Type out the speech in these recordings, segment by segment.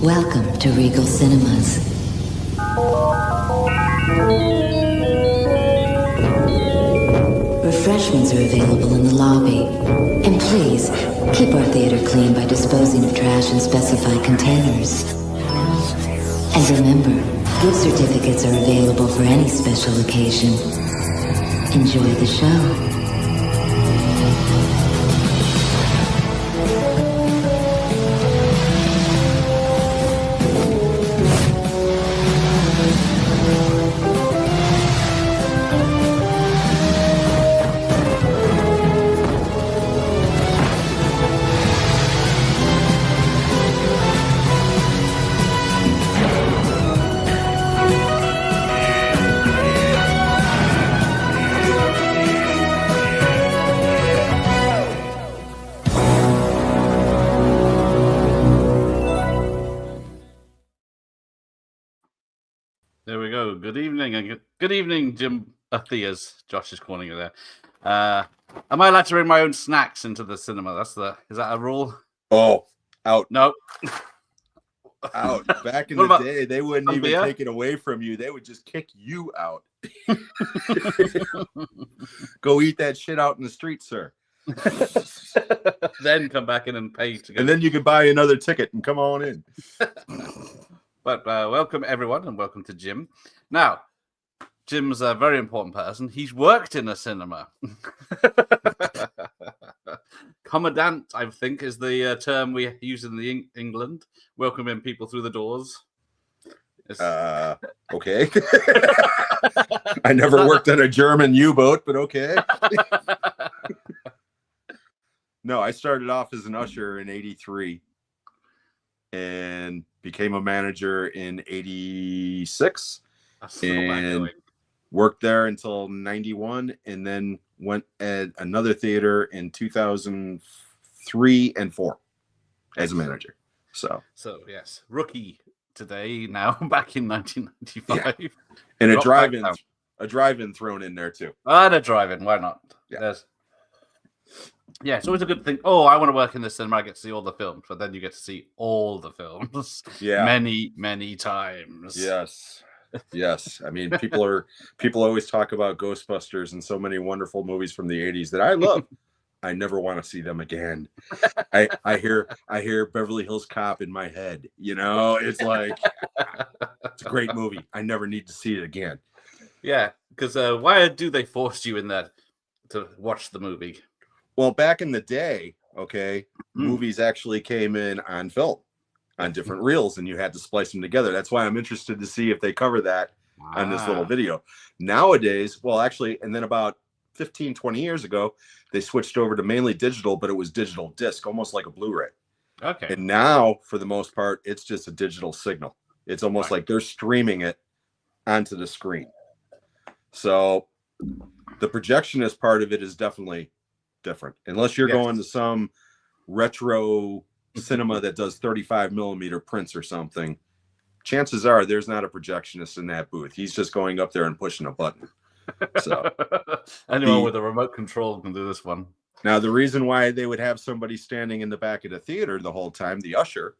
Welcome to Regal Cinemas. Refreshments are available in the lobby. And please, keep our theater clean by disposing of trash in specified containers. And remember, gift certificates are available for any special occasion. Enjoy the show. There we go. Good evening, and good evening, Jim Theas. Josh is calling you there. Am I allowed to bring my own snacks into the cinema? Is that a rule? Oh, out. No. Out. Back in the day, they wouldn't even take it away from you. They would just kick you out. Go eat that shit out in the street, sir. Then come back in and pay to go. And then you could buy another ticket and come on in. But welcome, everyone, and welcome to Jim. Now, Jim's a very important person. He's worked in a cinema. Commandant, I think, is the term we use in England, welcoming people through the doors. Okay. I never worked on a German U-boat, but okay. No, I started off as an usher in 83 and became a manager in 86 and worked there until 91, and then went at another theater in 2003 and 4 as a manager. So yes, rookie today, now back in 1995. Yeah. And a drive-in thrown in there too. And a drive-in, why not? Yeah. Yeah, it's always a good thing. Oh, I want to work in this cinema. I get to see all the films, but then you get to see all the films. Yeah, many times. Yes. I mean, people always talk about Ghostbusters and so many wonderful movies from the 80s that I love. I never want to see them again. I hear Beverly Hills Cop in my head. You know, it's like it's a great movie. I never need to see it again. Yeah, because why do they force you in that to watch the movie? Well, back in the day, movies actually came in on film, on different reels, and you had to splice them together. That's why I'm interested to see if they cover that on this little video. Nowadays, well, actually, and then about 15, 20 years ago, they switched over to mainly digital, but it was digital disc, almost like a Blu-ray. Okay. And now, for the most part, it's just a digital signal. It's almost like they're streaming it onto the screen. So the projectionist part of it is definitely different, unless you're going to some retro cinema that does 35 millimeter prints or something. Chances are there's not a projectionist in that booth. He's just going up there and pushing a button. So anyone with a remote control can do this one. Now, the reason why they would have somebody standing in the back of the theater the whole time, the usher,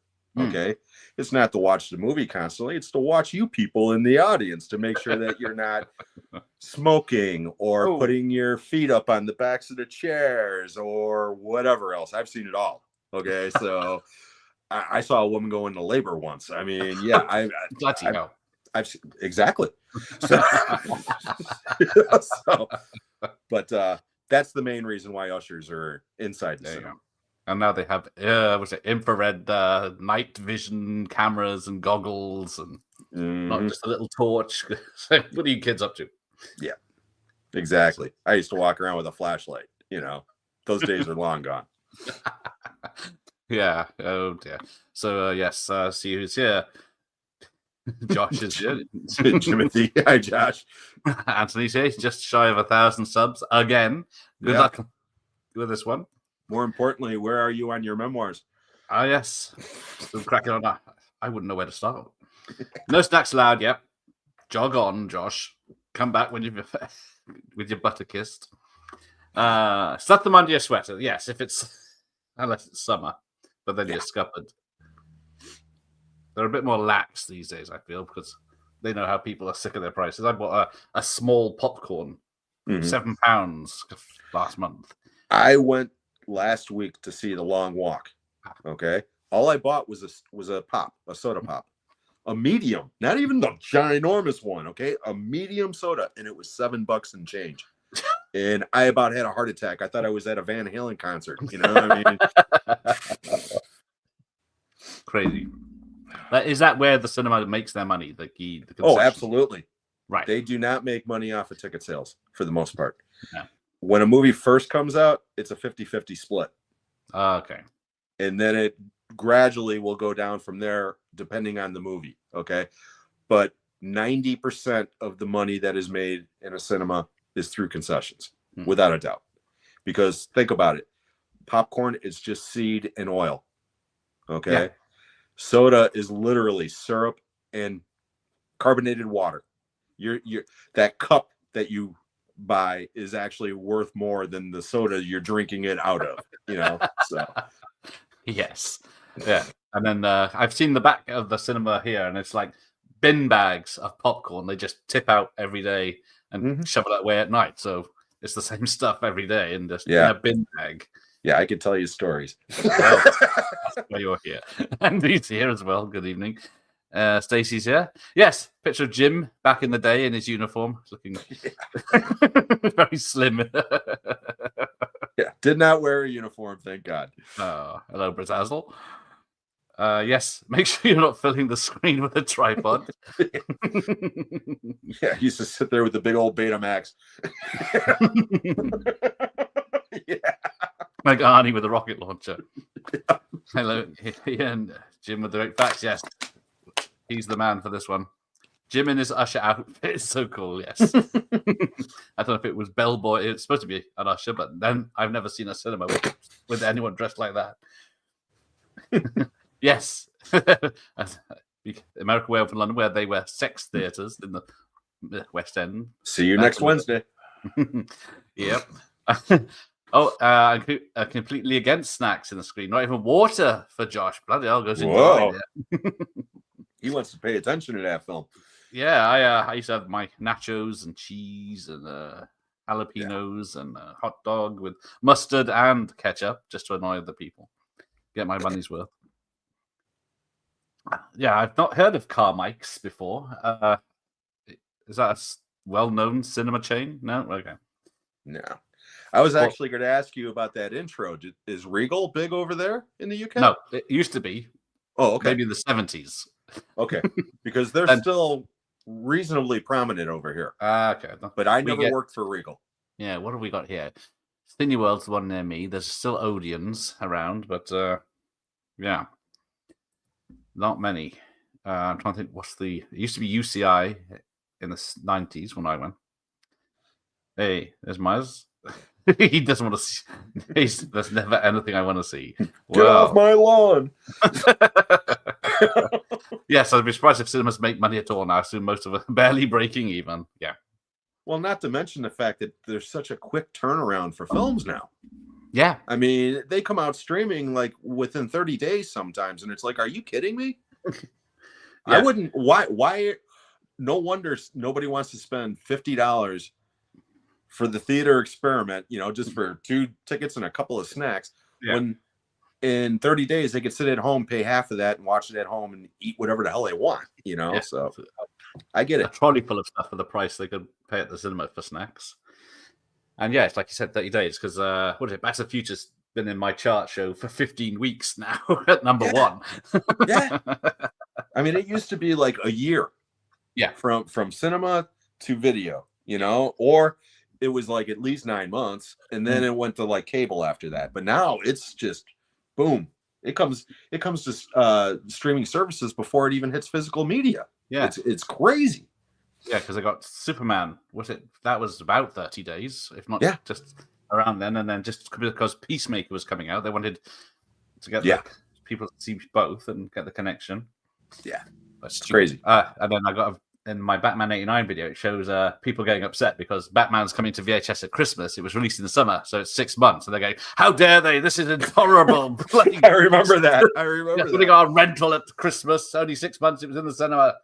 it's not to watch the movie constantly. It's to watch you people in the audience to make sure that you're not smoking or putting your feet up on the backs of the chairs or whatever else. I've seen it all. Okay, so I saw a woman go into labor once. I mean, yeah, I've exactly. But that's the main reason why ushers are inside the cinema. And now they have infrared night vision cameras and goggles, and not just a little torch. What are you kids up to? Yeah, exactly. I used to walk around with a flashlight. You know, those days are long gone. Yeah. Oh dear. So yes, see who's here. Josh is here. Timothy. Hi, Josh. Anthony's here. He's just shy of 1,000 subs again. Good luck with this one. More importantly, where are you on your memoirs? Yes. Still cracking on that. I wouldn't know where to start. No snacks allowed. Yep. Jog on, Josh. Come back when you've with your butter kissed. Stuff them under your sweater. Yes, if it's unless it's summer, but then you're scuppered. They're a bit more lax these days, I feel, because they know how people are sick of their prices. I bought a small popcorn, £7 last month. I went last week to see The Long Walk. Okay, all I bought was a soda pop, a medium, not even the ginormous one. Okay, a medium soda, and it was $7 and change. And I about had a heart attack. I thought I was at a Van Halen concert. You know what I mean? Crazy. Is that where the cinema makes their money? The Oh, absolutely. Right. They do not make money off of ticket sales for the most part. No. When a movie first comes out, it's a 50-50 split. Okay. And then it gradually will go down from there depending on the movie. Okay. But 90% of the money that is made in a cinema is through concessions, without a doubt. Because think about it. Popcorn is just seed and oil. Okay. Yeah. Soda is literally syrup and carbonated water. You're that cup that you buy is actually worth more than the soda you're drinking it out of, you know. So yes. Yeah. And then I've seen the back of the cinema here, and it's like bin bags of popcorn. They just tip out every day and shovel it away at night. So it's the same stuff every day and just in a bin bag. Yeah, I could tell you stories. Well, that's why you're here. And he's here as well. Good evening. Stacey's here. Yes, picture of Jim back in the day in his uniform, looking very slim. Yeah, did not wear a uniform, thank God. Hello, Brazazzle. Yes, make sure you're not filling the screen with a tripod. Yeah, he used to sit there with the big old Betamax. Yeah. Like Arnie with a rocket launcher. Hello, and Jim with the great facts. Yes, he's the man for this one. Jim in his usher outfit is so cool. Yes, I don't know if it was bellboy. It's supposed to be an usher, but then I've never seen a cinema with anyone dressed like that. Yes, American Way of London, where they were sex theaters in the West End. See you next Wednesday. Yep. I'm completely against snacks in the screen. Not even water for Josh. Bloody hell, goes into He wants to pay attention to that film. Yeah, I used to have my nachos and cheese and jalapenos and a hot dog with mustard and ketchup just to annoy the people. Get my money's worth. Yeah, I've not heard of Carmike's before. Is that a well-known cinema chain? No? Okay. No. I was actually going to ask you about that intro. Is Regal big over there in the UK? No, it used to be. Oh, okay. Maybe in the 70s. Okay. Because they're still reasonably prominent over here. Okay. But I never worked for Regal. Yeah, what have we got here? Cineworld's the one near me. There's still Odeons around, but yeah. Not many. I'm trying to think it used to be UCI in the 90s when I went. Hey, there's Maz. He doesn't want to see. There's never anything I want to see. Get off my lawn. Yes, I'd be surprised if cinemas make money at all now. I assume most of it barely breaking even. Yeah. Well, not to mention the fact that there's such a quick turnaround for films now. Yeah. I mean, they come out streaming like within 30 days sometimes, and it's like, are you kidding me? Yeah. I wouldn't. Why? No wonder nobody wants to spend $50 for the theater experiment, just for 2 tickets and a couple of snacks. Yeah. When in 30 days they could sit at home, pay half of that, and watch it at home and eat whatever the hell they want. Yeah. So I get it. A trolley full of stuff for the price they could pay at the cinema for snacks. And yeah, it's like you said, 30 days, because what is it? Back to the Future's been in my chart show for 15 weeks now at number 1. Yeah. I mean, it used to be like a year. Yeah. From cinema to video, or it was like at least 9 months, and then it went to like cable after that. But now it's just boom. It comes to streaming services before it even hits physical media. Yeah. It's crazy. Yeah, because I got Superman. That was about 30 days, if not just around then. And then just because Peacemaker was coming out, they wanted to get people to see both and get the connection. Yeah, that's crazy. And then I got in my Batman 89 video, it shows people getting upset because Batman's coming to VHS at Christmas. It was released in the summer, so it's 6 months. And they're going, how dare they? This is intolerable. I remember that. I remember putting that. on rental at Christmas. Only 6 months it was in the cinema.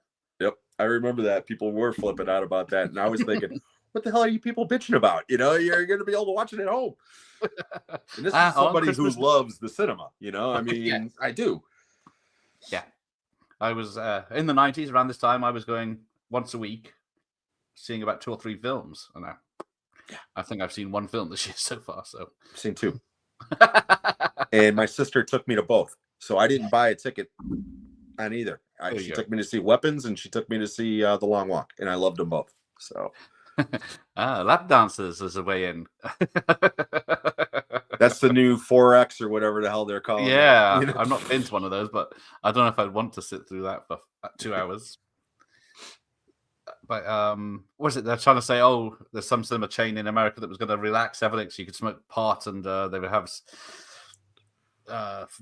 Yep, I remember that. People were flipping out about that. And I was thinking, what the hell are you people bitching about? You know, you're going to be able to watch it at home. And this is somebody who loves the cinema. You know, I mean, Yes. I do. Yeah. I was in the 90s, around this time, I was going once a week, seeing about 2 or 3 films. And I think I've seen 1 film this year so far. So I've seen 2. And my sister took me to both. So I didn't buy a ticket on either. She took me to see Weapons and she took me to see The Long Walk. And I loved them both. So lap dancers is a way in. that's the new 4X or whatever the hell they're calling it. Yeah, You know? I've not been to one of those, but I don't know if I'd want to sit through that for 2 hours. But what was it? They're trying to say, oh, there's some cinema chain in America that was going to relax everything, so you could smoke pot, and they would have,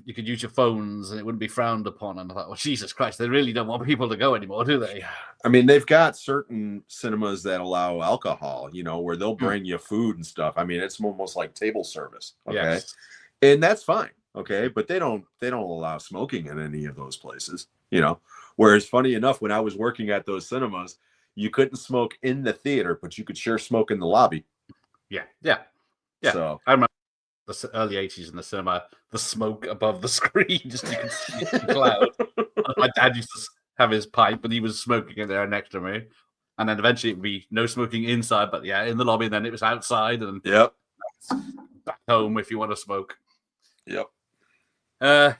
you could use your phones, and it wouldn't be frowned upon. And I thought, well, Jesus Christ, they really don't want people to go anymore, do they? I mean, they've got certain cinemas that allow alcohol, you know, where they'll bring you food and stuff. I mean, it's almost like table service. Okay. Yes. And that's fine. Okay. But they don't allow smoking in any of those places, you know. Whereas funny enough, when I was working at those cinemas, you couldn't smoke in the theater, but you could sure smoke in the lobby. Yeah. So I remember the early 80s in the cinema, the smoke above the screen, just you could see the cloud. My dad used to have his pipe, and he was smoking in there next to me. And then eventually it'd be no smoking inside, but yeah, in the lobby. And then it was outside, and yep. back home if you want to smoke. Yep. Right,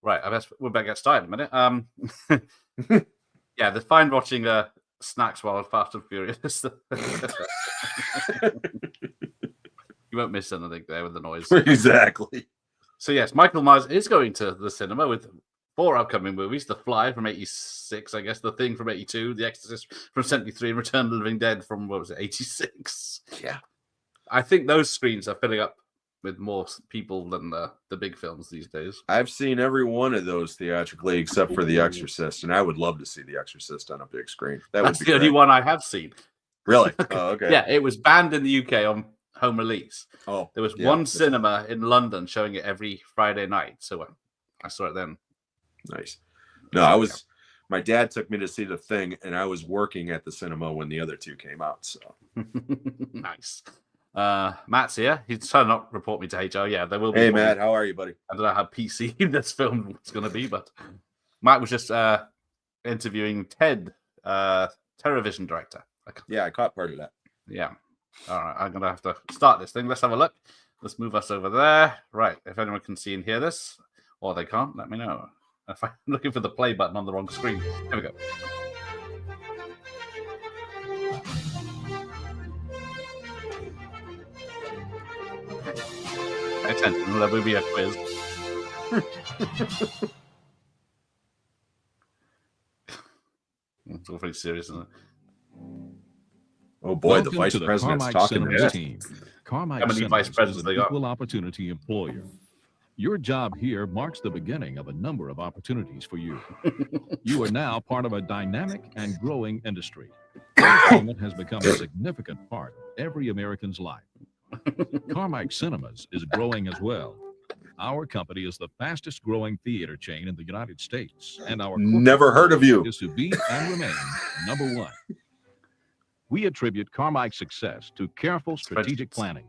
I guess we're back at start in a minute. Yeah, they're fine watching snacks while Fast and Furious. You won't miss anything there with the noise. Exactly. So yes, Michael Myers is going to the cinema with 4 upcoming movies: The Fly from '86, I guess, The Thing from '82, The Exorcist from '73, and Return of the Living Dead from, what was it, '86? Yeah. I think those screens are filling up with more people than the big films these days. I've seen every one of those theatrically except for The Exorcist, and I would love to see The Exorcist on a big screen. That's the only one I have seen. Really? Oh, okay. Yeah, it was banned in the UK on home release. Oh, there was one cinema in London showing it every Friday night, so I saw it then. Nice. No, my dad took me to see The Thing, and I was working at the cinema when the other 2 came out. So nice. Matt's here. He's trying to not report me to HR. Yeah, there will be. Hey, Matt, how are you, buddy? I don't know how PC this film is going to be, but Matt was just interviewing Ted, TerraVision director. Yeah, I caught part of that. Yeah. All right, I'm going to have to start this thing. Let's have a look. Let's move us over there. Right, if anyone can see and hear this, or they can't, let me know. If I'm looking for the play button on the wrong screen. Here we go. Pay attention, there will be a quiz. It's all very serious, isn't it? Oh boy, Welcome the vice to the president's Carmike talking to Cinemas me. team. Carmike How many Cinemas vice presidents is they an got? equal opportunity employer. Your job here marks the beginning of a number of opportunities for you. You are now part of a dynamic and growing industry. Entertainment has become a significant part of every American's life. Carmike Cinemas is growing as well. Our company is the fastest growing theater chain in the United States, and our Never heard of you. is to be and remain number 1. We attribute Carmike's success to careful strategic planning,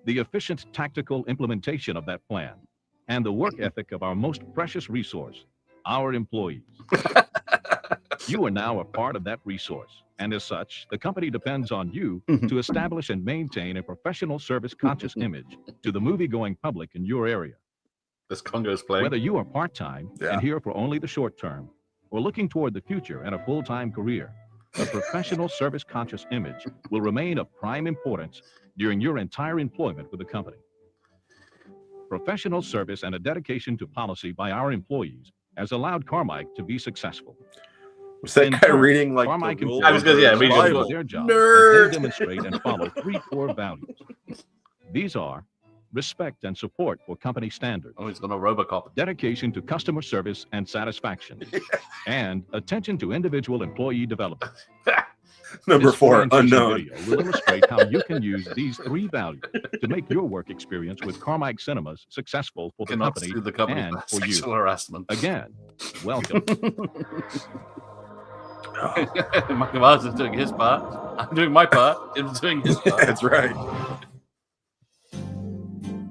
the efficient tactical implementation of that plan, and the work ethic of our most precious resource, our employees. You are now a part of that resource, and as such, the company depends on you to establish and maintain a professional service-conscious image to the movie-going public in your area. This Congo's playing. Whether you are part-time and here for only the short term, or looking toward the future and a full-time career, a professional service-conscious image will remain of prime importance during your entire employment with the company. Professional service and a dedication to policy by our employees has allowed Carmike to be successful. Was that guy reading like Carmike the employees reading the do Bible. their job as Nerd. they demonstrate and follow 3 core values. These are respect and support for company standards, Oh, he's got a Robocop. dedication to customer service and satisfaction, and attention to individual employee development. Number This 4, orientation unknown. video will illustrate how you can use these 3 values to make your work experience with Carmike Cinemas successful for the Cannot company sue the company and for for you. sexual harassment. Again, welcome. Michael Myers is doing his part. I'm doing my part. Jim's doing his part. That's right.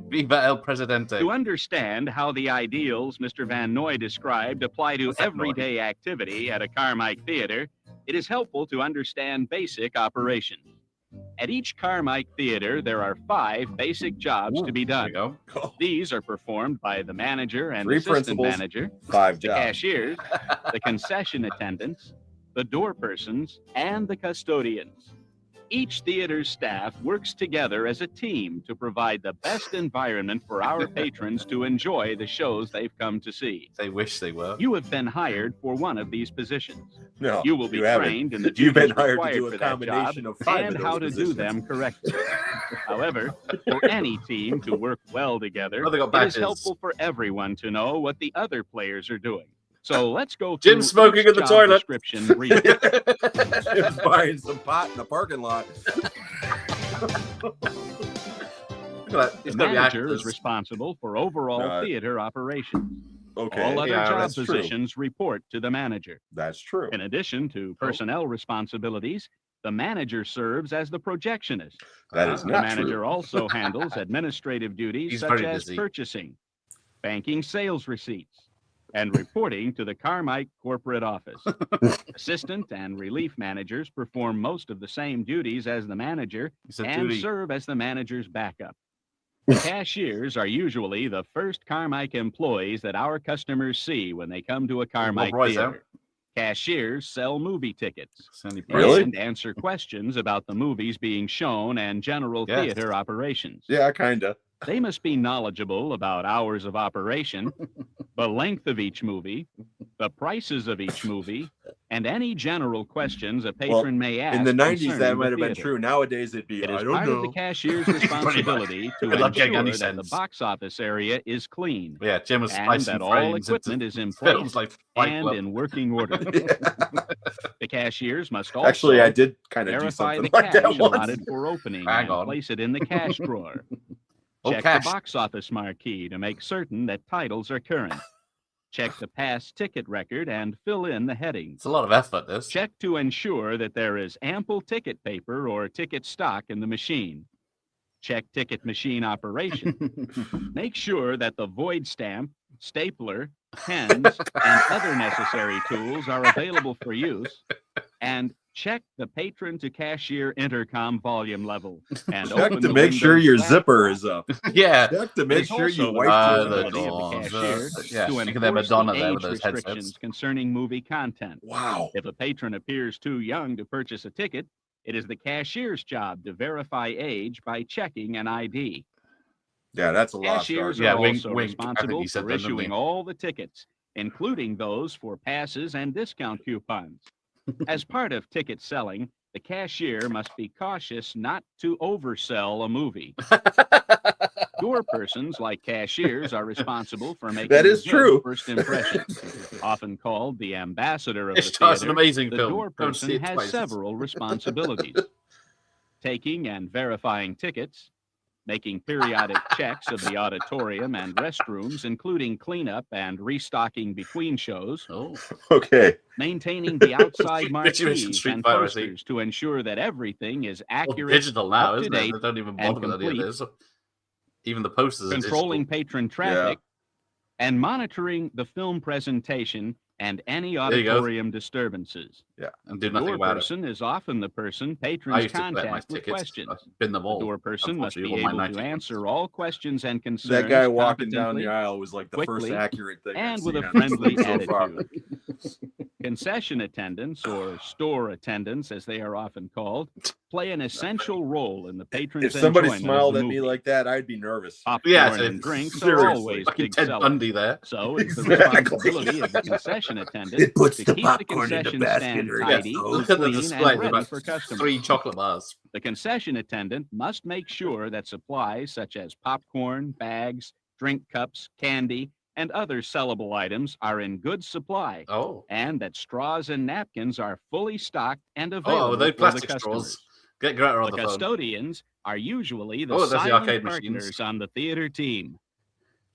Viva el Presidente. To understand how the ideals Mr. Van Noy described apply to What's that everyday activity at a Carmike theater, it is helpful to understand basic operations. At each Carmike theater, there are 5 basic jobs to be There done. you go. These are performed by the manager and 3 assistant principals, manager, 5 the jobs. cashiers, the concession attendants, the door persons, and the custodians. Each theater's staff works together as a team to provide the best environment for our patrons to enjoy the shows they've come to see. They wish they were. You have been hired for one of these positions. No, You will be you haven't. trained in the You've been duties hired to required do a for that job combination of 5 and of how those to positions. do them correctly. However, for any team to work well together, Oh, they got it is badges. helpful for everyone to know what the other players are doing. So let's go Jim through smoking each in the job toilet. description briefly. Jim's buying some pot in the parking lot. Look at that. The It's got to be manager is actors. responsible for overall No, theater operations. Okay, All other yeah, job that's true. positions report to the manager. That's true. In addition to personnel responsibilities, the manager serves as the projectionist. That is The not manager true. also handles administrative duties He's such very as busy. purchasing, banking sales receipts, and reporting to the Carmike corporate office. Assistant and relief managers perform most of the same duties as the manager It's a and duty. serve as the manager's backup. The cashiers are usually the first Carmike employees that our customers see when they come to a Carmike Roy's out. theater. Cashiers sell movie tickets Sandy Really? and answer questions about the movies being shown and general Yes. theater operations. Yeah, kinda. They must be knowledgeable about hours of operation, the length of each movie, the prices of each movie, and any general questions a patron may ask. In the 90s, concerning that the might have been theater. true. Nowadays, it'd be, It I is don't part of know. the cashier's responsibility to Good luck getting ensure any that the sense. box office area is clean Yeah, Jim was and splicing that all frames equipment into is in films place like Fight and Club. in working order. The cashiers must also Actually, I did kind of do verify something the like that cash once. allotted for opening Hang and on. place it in the cash drawer. Oh, Check cash. the box office marquee to make certain that titles are current. Check the past ticket record and fill in the headings. It's a lot of effort, this. Check to ensure that there is ample ticket paper or ticket stock in the machine. Check ticket machine operation. Make sure that the void stamp, stapler, pens, and other necessary tools are available for use. And check the patron to cashier intercom volume level. And Check open to the make sure windows your back zipper is up. Yeah. Check to It make is sure you also the wipe the your responsibility of the doors. cashier Yeah, to speaking of their enforce Madonna the there age with those headsets. restrictions concerning movie content. Wow. If a patron appears too young to purchase a ticket, it is the cashier's job to verify age by checking an ID. Yeah, that's a lost Cashiers art. Yeah, are wink, also wink. I think responsible he said for that, didn't issuing he? all the tickets, including those for passes and discount coupons. As part of ticket selling, the cashier must be cautious not to oversell a movie. Door persons, like cashiers, are responsible for making That a is good true. first impression. Often called the ambassador of the Ishtar's an theater, amazing the film. door Go and see person it has twice. several responsibilities. Taking and verifying tickets, making periodic checks of the auditorium and restrooms, including cleanup and restocking between shows, Oh, Okay. maintaining the outside Situation marquees Street and Fighter, I think. posters to ensure that everything is well, accurate, digital now, up to isn't it? date, They don't even and bother with any of complete. this. Even the posters are controlling digital. patron traffic, and monitoring the film presentation and any you go. auditorium disturbances. And do The nothing door about it. person is often the person I patrons used to collect my contact with tickets. questions. I've been them The all. door person must be Unfortunately, all able my to 90s. answer all questions and concerns That guy walking down competently the aisle was like the first quickly, accurate thing I've and with seen a on this friendly thing so far. attitude. Concession attendants, or store attendants as they are often called, play an essential role in the patron's If somebody enjoyment smiled of at the me movie. like that, I'd be nervous. Popcorn Yeah, and drinks are seriously. always Fucking big Ted sellers. Bundy there. So it's the Exactly. responsibility of the concession attendant It puts to the keep the popcorn in the concession basket stand or it Yeah, tidy, gets look at the clean, display. and There's ready about for customers. 3 chocolate bars. The concession attendant must make sure that supplies such as popcorn, bags, drink cups, candy, and other sellable items are in good supply, Oh. and that straws and napkins are fully stocked and available Oh, they for the plastic customers. straws. Get Greta on The the phone. custodians are usually the Oh, there's the silent arcade machines. partners on the theater team.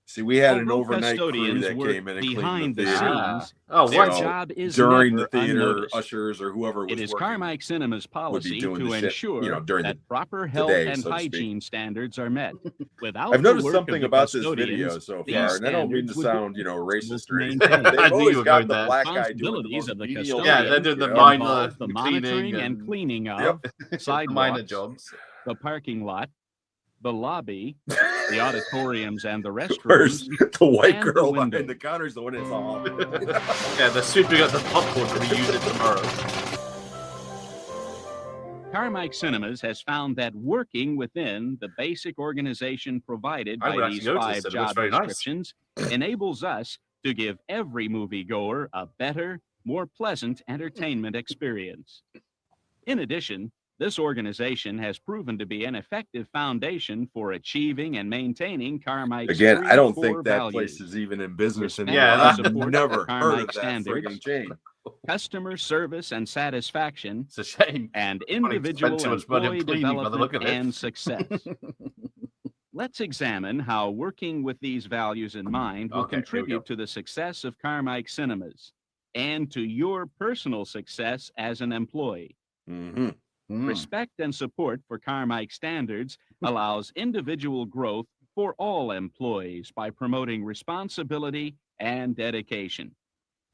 See, we had an Although overnight crew custodians that work came in and behind cleaned the the theater. scenes, Oh, their what? job is During never the theater, unnoticed. ushers or whoever was It is working Carmike Cinema's policy doing to the shit, ensure you know, during that the proper health day, and so to speak. hygiene standards are met. Without I've noticed the work something of the about this video custodians, so these far, and I don't mean to standards would be sound, you know, impossible racist to or anything. maintain. They've I knew always you were got going the there. black guy doing the Responsibilities most of the menial custodian. Yeah, they're doing the you know? minor Involve the monitoring cleaning and cleaning of Yep. minor sidewalks, jobs. the parking lot, the lobby, the auditoriums and the Where's restrooms, the white and the girl window. behind the counter is the one that's all. Yeah, they're sweeping up the popcorn to be used tomorrow. Carmike Cinemas has found that working within the basic organization provided I would by actually these go to this 5 cinema. It's job very nice. descriptions enables us to give every moviegoer a better, more pleasant entertainment experience. In addition, this organization has proven to be an effective foundation for achieving and maintaining Carmike's Again, I don't core think that values: place is even in business Respect anymore. and I've support never for heard Carmike of that standards, friggin' chain. customer service and satisfaction, It's a shame. and Funny to spend individual too much money on employee cleaning by the look development of it. and success. Let's examine how working with these values in mind will Okay, here we contribute to the success of Carmike Cinemas and to your personal success as an employee. Mm-hmm. Respect and support for Carmike standards allows individual growth for all employees by promoting responsibility and dedication.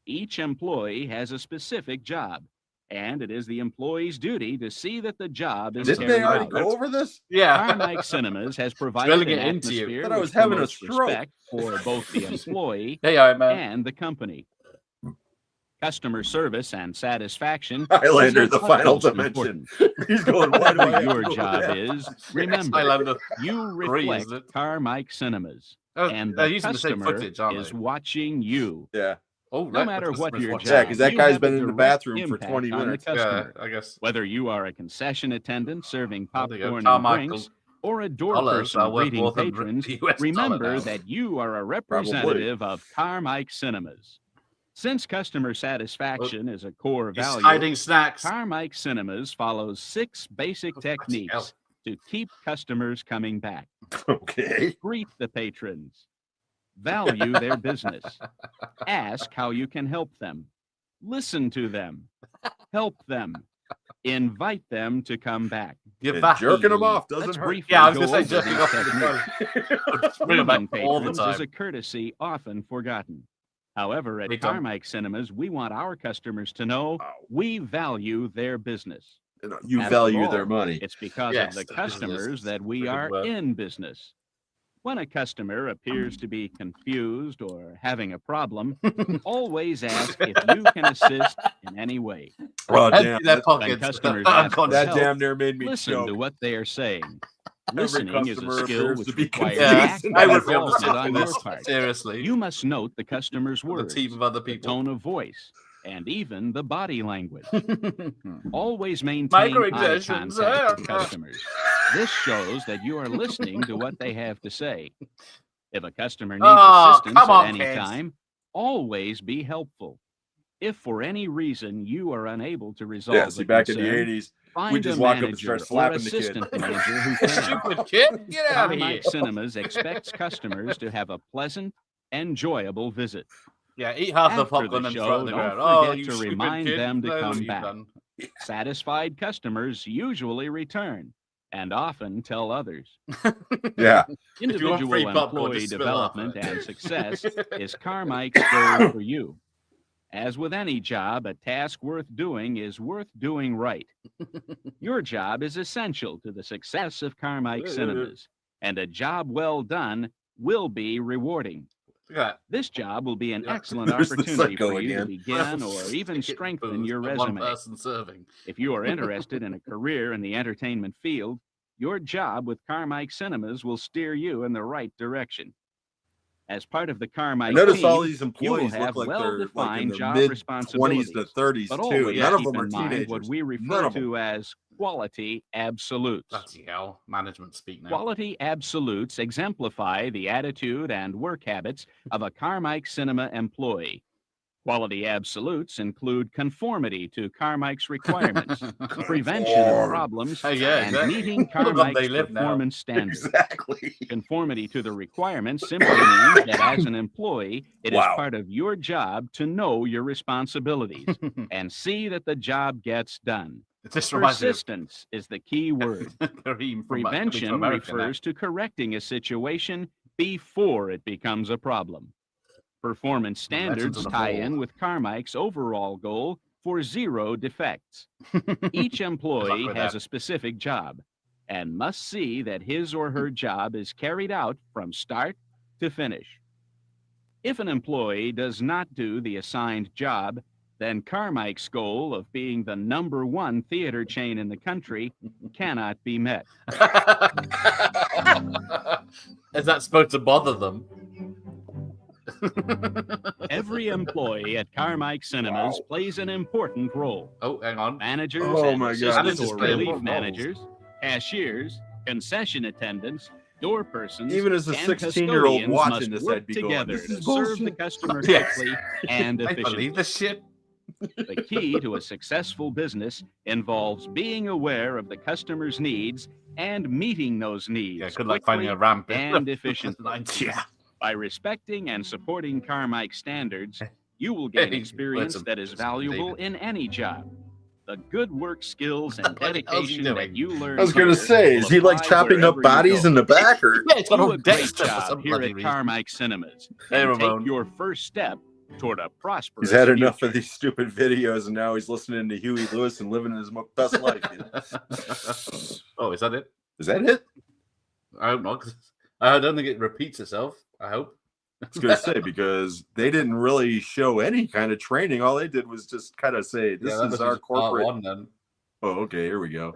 Each employee has a specific job, and it is the employee's duty to see that the job is Didn't they carried already out. go over this? Yeah. Carmike Cinemas has provided really an get into you. atmosphere Thought I was which having a promotes stroke. respect for both the employee Hey, Iron Man. and the company. Customer service and satisfaction Highlander, is the final utmost dimension. important. He's going, why do I Whatever have your to go job there? is, remember, Highlander you 3, reflect isn't it? Carmike Cinemas, Oh, and they're the using the same customer footage, aren't is they? watching you. Yeah. Oh, No right, matter the what customer's your watching. job, Yeah, because that you guy's have been a in the direct bathroom for impact 20 on the minutes. Yeah, customer. I guess. Whether you are a concession attendant serving Oh, there you go. popcorn and Carmichael drinks, or a door dollars person are worth greeting more than patrons, US dollar remember now. that you are a representative of Carmike Cinemas. Since customer satisfaction is a core He's value, hiding snacks. Carmike Cinemas follows 6 basic Oh, bloody techniques hell. to keep customers coming back. Okay. Greet the patrons. Value their business. Ask how you can help them. Listen to them. Help them. Invite them to come back. Give And back. jerking them off doesn't Let's hurt. briefly Yeah, I was go going to say over jerking these off. techniques. Bring them back Greeting all the patrons is time. a courtesy often forgotten. However, at Hey, Tom. Carmike Cinemas, we want our customers to know we value their business. You After value all, their money. It's because Yes, of the the customers business. that we Very good are word. in business. When a customer appears to be confused or having a problem, always ask if you can assist in any way. Oh, Empty damn. their That, pockets. customers I'm ask for conscious. that help, damn near made me Listen choke. to what they are saying. Every Listening is a customer skill appears which to be requires Yeah, active I would be able to involvement sit on through your this. part. Seriously. You must note the customer's The words, team of other the people. tone of voice, and even the body language. Always maintain eye Microaggressions, contact with customers. This shows that you are listening to what they have to say. If a customer needs Oh, assistance come at on, any kids. time, always be helpful. If for any reason you are unable to resolve Yeah, see, back in the concern, 80s, find just a walk up and manager start or slapping the kid. assistant manager who can. Stupid kid, get out of here. Carmike Cinemas expects customers to have a pleasant, enjoyable visit. Yeah, eat half the After popcorn the and show, throw it on the don't ground. Oh, forget you to stupid remind kid. them to No, come you've back. done. Satisfied customers usually return and often tell others. Yeah. If you want Individual free popcorn, employee just spill off development of it. and success is Carmike's goal for you. As with any job, a task worth doing is worth doing right. Your job is essential to the success of Carmike Cinemas, and a job well done will be rewarding. Look at This job will be an Yeah. excellent There's the opportunity for psycho you to again. begin or even strengthen your One resume. person serving. If you are interested in a career in the entertainment field, your job with Carmike Cinemas will steer you in the right direction. As part of the I Carmike notice team, all these you will employees have look like they're like in well-defined their job mid 20s responsibilities. to 30s But too. always None of keep them are in mind teenagers. what we None refer of them. to as quality absolutes. Bloody hell. Management speak now. Quality absolutes exemplify the attitude and work habits of a Carmike Cinema employee. Quality absolutes include conformity to Carmike's requirements, prevention of Conform. problems, Yeah, and exactly. meeting Look on Carmike's they live now. performance standards. Exactly. Conformity to the requirements simply means that as an employee, it is Wow. part of your job to know your responsibilities and see that the job gets done. This reminds me of Persistence is the key word. Kareem from Prevention America now. refers to correcting a situation before it becomes a problem. Performance Legends standards of the tie Fall. in with Carmike's overall goal for 0 defects. Each employee with has that. a specific job and must see that his or her job is carried out from start to finish. If an employee does not do the assigned job, then Carmike's goal of being the #1 theater chain in the country cannot be met. Is that supposed to bother them? Every employee at Carmike Cinemas plays an important role. Oh, hang on. Managers Oh and my God, assistant this is or playing relief more roles. managers, cashiers, concession attendants, door persons, Even as a and 16-year-old custodians watching must this, work I'd be going, together "This to is serve the bullshit." customer Yes. quickly and I efficiently. believe this shit. The key to a successful business involves being aware of the customer's needs and meeting those needs Yeah, good luck finding a ramp. and efficiently. Yeah. By respecting and supporting Carmike standards, you will gain Hey, experience listen, that is listen, valuable David. in any job. The good work skills and What the hell's he dedication that doing? you learn I was going to here say, will is he like apply chopping up wherever you bodies go. in the back, or Yeah, it's got Do all a great Dexter for job some here bloody at reason. Carmike Cinemas Hey, and Ramon. take your first step toward a prosperous he's had enough future. of these stupid videos, and now he's listening to Huey Lewis and living his best life. Oh, is that it? Is that it? I hope not. 'Cause I don't think it repeats itself. I hope. I was going to say, because they didn't really show any kind of training. All they did was just kind of say, this that is must be our just part corporate. one then. Oh, okay, here we go.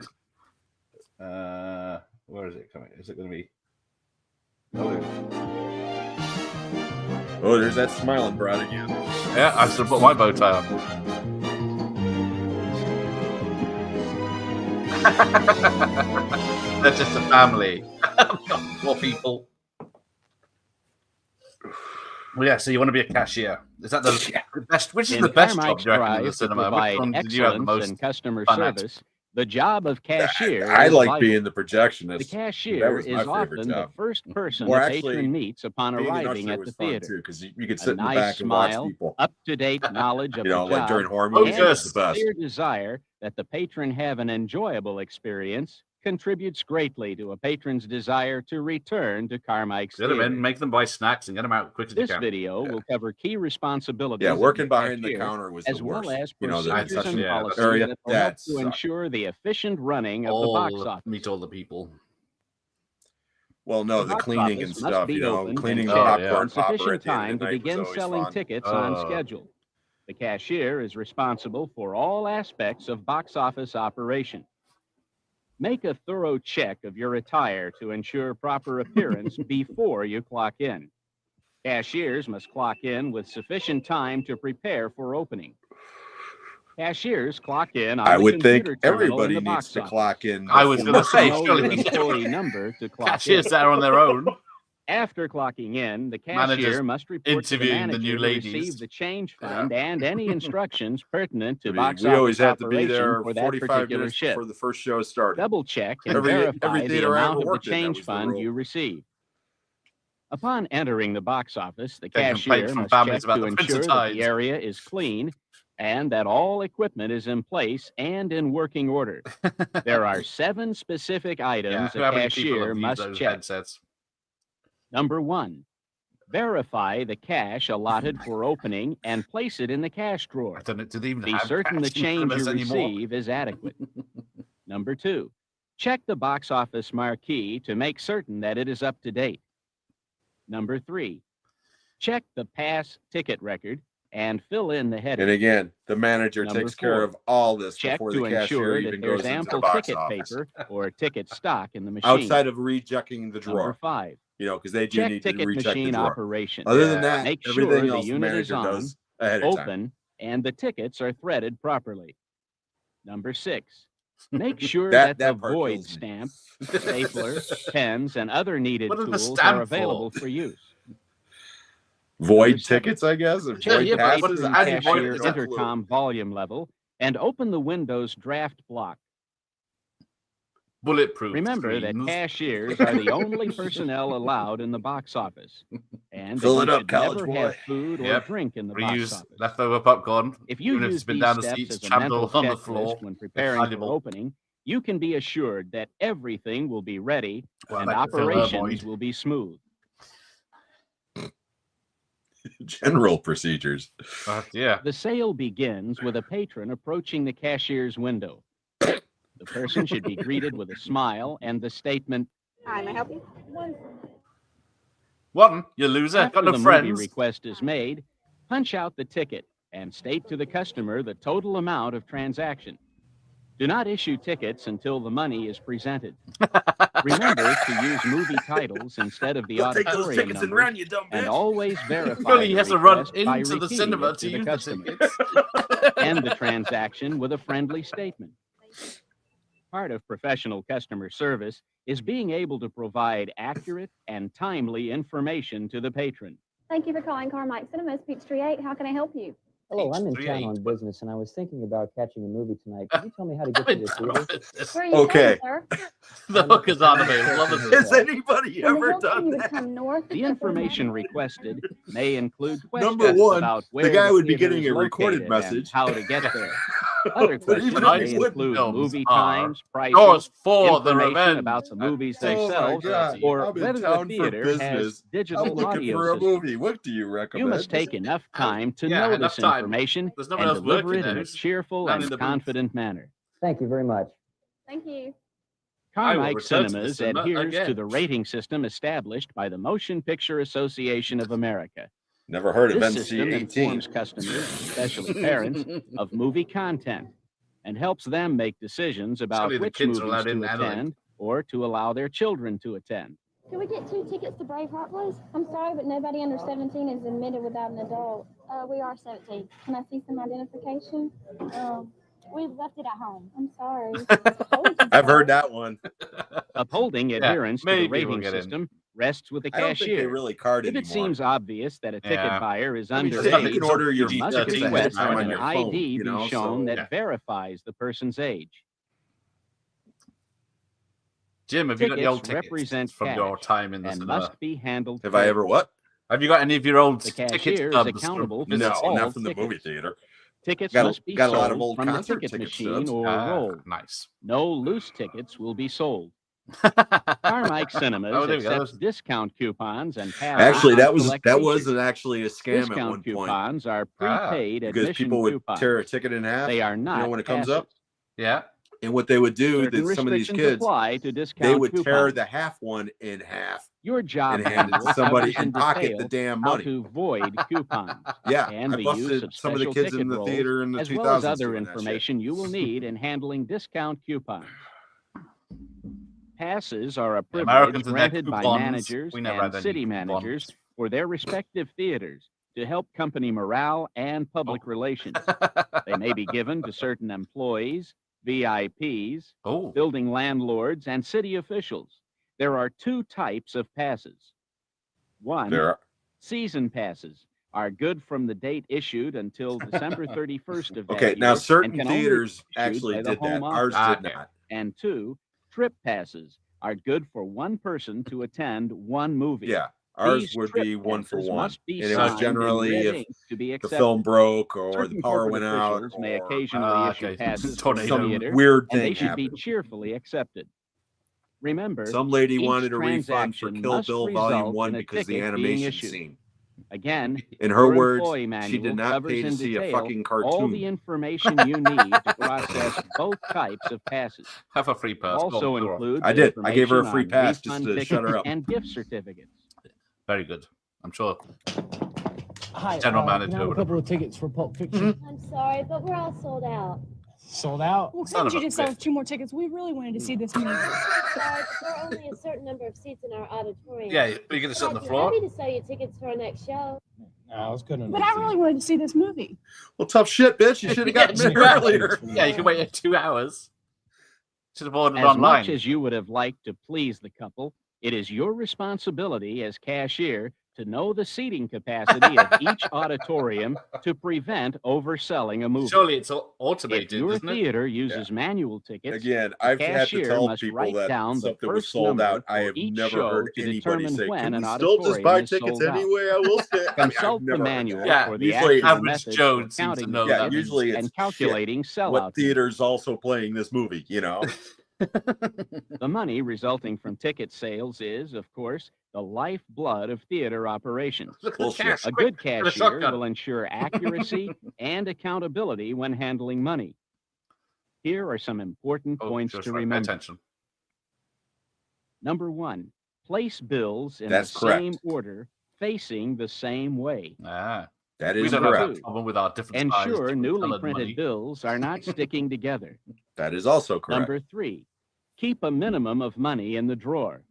Where is it coming? Is it going to be? Oh, there's that smiling broad again. Yeah, I should put my bow tie on. They're just a family. Poor people. Well, yeah, so you want to be a cashier. Is that the best? Which is In the best Carmike's job, do you reckon, in the strive to cinema? Which provide one did you have the excellence most in customer fun at? service, the job of cashier I is like vital. being the The projectionist. cashier was my is favorite often the job. first person Or a actually, patron meets upon Being an arriving usher at was the fun theater. too, because you could A sit in the nice back and watch smile, people. up-to-date knowledge of You know, the like job, during horror Oh, movies, and a that's the best. sincere desire that the patron have an enjoyable experience contributes greatly to a patron's desire to return to Carmike's Get them theater. in, make them buy snacks, and get them out as quick as you This can. video will cover key responsibilities Yeah, of working the behind the cashier, counter was as the well worst. as You know, the procedures and concession policies area, that will help that to sucked. ensure the efficient running of the box office. Meet all the people. Well, no, The the box cleaning office and must stuff, be you know, opened cleaning and the checked popcorn in popper sufficient at the end time of the to night was begin always selling fun. tickets on schedule. The cashier is responsible for all aspects of box office operation. Make a thorough check of your attire to ensure proper appearance before you clock in. Cashiers must clock in with sufficient time to prepare for opening. Cashiers clock in on I the would think computer terminal in everybody the needs box to office. clock in. I was You gonna must say, know your surely employee number to clock in. Cashiers there on their own. After clocking in, the Managers cashier must report to the interviewing the manager new to ladies. receive the change fund and any instructions pertinent to I mean, box we office always have to be operation there for that 45 particular minutes shift. before the first show started. Double check and Every verify the theater I amount ever of the worked in, that change was the fund rule. you receive. Upon entering the box office, the Getting complaints cashier from must families check about to the Prince of ensure that the Tides. area is clean and that all equipment is in place and in working order. There are 7 specific items Yeah, a how many people cashier have used must those check. headsets? Number 1, verify the cash allotted for opening and place it in the cash I drawer. don't know. Do they even Be have certain the cash in change you cinemas anymore? receive is adequate. Number 2, check the box office marquee to make certain that it is up to date. Number 3, Check the pass ticket record and fill in the heading. And again, the manager Number takes care 4. of all this Check before to the cashier ensure even that there's goes into the ample box ticket office. paper or ticket stock in the machine. Outside of rechecking the Number drawer, 5. because they do Check need to ticket recheck the machine drawer. operation. Other than that, Make everything sure the else the unit is manager on, does ahead of time. open, and the tickets are threaded properly. Number 6. Make sure That that the part void kills me. stamp, stapler, pens, and other needed What is the tools stamp are available for? for use. Void Number 7. tickets, I guess. Or Check void the but what passes. is patron I didn't void- cashier is that intercom volume level and open the Windows draft block. Bulletproof. Remember that screens. cashiers are the only personnel allowed in the box office, and that Fill you it up, should college never boy. have food or Yep. drink in the box Reuse office. leftover popcorn. If you even if use it's been these down the steps seats, as a mental trampled on the checklist floor. when preparing for valuable. opening, you can be assured that everything will be ready Well, and like the Phil operations Irvoid. will be smooth. General procedures. Yeah. The sale begins with a patron approaching the cashier's window. The person should be greeted with a smile and the statement, Hi, may I help you? One, you loser. after Got no the movie friends. request is made, punch out the ticket and state to the customer the total amount of transaction. Do not issue tickets until the money is presented. Remember to use movie titles instead of the You'll take those auditorium tickets and numbers, run, you dumb and bitch. always verify Really, he the has to run request by into the repeating cinema it to the use the customer. tickets. End the transaction with a friendly statement. Part of professional customer service is being able to provide accurate and timely information to the patron. Thank you for calling Carmike Cinemas, Peachtree 8. How can I help you? Hello, I'm in town 38. on business, and I was thinking about catching a movie tonight. Can you tell me how to get to the theater? Where are you Okay. from, sir? The hookers aren't available. Has Obviously. Has anybody From the ever Hilton, done you would that? come north. The information requested may include questions Number one, about the where guy would be theater getting is a recorded located and message. how to get there. Other But questions even may if he would, include films movie are times, prices, Yours for the information revenge. about the movies Oh my themselves, God, or I'm in whether the town for theater business. has digital I'm looking audio for a system. movie. What do you recommend? You must take enough time to Yeah, know enough this time. information There's no one and else deliver working it in there. a cheerful None in and the booth. confident manner. Thank you very much. Thank you. I will Carmike return to the Cinemas cinema adheres to again. the rating system established by the Motion Picture Association of America. Never heard of This system NC-18. informs customers, especially parents, of movie content and helps them make decisions about Surely the which kids are movies allowed in to anyway. attend or to allow their children to attend. Can we get 2 tickets to Braveheart, please? I'm sorry, but nobody under 17 is admitted without an adult. We are 17. Can I see some identification? We left it at home. I'm sorry. I've heard that one. Upholding adherence to maybe the we'll rating get in. system rests with the I don't think they cashier. really card If anymore. it seems obvious that a ticket Yeah. buyer is I mean, underage, you can order your You you must tickets ahead of request time that on an your phone, ID you know, be shown so- that Yeah. verifies the person's age. Jim, have you got any old Tickets tickets represent from your cash time in the and cinema? must be handled Have I ever what? Have you got any of your old The ticket cashier is stubs accountable from for No, visits? all not from the tickets. movie theater. Tickets Got a- must be got a lot of sold old from the concert ticket ticket machine stubs. or roll. Nice. No loose tickets will be sold. Carmike Cinemas Oh, there we go. accepts discount coupons and passes Actually, on that select features. wasn't actually a scam at Discount one point coupons are prepaid because admission people would coupons. tear a ticket in half. They are not when it comes passes. up, Yeah. and what they would do, Certain that some of these restrictions kids, apply to discount they would tear coupons. the half one in half Your job and hand it manual to somebody covers in and pocket the detail damn how money. to void coupons Yeah, and I the use busted of some of the special kids ticket in the rolls, theater in the as 2000s well as other doing that shit. information you will need in handling discount coupons. Passes are a privilege Americans and their granted by coupons. managers We never and had any city coupons. managers for their respective theaters to help company morale and public relations. They may be given to certain employees, VIPs, Oh, building landlords, and city officials. There are 2 types of passes. One, There, season passes are good from the date issued until December 31st of that okay, year. now and certain can only be theaters issued actually by the did that. home Ours office. did not. And 2, trip passes are good for one person to attend one movie. Yeah, ours These would trip be 1 for passes 1, must be and it was signed in generally red if ink to be the accepted. film broke or Certain the power corporate went out officials may or occasionally issue okay. passes for the Tornado. theater, weird and they thing should be happened. cheerfully accepted. Remember, Some lady each wanted a refund for transaction Kill must Bill result Volume in 1 a because the ticket being animation issued. scene. again, In her your words, employee she manual did not covers pay to in see a detail fucking all the cartoon. information you need to process both types of passes. have a free pass. Also Go on. includes I did. I gave her a information free on pass just refund to tickets shut her up. and gift certificates. Very good. I'm sure Hi, General can I manager. have a or couple whatever. of tickets for Pulp Fiction? I'm sorry, but we're all sold out. Sold out? Well, Son couldn't of you a just sell bitch. us 2 more tickets? We really wanted to see this movie. Sorry, but there are only a certain number of seats in our auditorium. Yeah, but you're gonna sit on the I'd be floor. happy to sell you tickets for our next show. No, I was good enough. But I really wanted to see this movie. Well, tough shit, bitch. You should have gotten it earlier. Yeah, you can wait 2 hours. Should have ordered As online. much as you would have liked to please the couple, it is your responsibility as cashier to know the seating capacity of each auditorium to prevent overselling a movie. Surely it's If automated, your isn't it? theater uses manual tickets, Again, the I've had to cashier tell must people write that down the something was first sold number out. I for have each never show heard to anybody determine say, when "Can an we still just auditorium buy is tickets sold out. anyway? I will stay." Consult the never heard manual that. Yeah, for the usually actual average methods Joe for seems to counting know the that. tickets Usually it's and calculating sellout. what theater's also playing this movie, you know? The money resulting from ticket sales is, of course, the lifeblood of theater operations. Look at the Bullshit. cash. A Quick, good get a cashier shotgun. will ensure accuracy and accountability when handling money. Here are some important points just to right. Pay remember. attention. Number 1, place bills in That's the correct. same order, facing the same way. Ah, That we is don't have correct. that problem with our different size, Ensure different newly coloured printed money. bills are not sticking together. That is also correct. Number 3, keep a minimum of money in the drawer.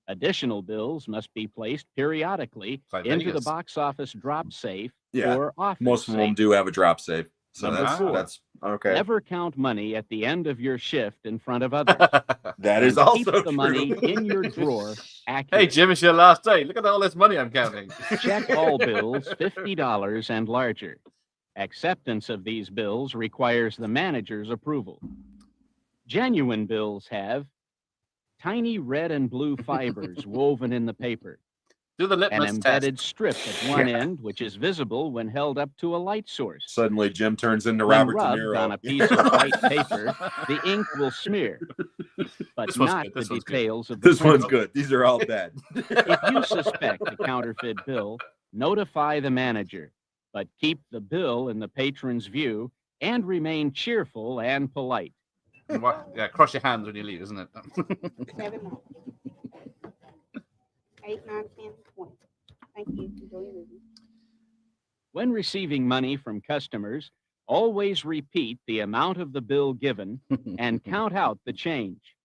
Additional bills must be placed periodically Like into the Vegas. box office drop safe Yeah, or office Most of them safe. do have a drop safe. So Number that's, 4, that's okay. never count money at the end of your shift in front of others. That is And also keep the true. money in your drawer Hey, accurate. Jim, it's your last day. Look at all this money I'm counting. Check all bills $50 and larger. Acceptance of these bills requires the manager's approval. Genuine bills have tiny red and blue fibers woven in the paper, Do the an litmus embedded test. strip at one end which is visible when held up to a light source. Suddenly, Jim turns into When Robert rubbed De Niro. on a piece of white paper, the ink will smear, but This one's not good, the this one's good. details of the This one's print. good. These are all bad. If you suspect a counterfeit bill, notify the manager, but keep the bill in the patron's view and remain cheerful and polite. Yeah, cross your hands when you leave, isn't it? 7 more. 8, 9, 10, 20. Thank you. Enjoy your movie. When receiving money from customers, always repeat the amount of the bill given and count out the change.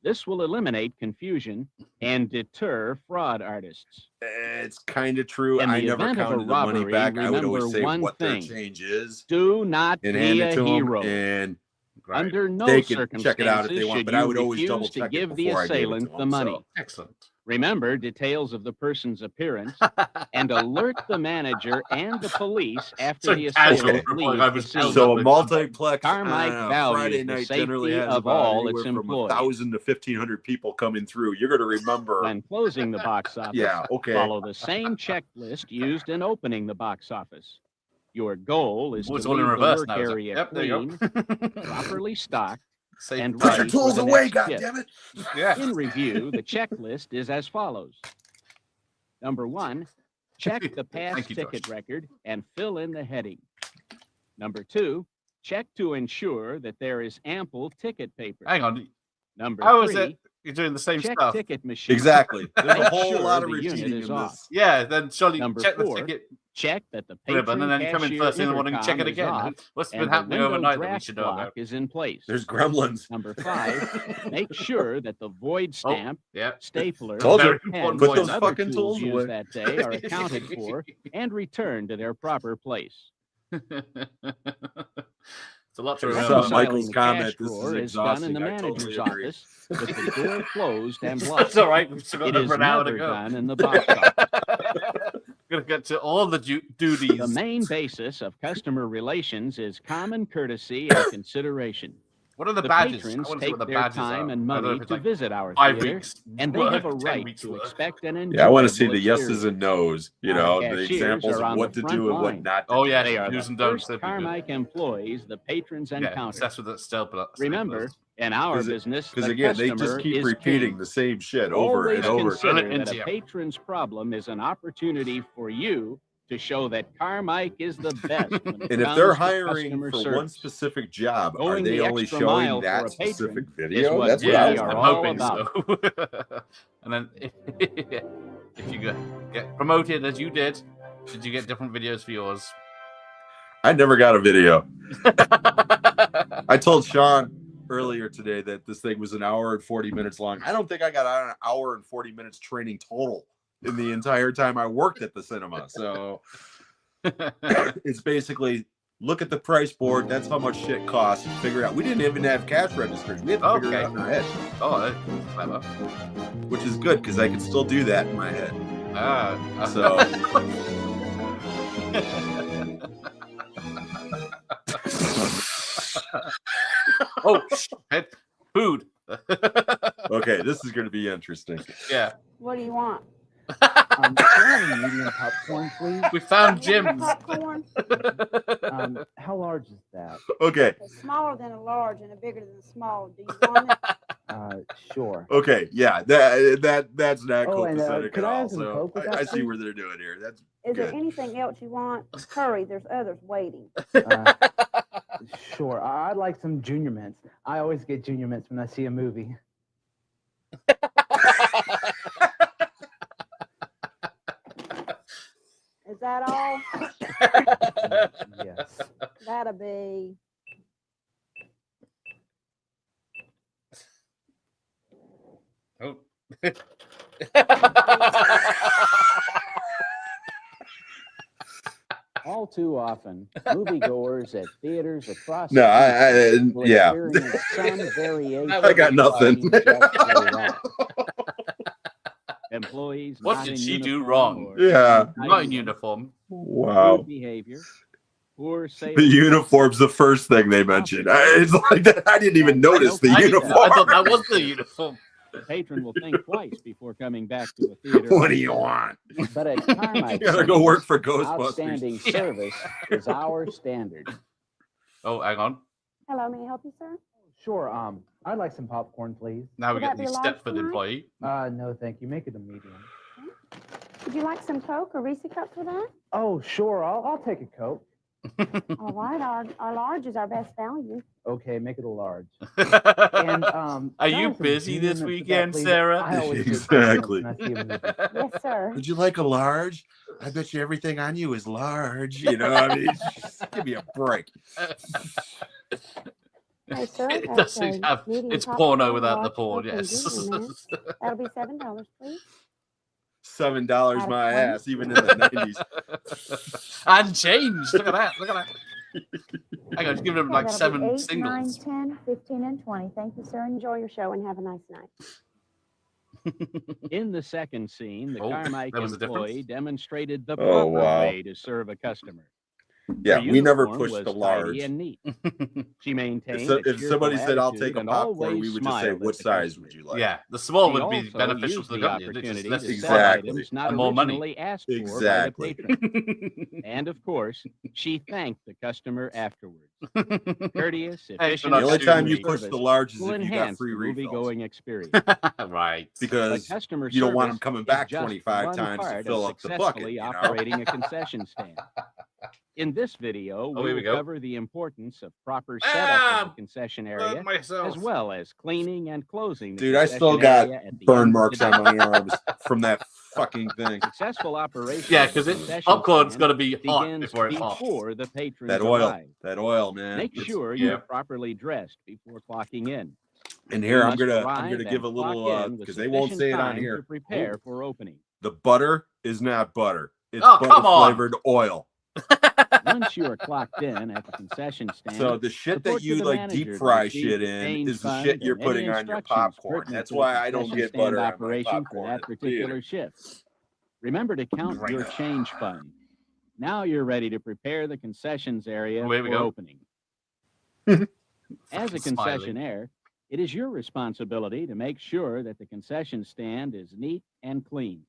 This will eliminate confusion and deter fraud artists. It's kind of true. In I the never event of a counted the money robbery, back. I would always remember say one what thing. their change is Do not and hand be it a to hero. them, and Right. Under no they can circumstances check it out if they want. should But I you would always double refuse to check it give the before I gave it to assailant the them. money. So. Excellent. Remember details of the person's appearance and alert the manager and the police after So the casual assailant reporting, leaves I the was scene. held So up a multiplex Carmike on a values Friday the night generally safety has of about all anywhere its from employees. 1,000 to 1,500 people coming through. You're going to remember. When closing the box office, Yeah, okay. follow the same checklist used in opening the box office. Your goal is Oh, it's to all in leave reverse the now. work Is it? area Yep, there you clean, go. properly stocked, Save and Put time. your ready for tools the away, next shift. goddammit. Yeah. In review, the checklist is as follows. Number 1, check the past Thank you, ticket Josh. record and fill in the heading. Number 2, check to ensure that there is ample ticket paper. Hang on. Number How is 3, it you're doing the same check stuff? ticket machine. Exactly. There's a Make whole sure lot of the unit repeating is in off. this. Yeah, then surely Number check the 4, ticket check that the ribbon patron and then come in cashier first thing in the morning and check it intercom is again. off What's been and the happening window overnight that we draft should know block about? is in place. There's gremlins. Number 5, make sure that the void stamp, Yeah. stapler, Told you. Very pen, important Put point. and those other fucking tools used away. that day are accounted for and returned to their proper place. It's a lot to What's remember. up, Reconciling Michael's the comment? cash This is drawer is done in the exhausting. I totally manager's agree. office with the door closed and blocked. That's all right. We've still got It is over an hour to never go. done in the box office. Gonna get to all the duties. The main basis of customer relations is common courtesy and consideration. What are the The badges? I patrons want to see take what the their badges time are. and I don't know money if it's to like visit our 5 theater, weeks and they work, have a 10 right weeks to work. expect an enjoyable Yeah, I want to see the experience. yeses and nos. You Our know, the cashiers examples are of on what the to front do and what line. not to Oh do. yeah, They are do's the and don'ts. first that'd be good. Carmike employees the patrons Yeah, encounter. that's with that stapler. Remember, in our business, Because the again, they just customer keep is repeating king. the same shit over Always and over. consider Drill it that into a you. patron's problem is an opportunity for you to show that Carmike is the best when it And if comes they're to hiring customer for service. one specific job, are Going they the only extra showing mile for a that patron specific is video? what That's what we I was are I'm all hoping about. so. And then if you get promoted as you did Should you get different videos for yours? I never got a video. I told Sean earlier today that this thing was an hour and 40 minutes long. I don't think I got an hour and 40 minutes training total in the entire time I worked at the cinema. So it's basically look at the price board. That's how much shit costs. Figure it out. We didn't even have cash registers. We had to figure it out in our head. Oh, that's clever. Which is good because I can still do that in my head. So. Oh, shit. Food. Okay, this is going to be interesting. Yeah. What do you want? Can I have a medium popcorn, please? We found Jim's. Popcorn? How large is that? Okay. It's smaller than a large and a bigger than a small. Do you want it? Sure. Okay, yeah, that's not Oh, and, copacetic could at I all. have some So Coke with that, I see please? where they're doing here. That's Is there good. anything else you want? Hurry, there's others waiting. Sure. I'd like some Junior Mints. I always get Junior Mints when I see a movie. Is that all? Yes. That'll be. Oh. All too often, moviegoers at theaters across No, will yeah. experience some variation. I got nothing. of just that. Employees. What not did in she do uniform wrong? or Yeah. Not in uniform. Wow. Poor behavior. Poor sales. The uniform's the first thing they mentioned. It's like that. I didn't even notice the uniform. I thought that was the uniform. The patron will think twice before coming back to a theater. What do you want? But at Carmike, You gotta go work for Ghostbusters. outstanding service is our standard. Oh, hang on. Hello, may I help you, sir? Sure. I'd like some popcorn, please. Now we Would get that the be large Stepford tonight? employee. No, thank you. Make it a medium. Would you like some Coke or Reese cups with that? Oh, sure. I'll take a Coke. All right, our large is our best value. Okay, make it a large. And, Are are you busy this weekend, Sarah? I always get Exactly. when I see a movie. Yes, sir. Would you like a large? I bet you everything on you is large. You know, I mean, just give me a break. Hey, sir, It that's doesn't a have. medium It's popcorn, porno without the large porn. Coke, and Yes. Junior Mints. That'll be $7, please. $7 Out my of 20. ass, even in the 90s. And change. Look at that. Look at that. Hang on, just give them like That'll 7 be 8, singles. 9, 10, 15, and 20. Thank you, sir. Enjoy your show and have a nice night. In the second scene, the Oh, Carmike that was the employee difference? demonstrated the Oh, proper wow. way to serve a customer. Yeah, Her we never uniform pushed was the tidy large. and neat. She maintained If, so, a if somebody cheerful said, I'll attitude take a and popcorn, always we would just say, smiled at what the size customer. would you like? Yeah, the small She would be also beneficial used to the the company. It's opportunity less to sell Exactly. items not And more money. originally asked for Exactly. by the patron. And of course, she thanked the customer afterwards. Courteous, Thanks for efficient, not The only shooting time you me. push the service large is will if you got enhance free the refills. movie-going experience. Right. Because But customer you don't want them service coming is back just 25 one times to part fill of up the bucket. successfully You know? operating a concession stand. In this video, Oh, we here we will go. cover the importance of proper setup of the concession area, myself. as well as cleaning and closing the Dude, I still concession got area at the burn end of marks the on day. my arms from that fucking thing. Successful operation Yeah, of the because concession popcorn's stand got to be hot begins before it pops. before the patrons That oil, arrive. that oil, man. Make It's- sure yeah. you're properly dressed before clocking in. And You here I'm must gonna arrive give a and little clock in with because they won't sufficient say it on time here. to prepare for opening. The butter is not butter. It's Oh, butter come on. flavored oil. Once you are clocked in at the concession stand, So the shit that report to you the like manager deep to fry receive shit the in change is the fund shit you're and any putting on your instructions popcorn. pertinent That's to the why I don't concession get stand butter on my operation for popcorn that at the particular theater. shift. Remember to count Right your now. change fund. Now you're ready to prepare the concessions area Away we for go. opening. As a Smiling. concessionaire, it is your responsibility to make sure that the concession stand is neat and clean.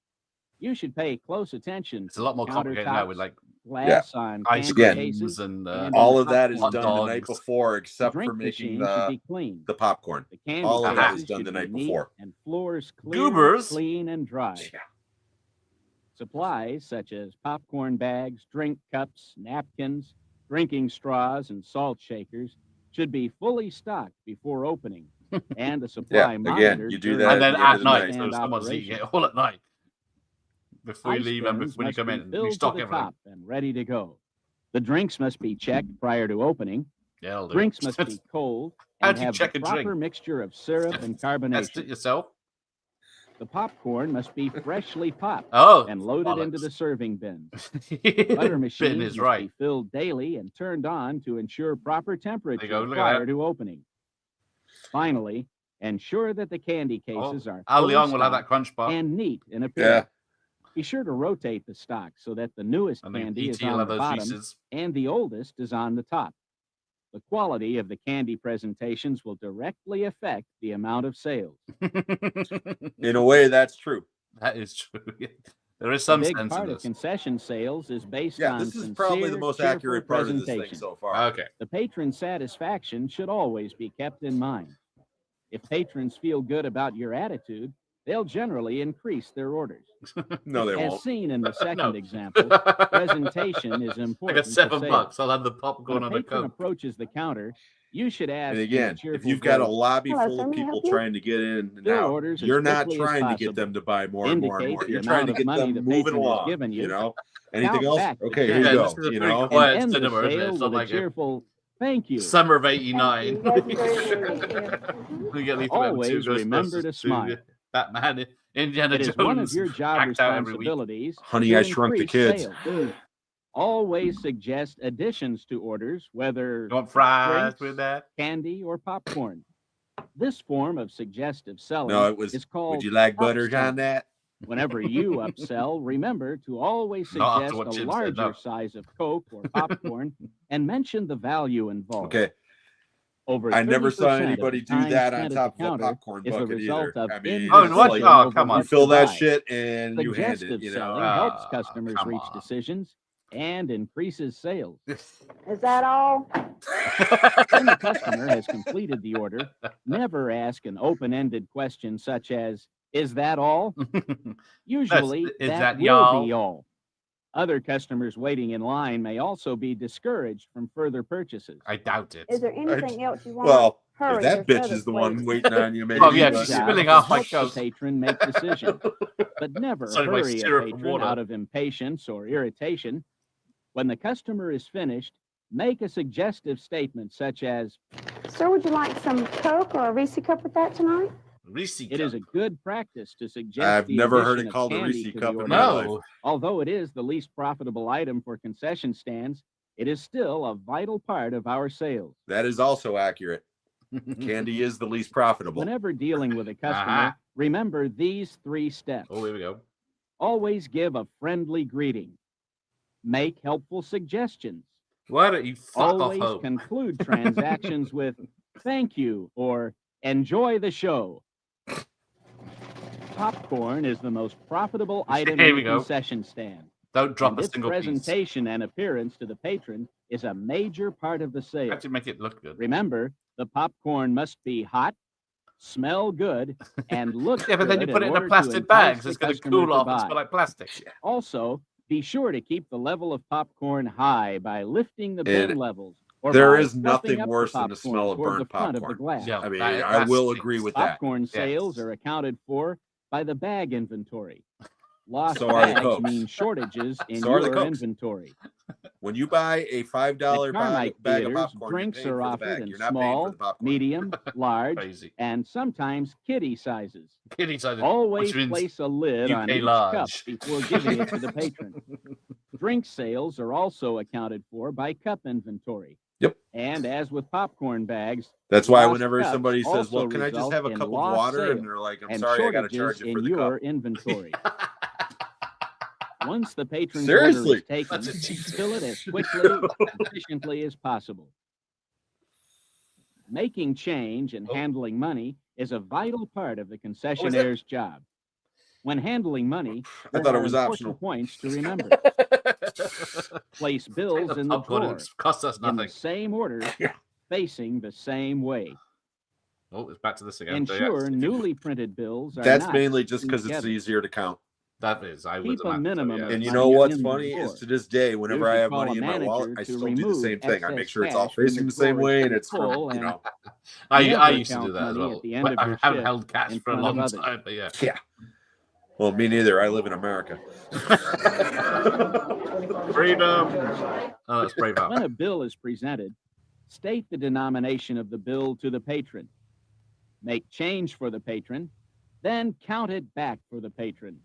You should pay close attention It's a lot more complicated now with like glass on ice candy Again. creams cases. and and All of that is hot done the night dogs. before, The except for drink making machine should be clean. the popcorn. The candy all of that cases is done should the be night neat before. and floors clear, Goobers. clean, and dry. Yeah. Supplies such as popcorn bags, drink cups, napkins, drinking straws, and salt shakers should be fully stocked before opening, and a supply Yeah, again, monitor you do during that And then the end at of the night, night. so stand someone's eating operation. it all at night. before you Ice leave and bins when you must come be in. You filled stock to the everything. top and ready to go. The drinks must be checked prior to opening. Yeah, I'll do. Drinks must be cold How and do you have check the a proper drink? mixture of syrup and Test carbonation. it yourself. The popcorn must be freshly popped Oh, and loaded into bollocks. the serving bins. Butter Butter machines is must right. be filled daily and turned on to ensure proper temperature go, look at prior that. to opening. Finally, ensure that the candy cases are Al fully Leong will have that stocked crunch bar. and neat in Yeah. appearance. Be sure to rotate the stock so that the newest And then candy is E.T. will on have the those bottom Reese's. and the oldest is on the top. The quality of the candy presentations will directly affect the amount of sales. In a way, that's true. That is true. There is A some big sense in part of this. concession sales is based Yeah, on this is probably the sincere, most cheerful accurate part of this thing presentation. so far. Okay. The patron satisfaction should always be kept in mind. If patrons feel good about your attitude, they'll generally increase their orders. No, they As won't. seen in the second No. example, presentation is I important. got to $7. sales. I'll have the When popcorn a and the patron Coke. approaches the counter, you should ask And in a again, if cheerful you've got a voice, lobby Hello, full sir, of may I people help you? trying to get in and Fill out, orders as you're not quickly as trying to get possible. them to buy more and more and Indicate more. the You're trying to amount of get money them the moving patron has along. given you. You know, anything Count else? back the Okay, here check. you Yeah, go. this is a You pretty know, and quiet end the cinema, isn't it? sale It's with not a like a cheerful thank you. summer of Thank '89. you. That's very nice. Thank We get Leaflet and two Always remember Ghostbusters, to two smile. Batman, Indiana It is Jones, one of your job packed out every week. responsibilities Honey, to I Shrunk the increase Kids. sales. Always suggest additions to orders, whether You want fries drinks, with that? candy, or popcorn. This form of suggestive selling No, it was. is called Would you like butter upselling. on that? Whenever you upsell, remember to always Not after suggest what a Jim said, larger no. size of Coke or popcorn and mention the value involved. Okay, Over I never saw 30% of the anybody do time that on spent at top the of a counter popcorn is the bucket result either. of I mean, Oh, it's what? like Oh, come on. you fill that buy. shit and you hand it. Suggestive You selling know, helps Ah, customers come reach on. decisions and increases sales. Is that all? When the customer has completed the order, never ask an open-ended question such as, "Is that all?" Usually, is that that will y'all? be all. Other customers waiting in line may also be discouraged from further purchases. I doubt it. Is there anything else you want? well, Hurry, if that there's bitch is others the one waiting. waiting on you, maybe. Oh, yeah, Your she's but- job spilling is to off my help the Coke. patron make decisions, but never Sorry, my hurry a syrup and patron water. out of impatience or irritation. When the customer is finished, make a suggestive statement such as, Sir, would you like some Coke or a Reese cup with that tonight? Reese "It is a good practice to suggest I've the never heard addition it of called a candy Reese to the cup in order. my life. No. Although it is the least profitable item for concession stands, it is still a vital part of our sales. That is also accurate. Candy is the least profitable. Whenever dealing with a customer, Uh-huh. remember these 3 steps. Oh, here we go. Always give a friendly greeting. Make helpful suggestions. Why don't you fuck Always off home? conclude transactions with "thank you" or "enjoy the show." Popcorn is the most profitable item Here in we the go. concession stand. Don't drop And a its single piece. presentation and appearance to the patron is a major part of the sale. Have to make it look good. Remember, the popcorn must be hot, smell good, and look Yeah, but then you good put it in order a to plastic entice bag, so the it's going to customer cool off and buy. smell like plastic. Also, be sure to keep the level of popcorn high by lifting the bin And levels. Or there by is stuffing nothing up the worse than the popcorn smell of toward burnt the front of popcorn. the glass. Yeah, I mean, that- I will that's- agree with that. Popcorn sales Yes. are accounted for by the bag inventory. Lost So are the bags Cokes. mean shortages in So are the your Cokes. inventory. When you buy a $5 At Carmike bag of theaters, popcorn, drinks you're are paying for the offered bag. in You're not paying for small, the popcorn. medium, large, Crazy. and sometimes kiddie sizes. Kitty size, Always which means place a lid on UK each large. cup before giving it to the patron. Drink sales are also accounted for by cup inventory. Yep. And as with popcorn bags, That's why lost whenever cups somebody says, also "Well, can I just result have a in cup of lost water?" sales and they're like, "I'm and sorry, I got to shortages charge you in for the your cup." inventory. Once the patron's Seriously? order is taken, That's a cheat. fill it as quickly and efficiently as possible. Making change and Oh. handling money is a vital part of the concessionaire's job. When handling money, I there thought it are was important optional. points to remember. Place bills in the popcorn drawer costs us in the nothing. same order, Yeah. facing the same way. Oh, it's back to this again. So, yeah, Ensure newly printed bills are That's not mainly just put because it's together. easier to count. that is. I would Keep a imagine so, minimum yeah. of And you money know what's in the funny drawer. is to this day, whenever You I should have call money a in my wallet, manager I to still do the remove same thing. I excess make sure it's all cash from facing the the same drawer way to and it's from, full you and know. I never used to count do that as money well. at the end of I your haven't shift held cash in for a front of long others. time, but yeah. Yeah. Well, me neither. I live in America. Freedom. Oh, that's Braveheart. When a bill is presented, state the denomination of the bill to the patron. Make change for the patron, then count it back for the patron.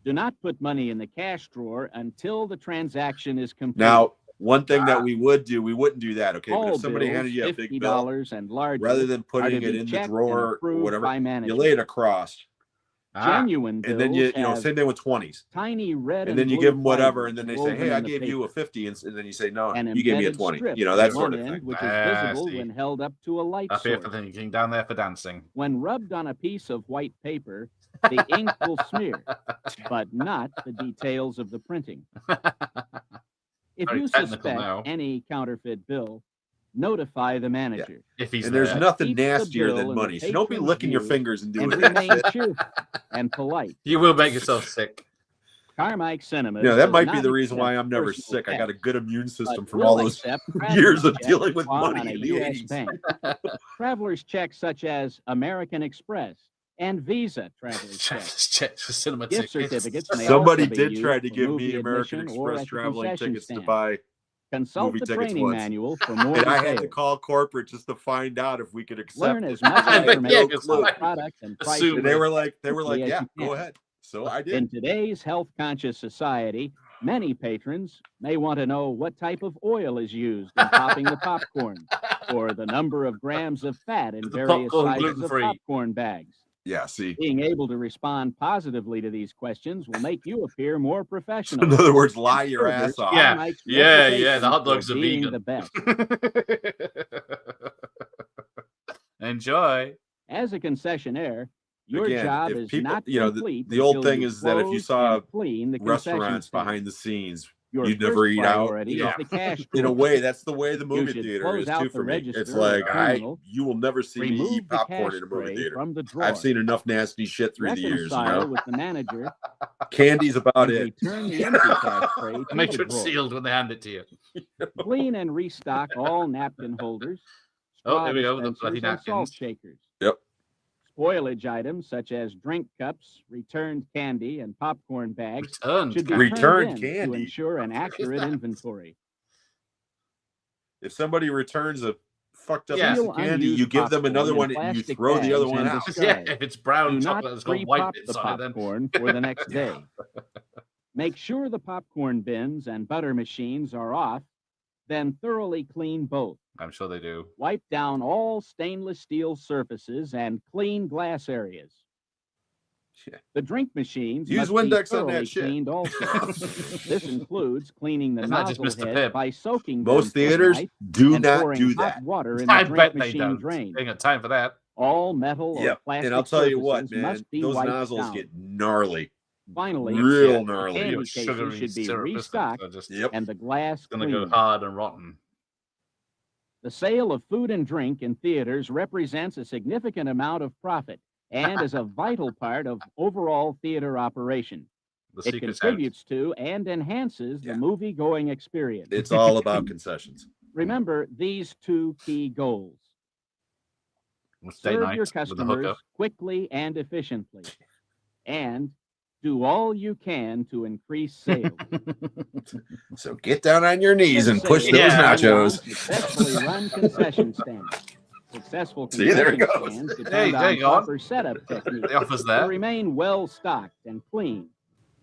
Do not put money in the cash drawer until the transaction is complete. Now, one thing that we would do, we wouldn't do that, okay? All But if somebody bills, handed you a big bill, $50 and larger, rather than are putting to it be in the checked and drawer or approved whatever, by you management. lay it across. Genuine bills And then you know, have same thing with 20s. tiny red And then you blue give them whatever, fibers and then they say, woven hey, I in the gave you a paper. 50, and then you say, no, An you gave me a embedded 20. strip You know, on that one sort of end, thing. which is visible see. when held up to a light Up here source. for thinking, down there for dancing. When rubbed on a piece of white paper, the ink will smear, but not the details of the printing. If Very you technical suspect now. any counterfeit bill, notify the manager. If he's And there's there. nothing Keep the nastier bill than in the money. So don't be patron's licking your view fingers and doing and that remain shit. cheerful and polite. You will make yourself sick. Carmike Cinemas. Yeah, that does might be not the reason why accept I'm never personal sick. I got a checks, good immune but system from will all those accept years traveler's of checks dealing with drawn money on a in the U.S. 80s. bank. Traveler's checks such as American Express and Visa traveler's checks. Checks for cinema Gift tickets. certificates may Somebody also be did used try to for give movie me American admission or Express at the traveling concession tickets to stand. buy Consult movie the tickets training once. manual for more And I details. had to call corporate just to find out if we could accept Learn it. as much I had information no because clue. about products and prices Assume And they were like, quickly as yeah, you go can. ahead. So I did. In today's health-conscious society, many patrons may want to know what type of oil is used in popping the popcorn, or the number of grams of fat in The various popcorn sizes of gluten-free. popcorn bags. Yeah, see. Being able to respond positively to these questions will make you appear more professional. In other words, lie your ass off. Yeah, Carmike's yeah. reputation The hot dogs for are being vegan. the best. Enjoy. As a concessionaire, your Again, job if is people, not you know, complete the old until thing you is that if you close saw and clean the concession restaurants stand. behind the scenes, Your you'd first never eat out. priority You know, is the cash in a drawer. way, that's the way the You movie should theater close is out too the for me. register It's or like terminal, you will never see me remove eat the popcorn cash in a movie tray theater. from the drawer. I've seen enough nasty shit through the years. You Reconcile know, with the manager. candy's about and it. return the empty cash tray to Make the sure it's drawer. sealed when they hand it to you. Clean and restock all napkin holders, Oh, straw there we go, the dispensers, bloody and salt napkins. shakers. Yep. Spoilage items such as drink cups, returned candy, and popcorn bags Returned should be candy. Returned turned in to candy? ensure an accurate that? inventory. If somebody returns a fucked up Yeah. piece of Seal candy, you unused give them another popcorn in one and you plastic throw the other bags one and out. discard. Yeah, if it's brown Do chocolate not that's got white pre-pop bits the on it, then popcorn for the next day. Make sure the popcorn bins and butter machines are off, then thoroughly clean both. I'm sure they do. Wipe down all stainless steel surfaces and clean glass areas. Yeah. The drink machines Use must be Windex on that thoroughly shit. cleaned also. This includes cleaning the Isn't that just nozzle Mr. heads Pibb? by soaking Most them theaters overnight do and not pouring do hot that. water in I the drink bet they machine don't. drain. Ain't got time for that. All metal or Yep. plastic And I'll tell you what, surfaces man, must be those wiped nozzles down. get gnarly. Finally, Real the gnarly. candy Your cases sugary should be syrup, isn't it? restocked So just Yep. and the glass it's gonna go cleaned. hard and rotten. The sale of food and drink in theaters represents a significant amount of profit and is a vital part of overall theater operation. The It secret's contributes to and enhances Yeah. the movie-going experience. It's all about concessions. Remember these two key goals. out. With day Serve night your with the customers hookup. quickly and efficiently. And do all you can to increase sales. So get down on your knees and push Sales those Yeah. depend on nachos. Successfully run concession stands. Successful See, there concession it goes. stands Hey, depend there on you go. proper setup techniques The offer's to there. remain well stocked and clean.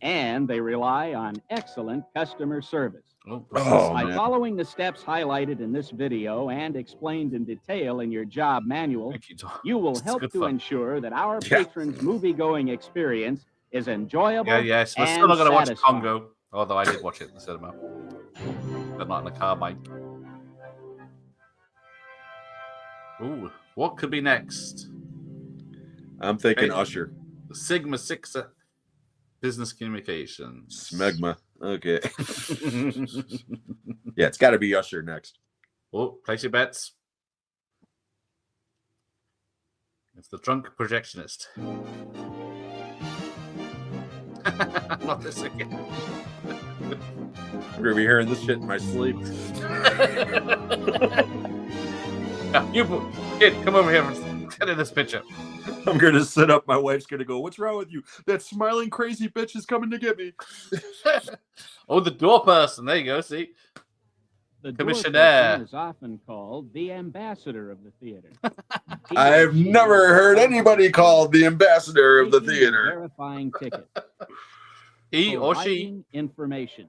And they rely on excellent customer service. Oh, By man. following the steps highlighted in this video and explained in detail in your job manual, thank you, Tom. you will It's help good to fun. ensure that our Yeah. patrons' movie-going experience is enjoyable Yeah, yes. We're and still not going to watch satisfying. Congo, although I did watch it in the cinema, but not in the car, Mike. Ooh, what could be next? I'm thinking Hey. Usher. Sigma Sixer Business Communications. Smegma. Okay. Yeah, it's got to be Usher next. Oh, place your bets. It's the drunk projectionist. Not this again. I'm going to be hearing this shit in my sleep. Now, you kid, come over here. Get in this picture. I'm gonna sit up. My wife's gonna go, "What's wrong with you? That smiling crazy bitch is coming to get me." Oh, the door person. There you go. See, The door Commissionaire. person is often called the ambassador of the theater. I've never heard anybody called the ambassador of the Taking and theater. Verifying tickets. he or she. Providing information.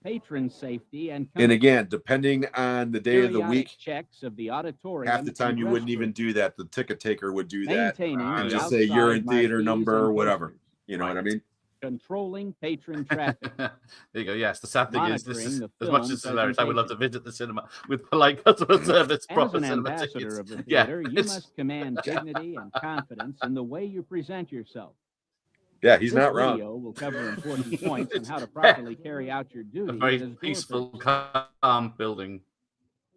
Patron safety and And again, depending on the day of the periodic week, checks of the auditorium. half the time and you wouldn't restroom. even do that. The ticket taker would do that Maintaining and the just say you're in outside theater marquees number or and whatever. posters. You know what I mean? Controlling patron traffic. There you go. Yes, the sad thing is, this is Monitoring as the much film as hilarious. I would love to presentation. visit the cinema with polite customer service, As proper an cinema ambassador tickets. of the Yeah, theater, you it's- must command dignity and confidence in the way you present yourself. Yeah, he's This not wrong. video will cover important points on how to properly carry out your a duties very as door peaceful, person. calm building.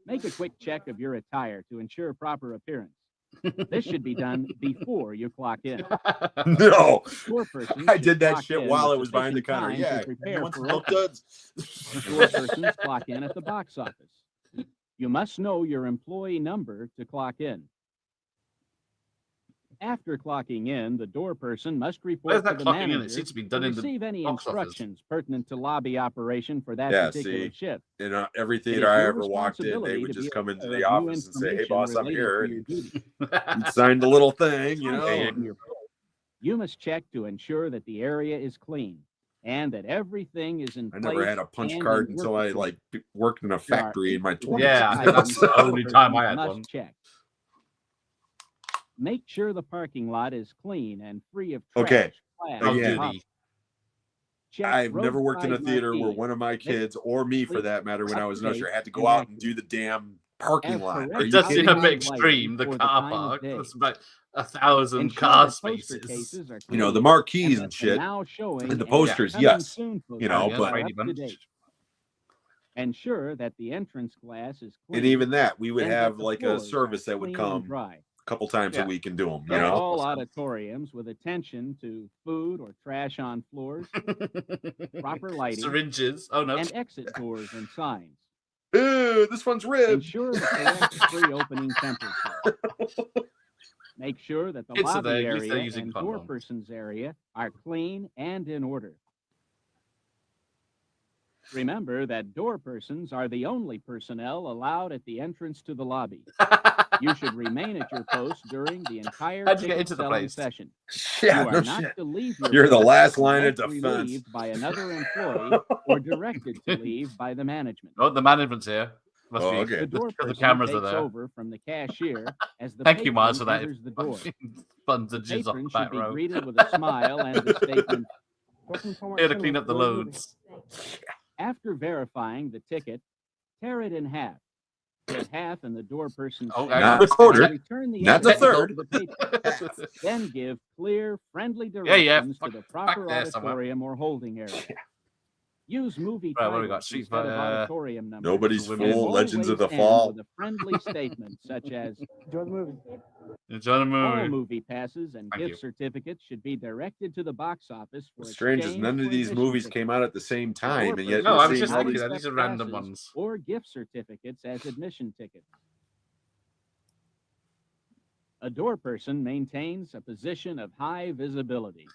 Make a quick check of your attire to ensure proper appearance. This should be done before you clock in. No, Door person I should did that clock shit in while with I was behind the sufficient counter. time to Yeah, prepare you want for some milk opening. duds? Door persons clock in at the box office. You must know your employee number to clock in. After clocking in, the door person must report Where's to that the clocking in? It manager seems to be to done in the receive any box office. instructions pertinent to lobby operation for that Yeah, particular see, shift. in every It theater is I your ever walked in, they responsibility would to just be come into aware the of new office and say, "Hey, information boss, I'm related here," to your and duty. you'd sign the little thing, you know. Besides and- your role, you must check to ensure that the area is clean and that everything is in I place. never had a punch and card in until I working order. worked in a There are factory in my 8 20s. Yeah, I think that's the items only that time I had must one. check. Make sure the parking lot is clean and free of trash. Okay, glass, How and again, bottles. duty. Check I've never worked in a roadside theater where marquees. one of my kids, or me for Please that matter, when I was an up-to-date usher, had to go and out and accurate. do the damn parking Have lot. Are correct It you does seem kidding a me? bit extreme, the for the car time of park. day. There's about 1,000 Ensure car that poster spaces. cases are You know, the clean marquees and and that shit. now showing and the and posters, coming yes. soon You know, posters but- are Brady up to Bunch. date. Ensure that the entrance glass is clean. And even that, we would and that have the like a floors are service that would clean and come dry. a couple times Yeah. a week and do them. You Yeah. know, All auditoriums with attention to food or trash on floors, proper lighting, Syringes. Oh, no. and exit doors and signs. Ew, this one's ribbed. Ensure the correct pre-opening temperature. Make sure that the Kids are lobby there, at least they're area using and door condoms. person's area are clean and in order. Remember that door persons are the only personnel allowed at the entrance to the lobby. You should remain at your post during the entire How'd you get ticket into the selling place? session. Yeah, You no are not shit. to leave your You're the post last line of unless defense. relieved by another employee or directed to leave by the management. Oh, the management's here. Must Oh, be. okay. The door The person cameras are takes there. over from the cashier as the Thank you, Mars, for patron that. enters the door. Buns The and jizz off patron the should back be row. greeted with a smile and the statement, Here to clean up the loads. after verifying the ticket, tear it in half. Put half in the door person's Oh, hand Not the quarter, and return the not other the half third. to the patron. Then give clear, friendly Yeah, yeah, directions to the back proper there somewhere. auditorium or holding area. Use movie Right, what do we got? titles Street instead of Fighter, auditorium numbers. Nobody's Women. Fool, And Legends of the always end Fall. with a friendly statement such as, Enjoy the movie. Enjoy the all movie. movie passes and Thank gift you. certificates should be directed to the box office for What's strange is exchange none of for these admission movies tickets. came out at the same time, and yet No, we're I was seeing just all thinking these. that these are random passes ones. Or gift certificates as admission tickets. A door person maintains a position of high visibility.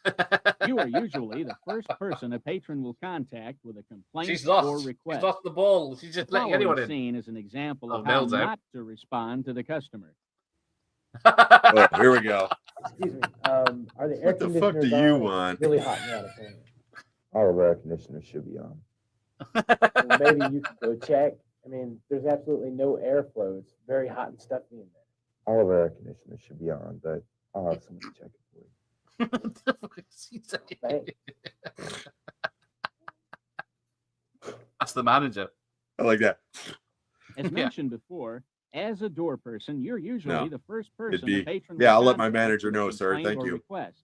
You are usually the first person a patron will contact with a complaint She's or lost. request. She's lost the ball. She's just The letting anyone following in. scene is an example Oh, of how nails out. not to respond to the customer. Oh, here we go. Excuse me. Are the air What the fuck do conditioners you on? want? It's really hot in the auditorium. All of our air conditioners should be on. Well, maybe you could go check. I mean, there's absolutely no airflow. It's very hot and stuffy in there. All of our air conditioners should be on, but I'll have somebody check it for you. What the fuck is he saying? Thanks. That's the manager. I like that. As mentioned before, as a door person, you're usually No. the first It'd person be, the patron yeah, will I'll let my contact manager with a know, sir. complaint Thank or you. request.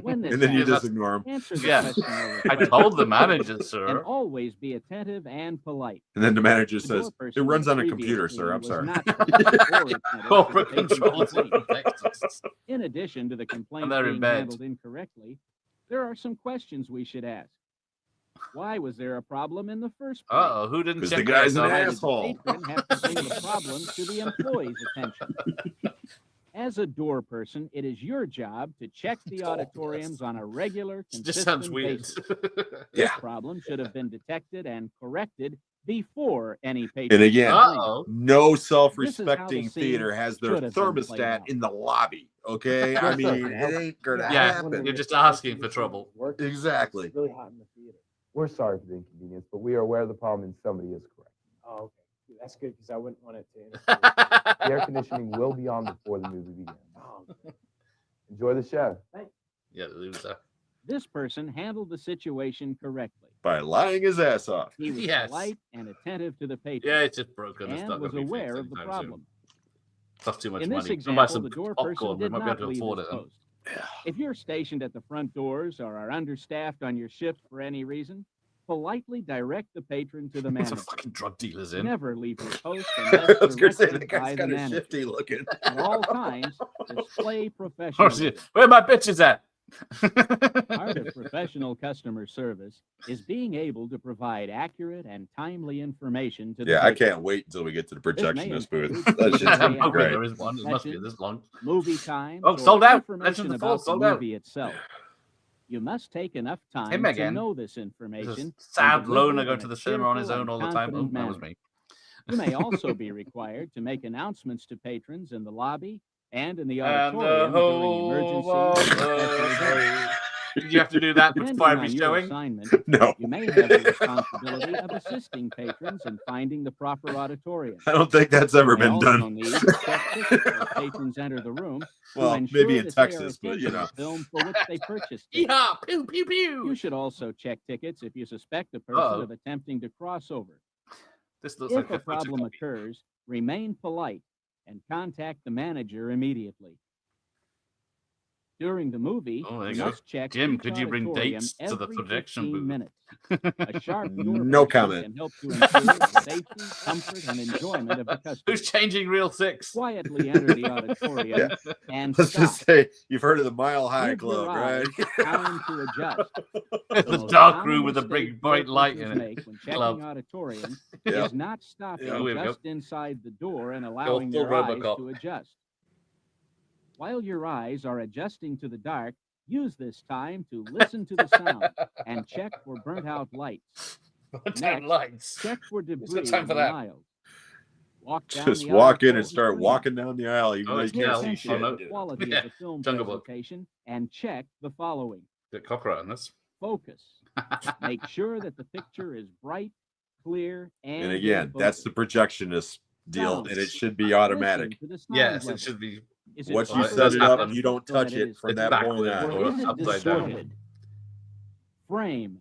When this And then you happens, just ignore him. answer the Yeah. question or I request told the manager, and sir. always be attentive and polite. And then the manager The door says, "It person runs on a previously computer, sir. I'm was sorry." not polite or attentive to the Corporate patron's controls. complaint. In addition to the complaint they're in being bed. handled incorrectly, there are some questions we should ask. Why was there a problem in the first place? Uh-oh, who didn't 'Cause check the guy's that an out? Why did the asshole. patron have to bring the problem to the employee's attention? As a door person, it is your job to check the auditoriums on a regular, It just sounds consistent weird. basis. This Yeah. problem should have been detected and corrected before any patron. And again, Uh-oh. no This is self-respecting how the scene theater has their should have been played thermostat out. in the lobby. Okay, I mean, it ain't gonna Yeah, happen. you're just asking for trouble. Exactly. It's really hot in the theater. We're sorry for the inconvenience, but we are aware of the problem and somebody is correct. Oh, okay. That's good because I wouldn't want it to interfere. The air conditioning will be on before the movie begins. Oh, okay. Enjoy the show. Yeah, the loser. This person handled the situation correctly. By lying his ass off. He was Yes. polite and attentive to the patron. Yeah, it's just broken. It's and not was gonna be fixed aware of the anytime problem. soon. Costs too much In this money. Go buy example, some the door popcorn. person We did might be not able to leave afford his it. post. If you're stationed at the front doors or are understaffed on your shift for any reason, politely direct the patron to the There's manager. some fucking drug dealers in. Never leave your post I unless was gonna say directed that by guy's the kind of manager. shifty looking. At all times, display Oh, professionalism. shit. Where my bitches at? Part of professional customer service is being able to provide accurate and timely information to the Yeah, I patron. can't wait until we get to the This may projectionist booth. include That shit's movie gonna be layout, great. There is one. It must be this long. movie times, Oh, or sold out. Legend information of the Fall, about the sold out. movie itself. You must take enough time Him to again. know this This information. is sad and deliver loner it go in to a the cinema on his cheerful own and all the time. Oh, confident that was manner. me. You may also be required to make announcements to patrons in the lobby and in the And the auditorium during whole emergencies world and special was events. Did you have to do that before Depending every on your showing? assignment, No, you may have the responsibility of assisting patrons in finding the proper auditorium. I don't think that's ever You may been also done. need to check tickets as patrons enter the room to Well, ensure maybe in that they are Texas, but attending you know. the film for which they purchased it. Yeehaw! Pew pew You pew. should also check tickets if you suspect a person Uh-oh. of attempting to cross over. This looks If like a problem occurs, remain polite and contact the manager immediately. During the movie, Oh, there you you go. must check Jim, each could you bring auditorium dates to the every projection 15 booth? minutes. A sharp door No person comment. can help to ensure the safety, comfort, and enjoyment of the customer. Who's changing Reel 6? Quietly enter the auditorium and Let's stop. just say you've heard of the Mile High Give your Club, right? eyes time to adjust. It's The a most dark common room with a mistake big bright door light persons in it. make when checking Club. auditorium Yeah. is not stopping Yeah, we go. just inside the door and allowing full their eyes Robocop. to adjust. While your eyes are adjusting to the dark, use this time to listen to the sound and check for burnt out lights. Turn Next, lights. check for Who's debris got time in for the that? aisles. Walk down Just the walk in aisle and start slowly. walking down the aisle, even Oh, though you it's Pay can't see attention shit. to no. the quality Yeah, of the film Jungle Book. presentation and check the following. Get copyright on this. Focus. Make sure that the picture is bright, clear, and And in again, that's the focus. projectionist deal, Sound. and it should be automatic. Listen to the sound Yes, level. it should be. Is it Once you Well, set properly it up, happen you don't so that touch it it is from It's that point backwards on. or Or is it upside down. distorted? Frame.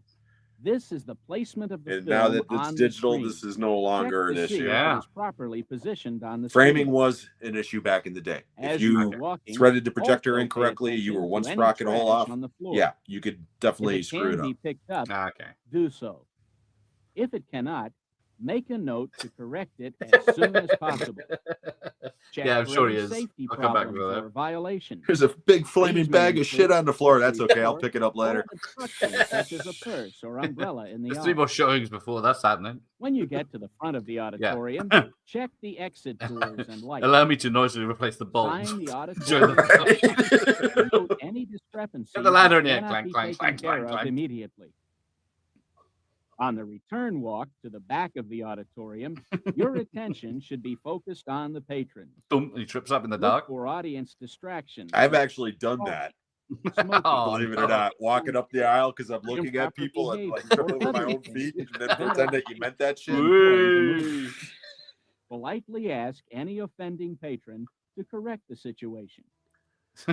This is the placement of the And film now that on it's the digital, screen. this is no longer an Check to see issue. if Yeah. it is properly positioned on the Framing screen. was an issue back in the day. As If you are you walking, threaded the projector also pay incorrectly, you were attention one to any sprocket hole trash off, on the floor. yeah, you could If definitely it screw can it be up. picked up, Okay. do so. If it cannot, make a note to correct it as soon as possible. Check Yeah, I'm for sure any he is. safety I'll come back problems with that. or violations. There's a big flaming These may bag of include shit on the floor. That's slippery okay. I'll floor pick it up or later. obstructions such as a purse or umbrella in the There's 3 aisle. more showings before that's happening. When you get to the front of the auditorium, check the exit doors and lights. Allow me to noisily replace the bulbs. Sign the During auditorium. the Note any discrepancies Get the ladder in that here. cannot Clank, be clank, taken clank, care clank, of clank. immediately. On the return walk to the back of the auditorium, your attention should be focused on the patron. Boom, he trips up in the Look dark. for audience distractions. I've actually done that. Smoking, Oh, Believe it no. or not, walking up the aisle because I'm looking at improper people and like behavior, trip or over my other own things feet and that then prevent pretend that us you meant that shit. Whee! politely ask any offending patron to correct the situation.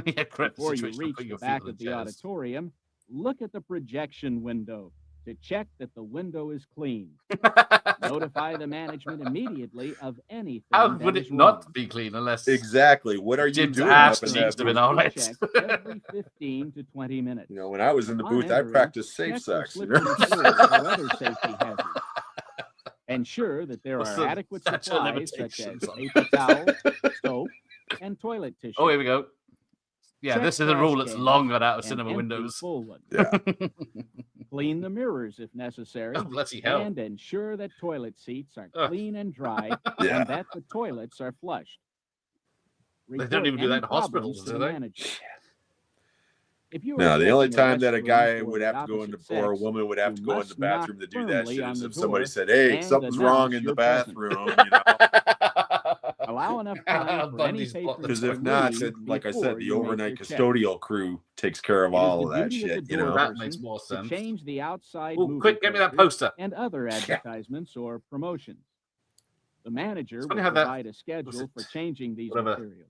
Yeah, correct. Before you situation. reach Put the your feet back on of the chairs. auditorium, look at the projection window to check that the window is clean. Notify the management immediately of anything How that would is it not wrong. be clean unless Exactly. What are you Jim's doing ass up in seems that to be booth? all right? Check every 15 to 20 minutes. You know, when I was in the On booth, I entering, practiced safe check for sex. You slippery know? floors or other safety hazards. Ensure that there What's are the adequate statute of supplies such as limitations on paper towel, soap, and toilet tissue. Oh, here we go. Yeah, Check this is a rule trash that's cans long got out of and cinema empty windows. full ones. Yeah. Clean the mirrors if necessary, Oh, bloody hell. and ensure that toilet seats are Ugh. clean and dry Yeah. and that the toilets are flushed. They don't even do that in hospitals, to do the they? manager. If you are No, the only checking a time that a restroom guy for would the have to go into, opposite or a sex, woman would have you to go in the must knock bathroom to do that firmly shit on is the if somebody door said, "Hey, and something's wrong announce in the your presence. bathroom," you know. Allow enough time for any Bundy's bought the patrons Because to if not, leave then, like I before said, the you make overnight your check. custodial crew takes care of It is all the of that duty of shit, the you door know. That makes person more to sense. change the outside Oh, movie quick, get me that posters poster. and other advertisements or promotions. The manager It's will funny how that- provide a schedule for changing these whatever. materials.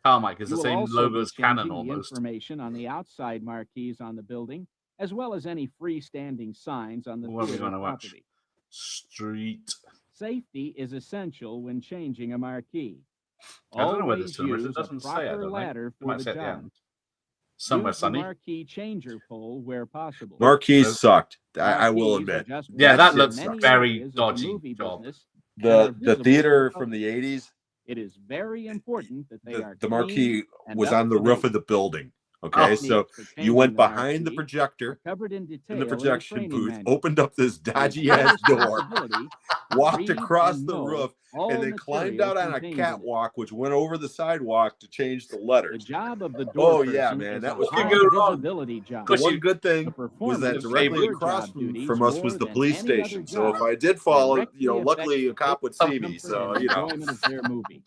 Carmike is You the will same also logo be as Canon changing the almost. information on the outside marquees on the building, as well as any freestanding signs on the What are we theater going to watch? property. Street. Safety is essential when changing a marquee. I don't know where Always this film is. It use a doesn't say. I proper don't think. ladder It for might the say at the job. end. Somewhere Use the sunny. marquee changer pole where possible. Marquees sucked. I will Marquees are admit. just Yeah, one that of looks many very areas of the dodgy movie job. business that are The visible to theater the from the public. 80s, It is very important that they are the clean marquee and was up on the to roof date. of the building. Okay, so Techniques for you changing went the behind the marquee projector are covered in detail in the in the projection training booth, manual. opened up this It is dodgy your ass door, responsibility to walked read across and the know roof, all and then climbed material out on a contained in it. catwalk, which went over the sidewalk to change the The letters. job of the door Oh yeah, person man, is that a was Could high go wrong. visibility job. the Push one you. good The thing was performance that The of directly your across job duties from us was more the than police any other station. So if job I did fall, directly affects luckily a the cop would safety, see me. comfort, So and you know, enjoyment of their movie.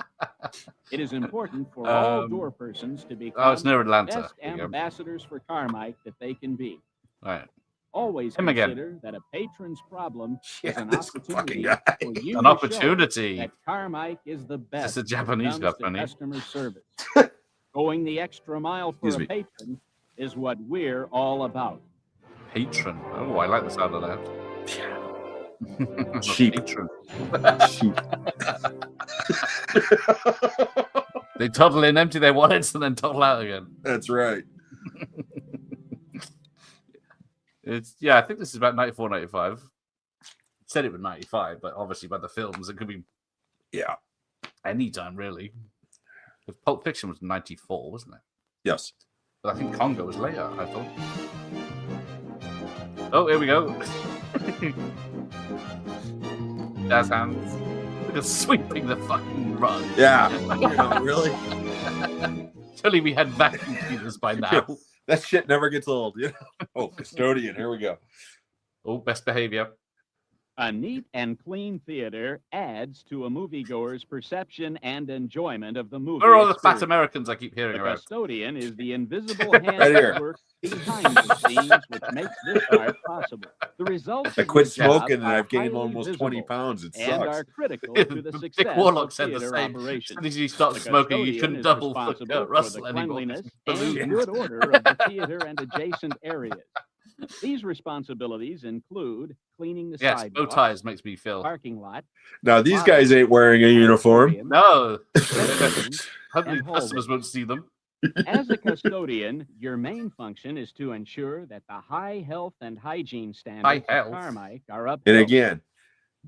It is important for all door persons to Oh, it's become near the Atlanta. best There you go. ambassadors for Carmike that they can be. All right. Always Him again. consider that a patron's problem yeah, is an this fucking opportunity guy. for you An to show opportunity. that Carmike is the best This is a when it Japanese comes guy, to funny. customer service. Going the extra mile for Excuse a me. patron is what we're all about. Patron. Oh, I like the sound of that. I'm a Cheap. patron. Cheap. They toddle in, empty their wallets, and then toddle out again. That's right. I think this is about 94, 95. Said it was 95, but obviously by the films, it could be Yeah. any time really. Because Pulp Fiction was 94, wasn't it? Yes. But I think Congo was later, I thought. Oh, here we go. Jazz hands. Look at sweeping the fucking rug. Yeah. Really? Surely we had vacuum cleaners by now. That shit never gets old. You know? Oh, custodian. Here we go. Oh, best behavior. A neat and clean theater adds to a moviegoer's perception and enjoyment of the movie. Where are all the fat experience. Americans I keep hearing The about? custodian is the invisible hand Right here. at work behind the scenes, which makes this part possible. The results I of quit your job smoking and are I've gained highly almost visible 20 pounds. It and sucks. are critical to the success Dick Warlock of said the theater same. As operations. soon as you start The smoking, you custodian couldn't is double for responsible Kurt for Russell the anymore. cleanliness Balloons. and good order of the theater and adjacent areas. These responsibilities include cleaning the Yes, bow sidewalks, ties makes me feel. parking lot, Now, these guys ain't wearing a uniform. auditorium, No, restrooms, hopefully and customers hallways. won't see them. As a custodian, your main function is to ensure that the high health and hygiene standards High of health. Carmike are upheld. And again,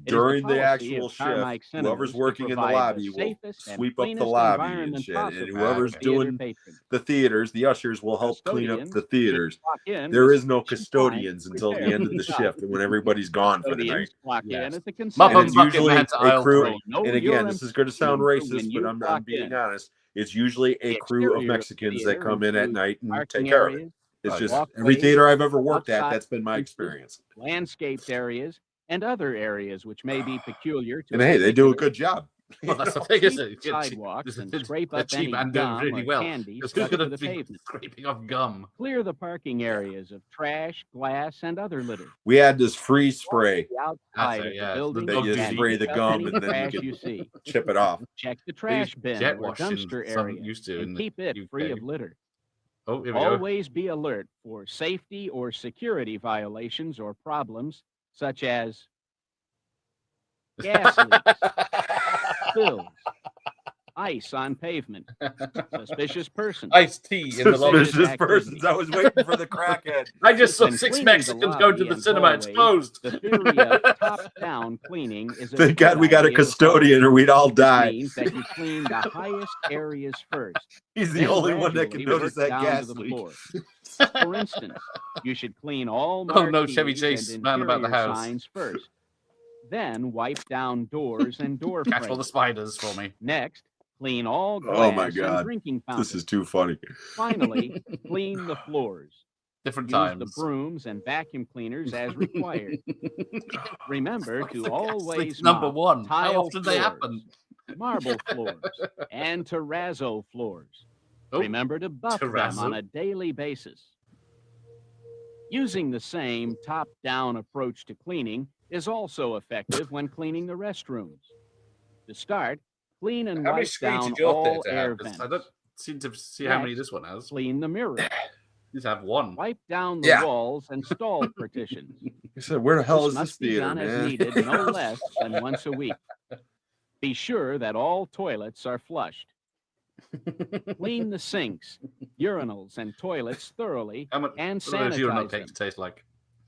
It is during the policy actual of shift, Carmike Cinemas whoever's to working in the provide lobby the will safest and sweep up the cleanest lobby and environment shit. And possible whoever's for theater doing patrons. the theaters, the ushers will help clean up Custodians the should theaters. clock in There with is no sufficient time custodians to until the prepare end for of the job. shift and when everybody's gone for the night. Custodians clock in Yes. at the Muffin concession And it's bucket usually man to a aisle crew. 3. Know And your again, this is going to sound number racist, when but you I'm clock being in. honest. It's usually a The crew of exterior of the Mexicans that theater come in at includes night and parking take care of it. areas, It's just walkways, every theater I've ever worked at, outside that's been my fences, experience. landscaped areas, and other areas which may be peculiar to And hey, they do a particular good job. Well, that's the thing, isn't it? sidewalks and scrape The up any cheap man doing gum really or well. candy Because who's stuck to going the to be pavement. scraping off gum? Clear the parking areas of trash, glass, and other litter. We had this free spray The outside of yeah, the building that you and spray pick the up gum any and then trash you you can see. chip it off. Check the They trash use bin jet or wash in dumpster some area used to in and the keep it free UK. of litter. Oh, here we go. Always be alert for safety or security violations or problems such as gas leaks, spills, ice on pavement, suspicious persons. Iced tea in the lobby. Suspicious persons. I was waiting for the crackhead. I just saw When 6 cleaning the Mexicans go to lobby the and cinema hallways, exposed. The theory of top-down cleaning is a Thank God good we got a idea to custodian or we'd all follow. die. This means that you clean the highest areas first. He's the then only one that can gradually notice work that down gas to the leak. floor. For instance, you should clean all Oh, no, Chevy marquees Chase, and man about the interior house. signs first. Then wipe down doors and door Catch all the frames. spiders for me. Next, Clean all glass Oh my and God. drinking fountains. This is too funny. Finally, clean the floors. Different Use times. the brooms and vacuum cleaners as required. Remember to always number mop one. How tile often they floors, happen? marble floors, and terrazzo floors. Oh, Remember to buff them terrazzo. on a daily basis. Using the same top-down approach to cleaning is also effective when cleaning the restrooms. To start, clean and How many wipe screens down did your all theatre air have? 'Cause vents. I don't seem to see how many Next, this one has. Clean the mirror. These have one. Wipe down the Yeah. walls and stall partitions. I said, where the hell This is this must be theater, done as man? needed, no less than once a week. Be sure that all toilets are flushed. Clean the sinks, urinals, and toilets thoroughly How much and what do those urinal sanitize them. cakes taste like?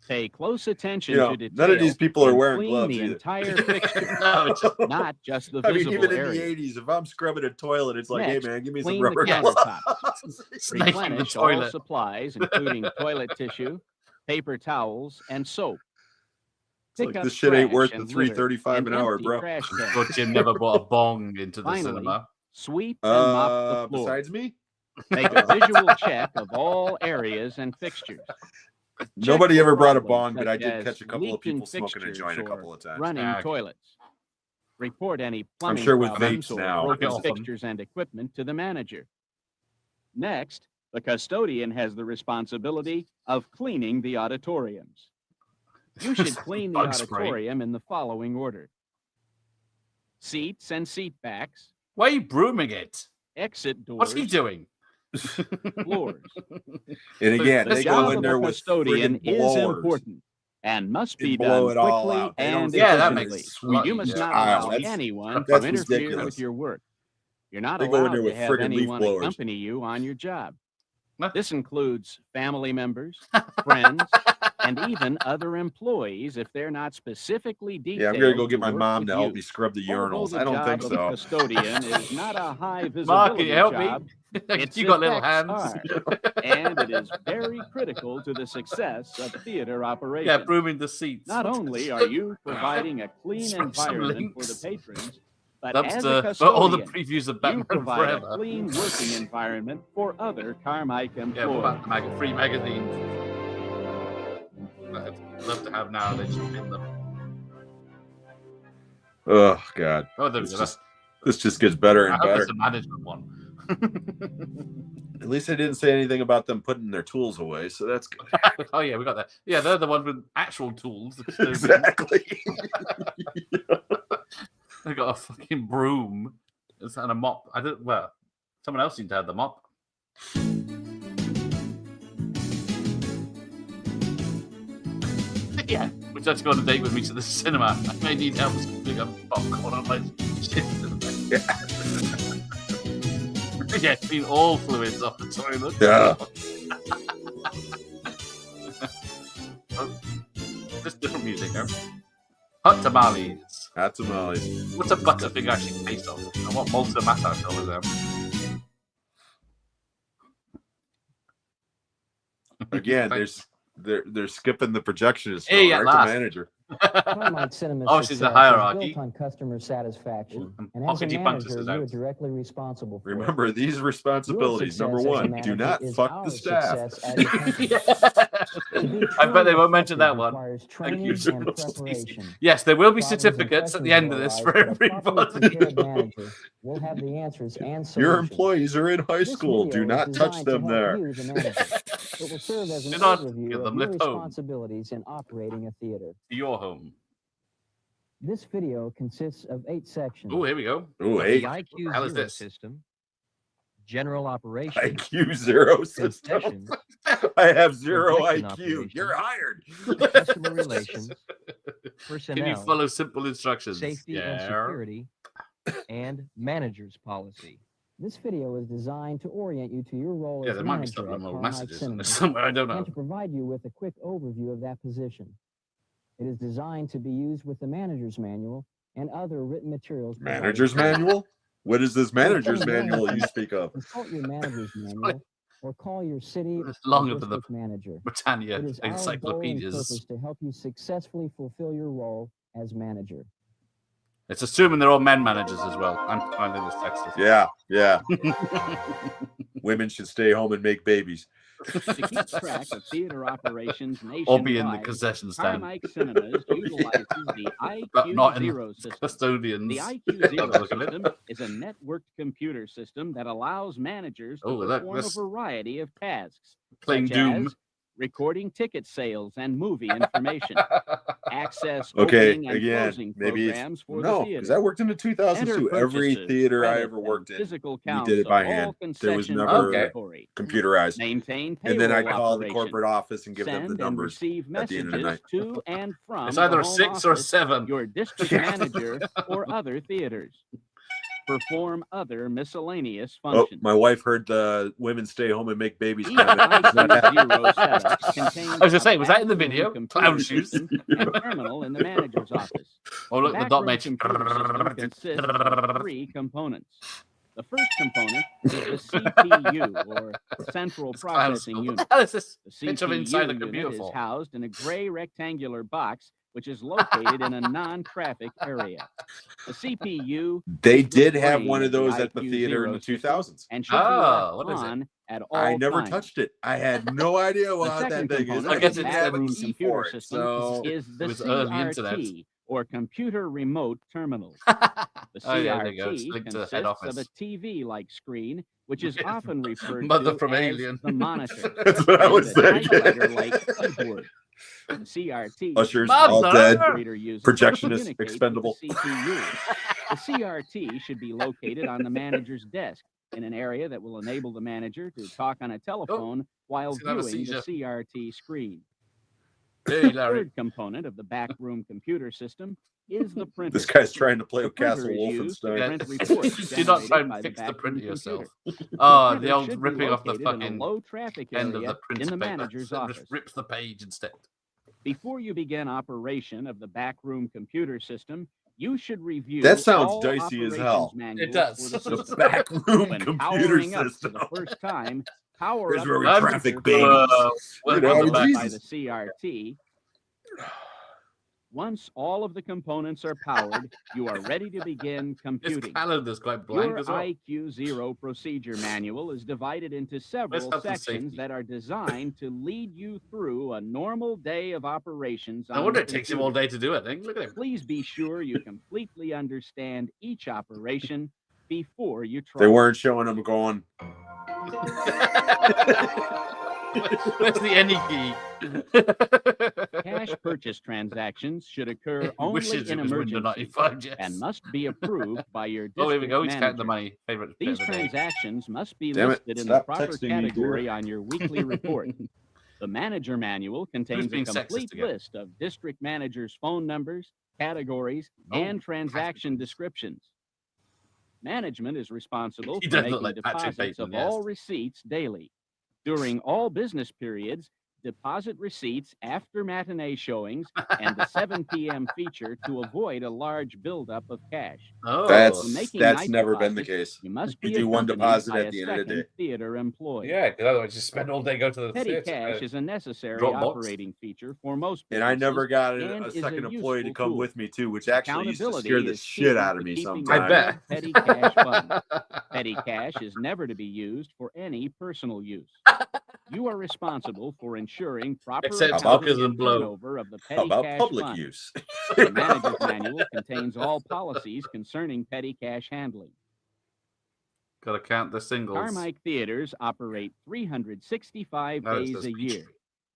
Pay close attention You know, to detail. none of these people are and wearing clean gloves the either. entire fixture, No, it's just not just the I mean, visible even in area. the 80s, if I'm scrubbing a toilet, it's like, Next, hey, man, give me some clean the rubber countertops. gloves. snaking the Replenish all toilet. supplies, including toilet tissue, paper towels, and soap. It's Pick like up this shit ain't trash worth the and litter $3.35 and an hour, empty bro. trash cans. But Jim never brought a bong into the Finally, cinema. Sweep and mop the floor. Besides me, Make a visual check of all areas and fixtures. nobody Check ever for brought a problems bong, but I such did as catch a couple of leaking people smoking a fixtures joint a or couple of times. running Ah, okay. toilets. Report any plumbing sure with problems vapes or now, broken it's- fixtures and equipment to the manager. Next, the custodian has the responsibility of cleaning the auditoriums. You should clean the Bug spray. auditorium in the following order: seats and seat backs, Why are you brooming it? exit doors, What's he doing? floors. And again, The they job go in of there a with custodian friggin' is blowers. important and must be And blow done it all quickly out. They don't and sit Yeah, that there efficiently. makes sweet. You must not tile. allow That's- anyone that's to interfere ridiculous. with your work. You're not They go in allowed there to with have friggin' leaf anyone blowers. accompany you on your job. What? This includes family members, friends, and even other employees if they're not specifically detailed. Yeah, I'm gonna go get my work mom with to help you. me scrub the Although urinals. the I don't job think of so. custodian is not a high Mark, visibility can you help job. me? Its You got little effects hands. are, and it is very critical to the success of theater operations. Yeah, brooming the seats. Not only are you providing a clean Some environment for the links. patrons, but as a Dumpster for all the custodian, previews of you Batman provide a Forever. clean working environment for other Carmike Yeah, what employees. about the free magazines? That I'd love to have now. They just bin them. Oh God, Oh, there we this go. just gets better I and hope better. it's a management one. At least they didn't say anything about them putting their tools away, so that's good. Oh yeah, we got that. Yeah, they're the ones with actual tools. Exactly. They got a fucking broom and a mop. I don't. Well, someone else seemed to have the mop. Yeah, which let's go on a date with me to the cinema. I may need help scooping up popcorn on my shit. Yeah, clean all fluids off the toilet. Yeah. Just different music, huh? Hot tamales. Hot tamales. What's a butterfinger actually taste of? And what malta massage over them? Again, they're skipping the projectionist. Hey, at right last. to manager. Carmike Cinema's Oh, she's a success hierarchy. is built on customer satisfaction, And and as a Pockety Punks manager, is you are out. directly responsible for it. Remember these Your responsibilities. Number success as a one, do manager not is fuck our the staff. success as a company. To be I bet they truly won't mention that effective one. requires Thank training you, Sir. and preparation. Yes, there will be Problems and certificates at the questions end of this arise, for but a properly everybody. prepared manager will have the answers and solutions. Your employees are in high This school. Do video is not touch designed to them help there. you, the manager. It will serve as an Do not overview give of them your lift home. responsibilities in operating a theater. To your home. This video consists of 8 sections. Oh, here we go. Ooh, The hey, IQ hell is Zero this? system, general operations, IQ zero system. concession, I have zero projection IQ. operations, You're hired. customer relations, Can you personnel, follow simple instructions? safety and Yeah. security, and manager's policy. This video is designed to orient you to your role Yeah, as there might be manager at subliminal Carmike messages in Cinema, this somewhere. I don't know. and to provide you with a quick overview of that position. It is designed to be used with the manager's manual and other written materials. provided Manager's to you. manual? What is this manager's For more manual you information, speak of? Consult your manager's manual or call your city It's or longer than the district manager. Britannia It is our goal and purpose encyclopedias. to help you successfully fulfill your role as manager. It's assuming they're all men managers as well. I'm finding this text. Yeah. Women should stay home and make babies. To keep track of theater operations Or be in the nationwide, concession stand. Carmike Cinemas utilizes the But not in IQ0 system. custodians. The IQ0 system is a networked computer system that allows managers to perform a variety of tasks, Playing such Doom. as recording ticket sales and movie information, access Okay, opening and again, closing maybe programs for no, the theater. because I worked in the 2000s Enter too. Every purchases, theater I credits, ever and worked in, physical we counts did it by of all hand. There was concession never inventory. computerized. Maintain And then I payroll called the operation. corporate office and give them the Send and numbers receive at the end of the night. messages to and from It's either the a home 6 or a office, 7. your district manager, or other theaters. Perform other miscellaneous Oh, functions. my wife heard the women stay home and make babies. Each comment. It's not happening. IQ0 setup contains I was gonna say, a was that in the backroom video? computer Clown shoes. system and terminal in the manager's office. Oh, look, the dot backroom match. computer system consists of 3 components. The first component is the CPU, or Central Processing What Unit. the hell is this The picture of inside a CPU computer unit is for? housed in a gray rectangular box, which is located in a non-traffic area. The CPU They is the did have brain one of those at the IQ0 theater in the system 2000s. and should be left what is it? on at all I never times. touched it. I had no idea The what that second thing is. component I guess of the it's backroom an E computer for it, system so is the It was early internet. CRT, or Computer Remote Terminal. The Oh, yeah, there you go. It's CRT linked to consists head of office. a TV-like screen, which is often referred Mother to from as Alien. the monitor. That's what I and was a thinking. typewriter-like keyboard. The CRT Ushers, is all the dead. operator uses to Projectionist, communicate with expendable. the CPU. The CRT should be located on the manager's desk in an area that will enable the manager to talk on a telephone while he's gonna have a viewing the seizure. CRT screen. Hey, The Larry. third component of the backroom computer system is the printer. This guy's trying to play The with Castle printer is used to Wolfenstein. print reports Do not try generated and by the fix the backroom printer yourself. computer. Oh, The the old printer should be ripping off the located in a fucking low-traffic end of area the printer in the paper. manager's It just office. rips the page instead. Before you begin operation of the backroom computer system, you should review That sounds all dicey as operations hell. manuals It does. for the The system. backroom When computer powering up for system. the first time, power Here's up where we the traffic printer babies. Well, You know, on the back. by the Jesus. CRT. Once all of the components are powered, you are ready to begin This computing. calendar's quite blank Your as well. IQ0 procedure manual is divided into several health and sections safety? that are designed to lead you through a normal day of operations. No on wonder the it takes him computer. all day to do it. Look at him. Please be sure you completely understand each operation before you try. They weren't showing him going. Where's the any key? Cash purchase transactions should occur only Wishes in it was Windows emergencies 95, yes. and must be approved by your district Oh, here we go. He's counting the manager. money. Favorite These bit of the day. transactions must be Damn it, listed in the stop proper texting me, dear. category on your weekly report. The manager manual contains a being sexist complete again? list of district managers' phone numbers, categories, and transaction descriptions. Management is responsible He for does look making like Patrick deposits Bateman, of all yes. receipts daily. During all business periods, deposit receipts after matinee showings and the 7 p.m. feature to avoid a large buildup of cash. Oh, When making That's night never been the deposits, case. You must You be do one accompanied deposit by at a the end of the second day. theater employee. yeah, because otherwise you spend all day going to the Petty theater. cash is a necessary Dropbox. operating feature for most And I never businesses got and a is a second employee to useful come tool. with me too, which actually used to Accountability scare the is shit key out of to me keeping sometimes. I bet. a petty cash fund. Petty cash is never to be used for any personal use. You are responsible for ensuring proper Except accounting suckers and and blow. turnover of the How petty about cash public fund. use? The manager's manual contains all policies concerning petty cash handling. Got to count the singles. Carmike theaters operate 365 That is days the a speech. year.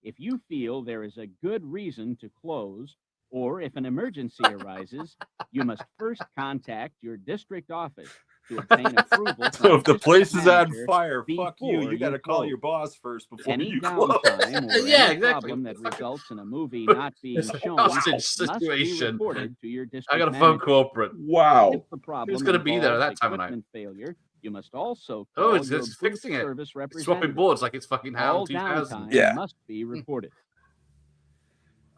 If you feel there is a good reason to close, or if an emergency arises, you must first contact your district office to obtain approval So from if the district place is on manager fire, fuck you. before You got to call close. your boss first before Any you close. downtime or Yeah, any exactly. problem that results in a movie not being It's a shown hostage must be situation. reported to your district I got to manager. phone corporate. Wow. If the problem Who's going to be there at involves that time of night? equipment failure, you must also Oh, call it's your just booth fixing it. service Swapping representative. boards like it's fucking HAL All 2000. downtime Yeah. must be reported.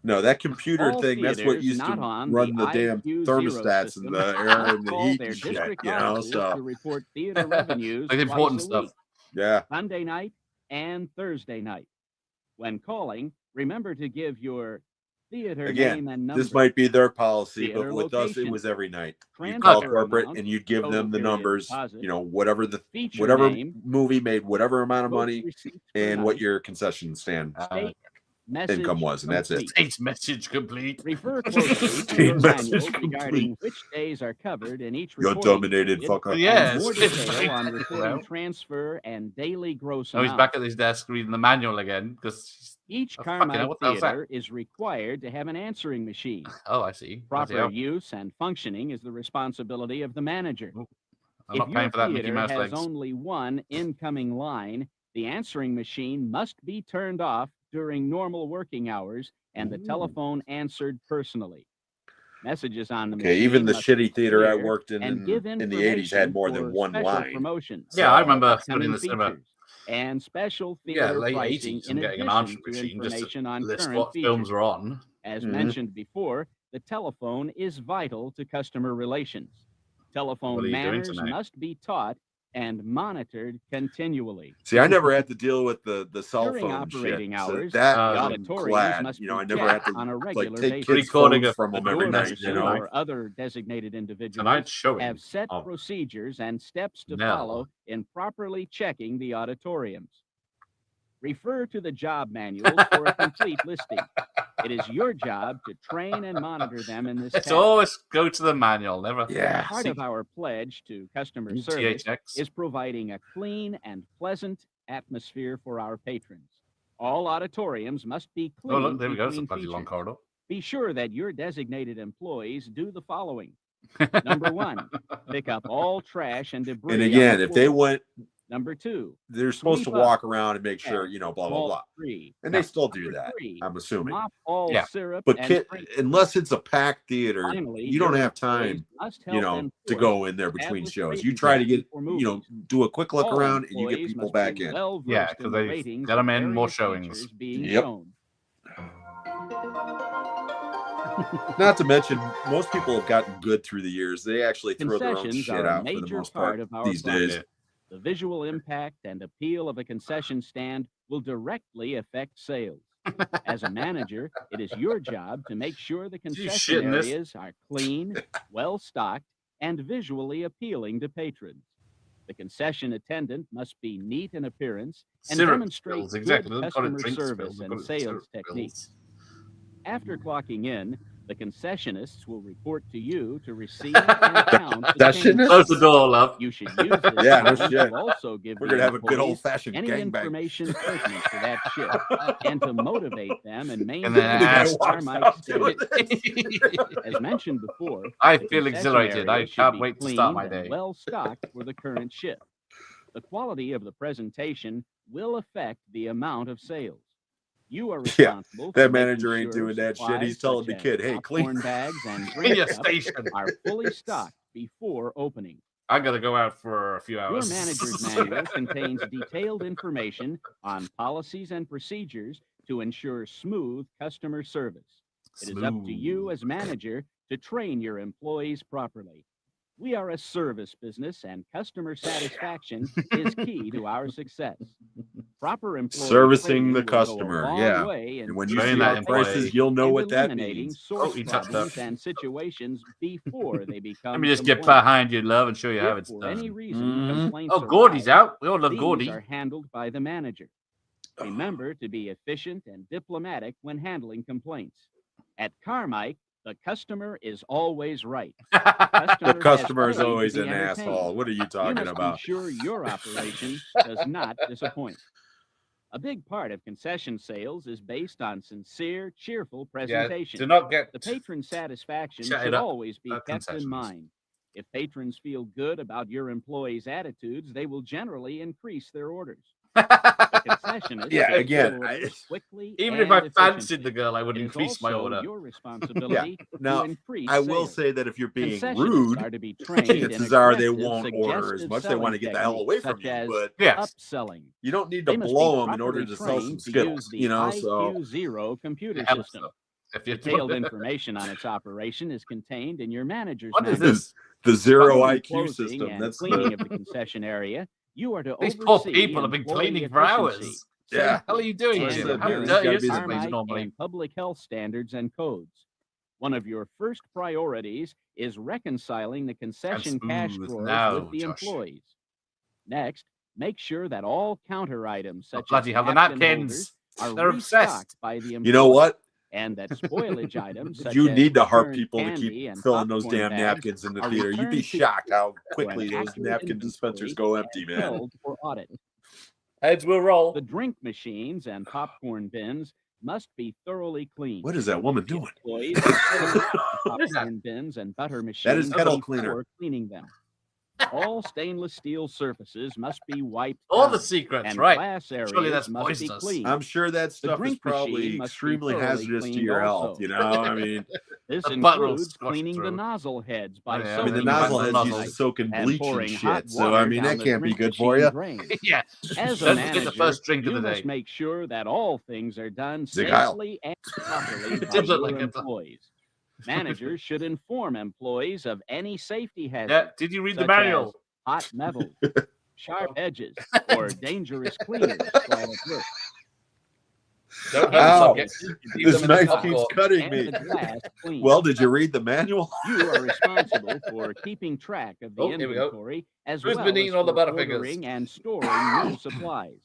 No, that computer All thing, that's what theaters used not to on run the damn IQ0 thermostats system and the air must and the call heat their and shit, district you know? offices to So, report theater revenues Like the important twice a stuff. week, yeah. Sunday night and Thursday night. When calling, remember to give your theater Again, name and number, this might be their policy, theater but with us, it location, was every night. You transfer call corporate amount, and you'd give total them the period numbers, deposit, you know, feature whatever name, movie made whatever amount of gross money receipts per and what night, your concession stand state message income was, and that's it. complete. State's message complete. Refer closely to State your message manual complete. regarding which days are covered in each You're reporting dominated, period, fucker. Well, yeah, and more it's detail very on technical reporting now. transfer and daily gross Oh, he's amount. back at his desk reading the manual again because Each oh, fucking hell, Carmike what the hell's that? theater is required to have an answering machine. Oh, I see. Bloody Proper hell. use and functioning is the responsibility of the manager. I'm If not your paying for that Mickey theater Mouse has legs. only one incoming line, the answering machine must be turned off during normal working hours and the telephone answered personally. Messages on the Okay, machine even the must be shitty theater I clear worked and give in the 80s had information more than for one special line. promotions, Yeah, I So, remember studying upcoming the cinema. features, and special Yeah, theater late pricing 80s in and getting an addition answering to machine just information to on list current what features. films are on. As Mhm. mentioned before, the telephone is vital to customer relations. Telephone What are you doing manners tonight? must be taught and monitored continually. See, I never had to deal with the cell During phone shit. operating So hours, that the I'm auditoriums glad. must You know, be I never had checked to on a like regular take basis. kids' Recording phones of from the them every door night. message You know, or other designated individuals Tonight's showing have set of procedures and steps to Nell. follow in properly checking the auditoriums. Refer to the job manuals for a complete listing. It is your job to train and monitor them in this It's task. always go to the manual, never. yeah. Part seek of our pledge to customer service THX. is providing a clean and pleasant atmosphere for our patrons. All auditoriums must be Oh, clean look, there we go. It's a between bloody long features. corridor. Be sure that your designated employees do the following. Number 1, pick up all trash and debris. And on again, the if they floor. went, Number 2, they're supposed to sweep up walk around and make sure, trash you know, blah blah all blah, debris. and they Yeah. still do Number that. 3, I'm assuming. mop all Yeah. syrup But and kid, drink. unless it's a packed theater, Finally, you don't your have employees time, must you help know, to enforce go in there between established shows. rating You try to patterns get, for you know, movies. do a quick look All around and you get employees people must back be in. well Yeah, versed 'cause in the they've ratings got 'em of in more various showings. features being Yep. shown. Not to mention, most people have gotten good through the years. They actually throw their own Concessions shit are a out for the major most part part of our these days. profit. The visual impact and appeal of a concession stand will directly affect sales. As a manager, it is your job to make sure the concession shitting this? areas are clean, well stocked, and visually appealing to patrons. The concession attendant must be neat in appearance and Syrup demonstrate spills, good exactly. They don't call it customer drink service spills, they and call it sales syrup techniques. spills. After clocking in, the concessionists will report to you to receive and count the Concessionists? change. Close the door, love. You should use this Yeah, no time shit. to also give We're the gonna have a good employees old-fashioned any gangbang. information pertinent to that shift and to motivate them and maintain then the ask- Carmike standard. As mentioned before, I the feel concession exhilarated. I area should can't be wait to start my cleaned and day. well stocked for the current shift. The quality of the presentation will affect the amount of sales. You are Yeah, responsible that for manager making ain't sure doing that shit. He's supplies telling the such kid, as "Hey, clean popcorn bags and Clean drink your cups station. are fully stocked before opening. I gotta go out for a few Your hours. manager's manual contains detailed information on policies and procedures to ensure smooth customer service. It is up to you as manager to train your employees properly. We are a service business, and customer satisfaction is key to our success. Proper employee Servicing training the will go a customer, long yeah. way in And when you Train see that our prices, employee. you'll know and what that eliminating means. source he touched problems that. and situations before they become Let me just get complaints. behind you, love, and show you how If it's for any done. reason Mhm. complaints Oh, Gordy's arise, out. We all love these Gordy. are handled by the manager. Remember to be efficient and diplomatic when handling complaints. At Carmike, the customer is always right. The customer is paid to always be an entertained. asshole. What are you You talking must about? ensure your operation does not disappoint. A big part of concession sales is based on sincere, cheerful Yeah, presentation. do not get The patron satisfaction chat it should up always be at kept in concessions. mind. If patrons feel good about your employees' attitudes, they will generally increase their orders. The concessionist Yeah, takes again, their orders quickly Even and if I fancied efficiently. the girl, I would It is increase my also order. your responsibility Now, to increase I will sales. say that if you're being Concessionists rude, are to be trained in chances are they aggressive, won't order as suggestive much. They want to selling get the hell away techniques, from such you. as But Yes. upselling. you don't need They to must be blow them in order properly to sell some trained to use Skittles. the You know, so IQ0 computer Hell, system. so if you Detailed information on its operation is contained in your manager's What is manual. this? the zero During IQ closing system. and That's cleaning the of the concession area, you are to These poor oversee people have been employee cleaning for efficiency. hours. Yeah. What the hell are you doing, And Jim? How adherence, dirty gotta is be this the place Carmike normally? and public health standards and codes. One of your first priorities is reconciling the concession cash smooth drawers now, with the Josh. employees. Next, make sure that all counter items such as Bloody hell, the napkin napkins. holders are They're restocked obsessed. by the employee. You know what? And that spoilage items such You as need to harp returned people to candy keep and filling those popcorn damn bags napkins in the are theater. You'd be returned to shocked how for quickly an those accurate napkin dispensers inventory go and empty, man. held for audit. Heads will roll. The drink machines and popcorn bins must be thoroughly cleaned. What is that woman The doing? employees will clean the popcorn bins and butter machines That is kettle before cleaner. cleaning them. All stainless steel surfaces must be wiped All down, the secrets, and right? glass areas Surely that's must be poisonous. cleaned. I'm sure that The stuff is drink probably machine must be extremely thoroughly hazardous to cleaned your also. health. You know, I mean, This The butter will includes squash cleaning the through. nozzle heads by Oh, yeah. I mean, the soaking nozzle them heads overnight uses soak in and bleach pouring and hot shit. So, I water mean, down that the can't be drink good for machine you. drain. Yeah. As a Don't forget manager, the first drink of you the must day. make sure that all things are done Zig Heil. safely and properly by Did look your like it. employees. Managers should inform employees of any safety Yeah. hazards, Did you read the such manual? as hot metals, sharp edges, or dangerous cleaners while at work. Don't Ow. hurt the subject. Leave This them in the knife popcorn. keeps cutting And me. the glass cleaned. Well, did you read the manual? You are responsible for keeping track of the Oh, here we go. inventory as Who's well been as eating all the for Butterfingers? ordering and storing new supplies.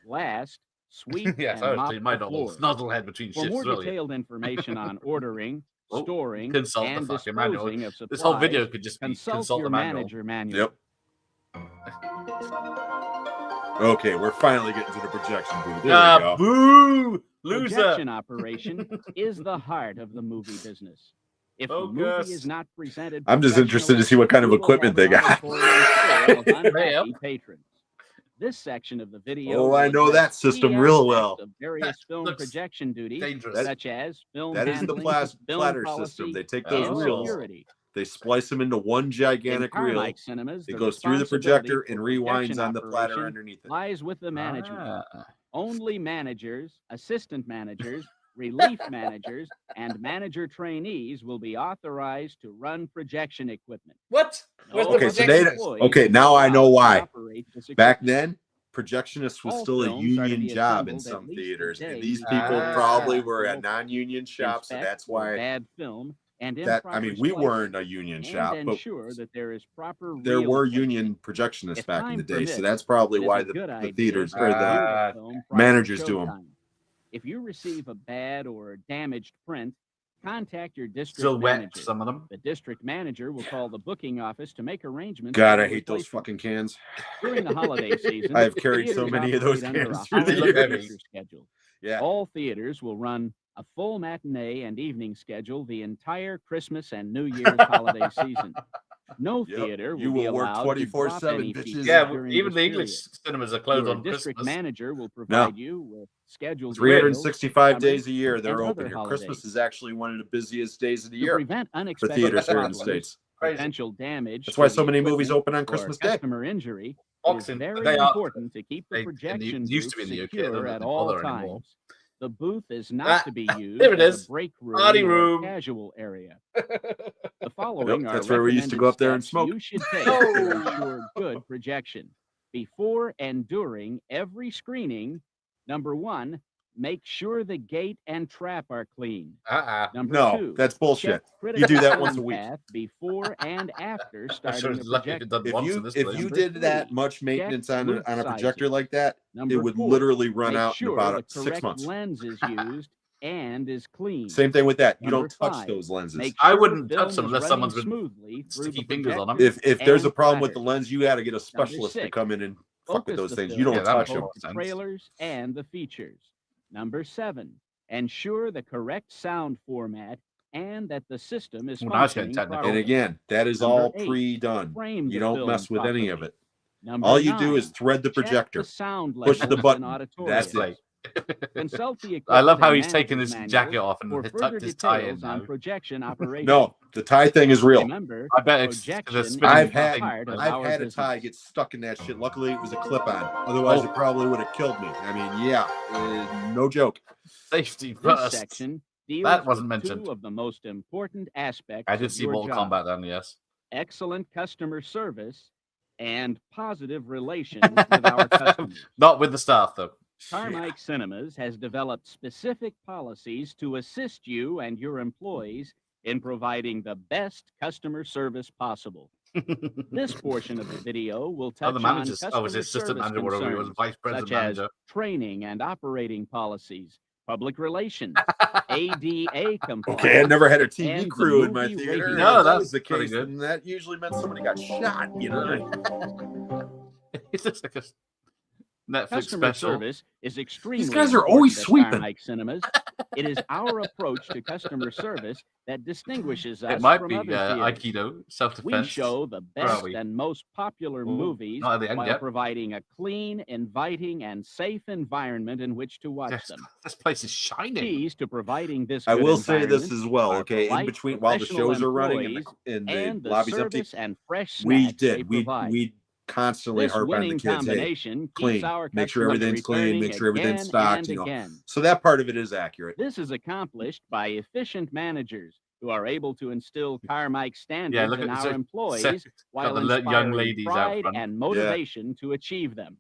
Last, sweep Yes, and I mop was my the novel. floor. Snuzzlehead between For shifts more earlier. detailed information on ordering, Oh, storing, consult the and fucking manual. disposing of supplies, This whole video could just be consult consult your the manual. manager manual. Yep. Okay, we're finally getting to the projection booth. There we go. Boo! Loser! Projection operation is the heart of the movie business. If the Focus. movie is not presented, I'm just interested to see what kind of equipment they got. Unhappy patrons. This section of the video. Oh, I will know that address key system real well. aspects of various film Looks projection duties, dangerous. such as film That is the handling, film platter policy, system. They take and those reels, security. they splice them into one gigantic In reel. Carmike cinemas, It the goes through the responsibility projector and for rewinds projection on the platter operation underneath it. lies with the management. Ah. Only managers, assistant managers, relief managers, and manager trainees will be authorized to run projection equipment. What? Where's the Okay, so projection? they employees okay. Now will I be know allowed to why. operate this Back equipment. then, projectionist was All still a films are to union be job in assembled at some least a theaters, day and these before people Ah. probably the were at open. non-union shops, so Inspect that's for why. bad film and That I improper mean, we splicing, weren't a union and shop, but ensure that there is proper there reel were equipment. union projectionists If back in time the day, so permits, that's probably it is why a the good idea theaters to or view the the film prior to managers do 'em. showtime. If you receive a bad or damaged print, contact your district Still wet, manager. some of them. The district manager will call the booking office to make arrangements. God, for I a hate those replacement. fucking cans. During the holiday season, I have carried so theaters many of those operate under cans a through the holiday years. feature schedule. Yeah. All theaters will run a full matinee and evening schedule the entire Christmas and New Year's holiday season. No Yep. theater will You be will work allowed 24/7, to drop any bitches. features Yeah, during even this the period. English cinemas are closed Your on district Christmas. manager will provide you with scheduled 365 meals, days a year they're and open other here. holidays. Christmas is actually one of the busiest days of the To year prevent for unexpected theaters here in the problems, States. potential damage. That's why to so the many movies equipment open on or Christmas Day. customer injury, it is Boxing, very they are- important to keep the they projection used booth to be in the UK, secure don't at they all bother anymore. times. The booth is not Ah, to be used there it as is. a break room Party or room. casual area. The following Yep, are that's where we used to recommended go up there and steps smoke. you should take to ensure good projection. Before and during every screening, number 1, make sure the gate and trap are clean. Number No, 2, that's bullshit. check You critical do that once a film week. path before and after I'm starting sure the it's lucky if projector. it done If once in you this if place. you Number did that 3, much maintenance on loop a projector sizing. like that, it Number would 4, literally run make out in sure about the 6 correct months. lens is used and is clean. Same thing with that. You Number don't touch 5, those lenses. make I sure wouldn't the touch film them is unless running someone's with smoothly through sticky the fingers on them. projector If there's a and problem with the platter. lens, you got to get a Number specialist to 6, come in and fuck with focus those the things. film You don't Yeah, that touch makes them. more on the sense. trailers and the features. Number 7, ensure the correct sound format and that the system is Well, now it's getting functioning technical. properly. And again, that is Number all 8, pre-done. frame You the don't film mess with any of properly. it. Number All you do 9, is thread the check projector. the sound Push the levels in button. auditoriums. That's it. Consult the I love equipment how and he's taken manager's his jacket manuals off and for has further tucked his tie in details on now. projection operation. No, the tie thing is real. Remember, I bet it's the projection spinning I've is had thing. part of I've our had a business. tie get stuck in that shit. Luckily, it was a clip-on. Otherwise, Oh. it probably would have killed me. I mean, yeah, no joke. Safety This first. section deals That wasn't with mentioned. 2 of the most important aspects I did of see your Mortal job: Kombat then, yes. excellent customer service and positive relations with our customers. Not with the staff, though. Carmike Cinemas has developed specific policies to assist you and your employees in providing the best customer service possible. This portion of the video will touch the on manager's, customer his assistant service manager, whatever he was, concerns, vice president such as manager. training and operating policies, public relations, ADA compliance. Okay, I never had a TV and the crew in my movie theater. rating. No, If that that's was the pretty case, good. then that usually meant somebody got shot. You know. It's just like a Netflix Customer special. service is extremely guys are important always at sweeping. Carmike Cinemas. It is our approach to customer service that distinguishes us It might from be other theaters. Aikido, self-defense. We show the Where are best we? and most popular Ooh, movies not at the end while yet. providing a clean, inviting, and safe environment in which to watch Yes, them. this place is shining. Keys to providing this I good will say this environment as well. are Okay, in polite, between while the professional shows are running and employees the lobby's empty, service and fresh we snacks they did. We provide. constantly This harp on the winning kids. Hey, combination clean. keeps our Make sure customers everything's clean. returning Make sure everything's again stocked. and You know, again. so that part of it is accurate. This is accomplished by efficient managers who are able to instill Carmike Yeah, standards look in at our so, employees got while the young inspiring ladies out pride front. and motivation to achieve them.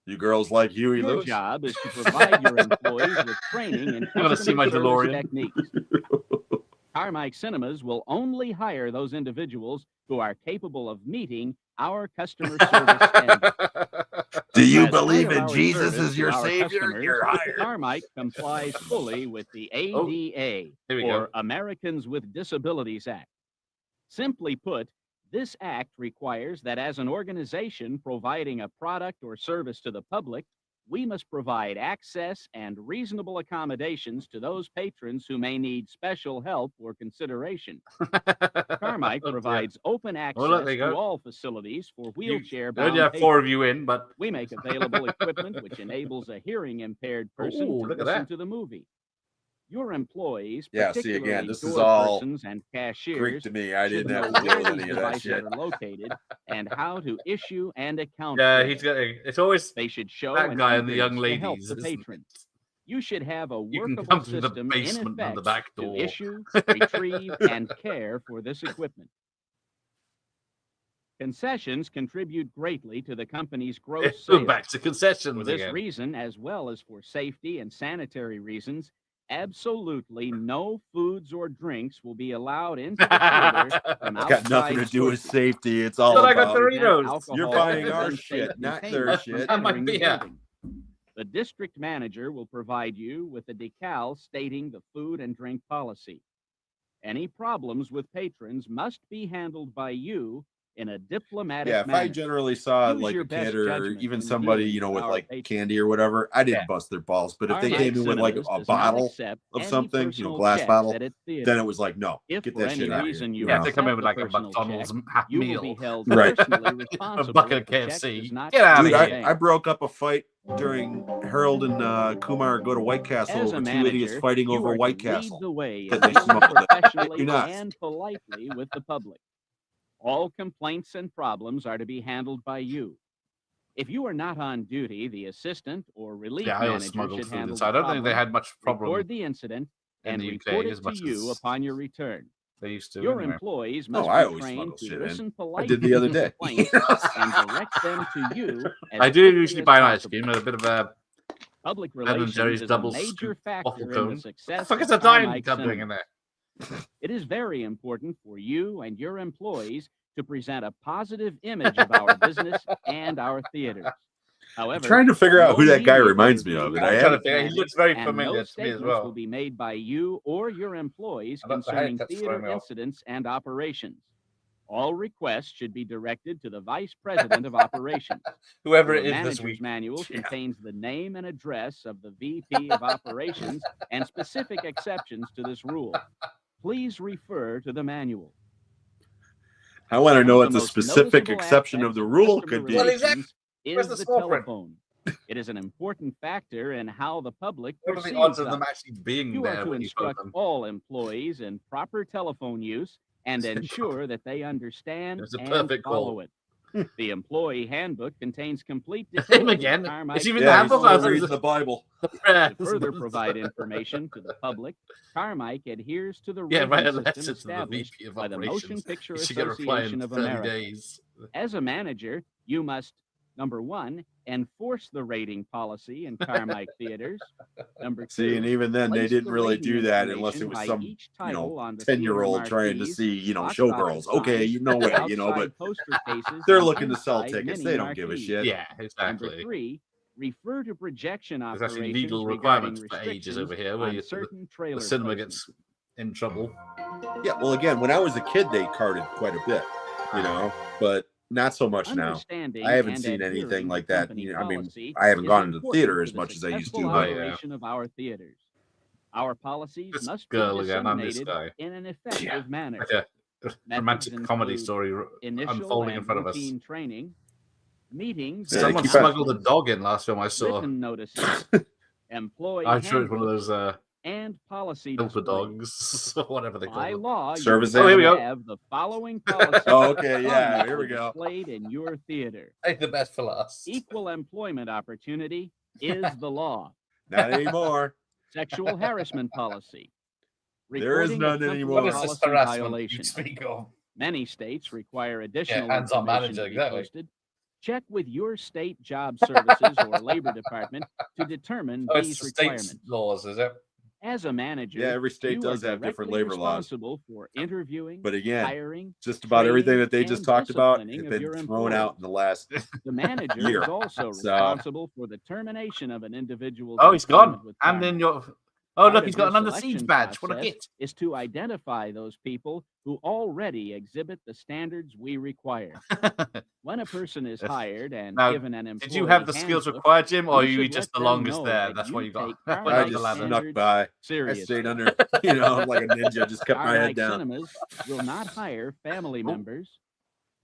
You girls like Huey Your Lewis? job is to provide your employees with training in You want to see my customer service DeLorean? techniques. Carmike Cinemas will only hire those individuals who are capable of meeting our customer service standards. Do you As part believe of in our Jesus service as to your our savior? customers, You're hired. Carmike complies fully with the ADA, here we or go. Americans with Disabilities Act. Simply put, this act requires that as an organization providing a product or service to the public, we must provide access and reasonable accommodations to those patrons who may need special help or consideration. Carmike Oh, dear. provides open access look, there you to go. all facilities for You wheelchair-bound only have patrons. 4 of you in, but We make available equipment which enables a hearing-impaired person Ooh, to look at listen that. to the movie. Your employees, Yeah, see, again, particularly this is door all persons and Greek cashiers, to me. I should didn't have know to deal where with these any of that devices shit. are located and how to issue and account yeah, for he's them. got. It's always They should show that an guy and the young eagerness to help ladies. the isn't it? patron. You should have a You can workable come through the system in basement and the effect back to door. issue, retrieve, and care for this equipment. Concessions contribute greatly to the company's gross We're sales. back to concessions For this again. reason, as well as for safety and sanitary reasons, absolutely no foods or drinks will be allowed into the theater from It's got nothing outside to do with sources. safety. It's all But I got about Doritos. you're Alcohol buying and our unsafe shit, not containers their from shit. That might entering the be, yeah. building. The district manager will provide you with a decal stating the food and drink policy. Any problems with patrons must be handled by you in a diplomatic Yeah, if manner. I generally saw Use like your a best kid or judgment even when somebody, dealing you know, with with our like patrons. candy or whatever, I didn't Yeah. bust their balls. But if they Carmike came in with like Cinemas a does not bottle accept of any something, you know, personal glass checks bottle, at its theater. then it was like, no, If get for that any shit out of reason here. you Yeah, if they come in accept with the like a personal McDonald's check, you will meal, be held Right. personally a responsible bucket if of the check KFC. does not Get out come of Dude, in here. vain. I broke up a fight during Harold and Kumar go to White Castle As a over two idiots manager, fighting you over are White to lead Castle the way in that they dealing smoked. You're professionally nuts. and politely with the public. All complaints and problems are to be handled by you. If you are not on duty, the assistant or relief Yeah, I always manager smuggled should food handle inside. I the don't think they problem, had much problem record the incident, in and the report UK it as to much you as upon your return. they used to. Your Anyway. employees No, must I be always trained smuggle to shit in. listen I politely did the other to day. complaints and direct them to you as I do quickly usually as buy an ice possible. cream and a bit of a Public Ben and relations Jerry's is a double major scoop waffle factor in the cone. What the success fuck of is a dime Carmike cup doing in Cinemas. there? It is very important for you and your employees to present a positive image of our business and our theaters. I'm However, trying to figure out no who that guy media reminds me of, interviews and I'm I will trying haven't. to be figure. He granted, looks very and familiar no to me as statements well. will be made by you or your employees I don't- the concerning haircut's theater throwing me off. incidents and operations. All requests should be directed to the Vice President of Operations. Whoever Your it is this manager's week. manual Yeah. contains the name and address of the VP of Operations and specific exceptions to this rule. Please refer to the manual. I want to One know of what the the most specific noticeable exception of aspects the of rule customer could be. Well, exactly. relations Where's is the the small print? telephone. It is an important factor in how the public What are the perceives odds of them us. actually being You are there to when you phone instruct them? all employees in proper telephone use and ensure that they understand It's a and perfect follow call. it. The employee handbook contains complete Him details of again. Carmike It's even the Yeah, he's handbook. still I was reading the Bible. the prayers. To further provide information to the public, Carmike adheres to the Yeah, rating write a system letter to the established VP of by the Motion Operations. Picture You should get a reply Association in of 30 America. days. As a manager, you must Number 1, enforce the rating policy in Carmike theaters. Number 2, See, and even then, they place didn't the really rating do that unless it information was by some, each title on the 10-year-old theater trying to marquees, see, box showgirls. office Okay, signs, you know way, outside but poster cases, they're and looking to sell inside tickets. mini They don't give a marquees. shit. Yeah, Number exactly. 3, refer to projection There's actually operations legal regarding requirements for ages restrictions over here where on certain the trailer cinema placements. gets in trouble. Yeah, well, again, when I was a kid, they carded quite a bit, but not so much now. Understanding I haven't and seen anything adhering like to that. company I mean, policy I haven't is gone into the important theater for as the much as I used to. successful But operation of our theaters. Our policies This must girl be again, I'm this disseminated guy. in an effective manner. Like a romantic Methods comedy include story initial unfolding in and front of us. routine training, meetings, Yeah, Someone keep on- smuggled a dog in last film I saw. written notices, employee I'm sure it's one of handbooks, those and policy helper displays. dogs or whatever they By call them. law, Service you Oh, here we must go. have the following policies Oh, okay, yeah, here we permanently go. displayed in your theater. Take the best for last. Equal employment opportunity is the law. Not anymore. Sexual harassment policy. There is Reporting of none company anymore. What is this policy harassment you violation. speak of? Many states require additional hands-on information manager, to be exactly. posted. Check with your state job services or labor department to determine Oh, it's these the state's requirements. laws, is it? As a manager, Yeah, every state you does are have different directly labor laws. responsible for interviewing, But again, hiring, just about everything training, that they just and talked about disciplining has of been your thrown out employees. in the last. The manager year. is also So- responsible for the termination of an individual's Oh, he's employment gone. with And Carmike. then you're. Oh, Part look, of he's got your an under selection siege badge. What a process git. is to identify those people who already exhibit the standards we require. When a person is hired and Now, given an employee did you have the skills handbook, required, Jim, or are you you should just let the them longest know there? that That's you what you got. take Went I Carmike up the just ladder. snuck standards by. I seriously. stayed under, I'm like a ninja, just kept my head Carmike down. Cinemas will not hire family members,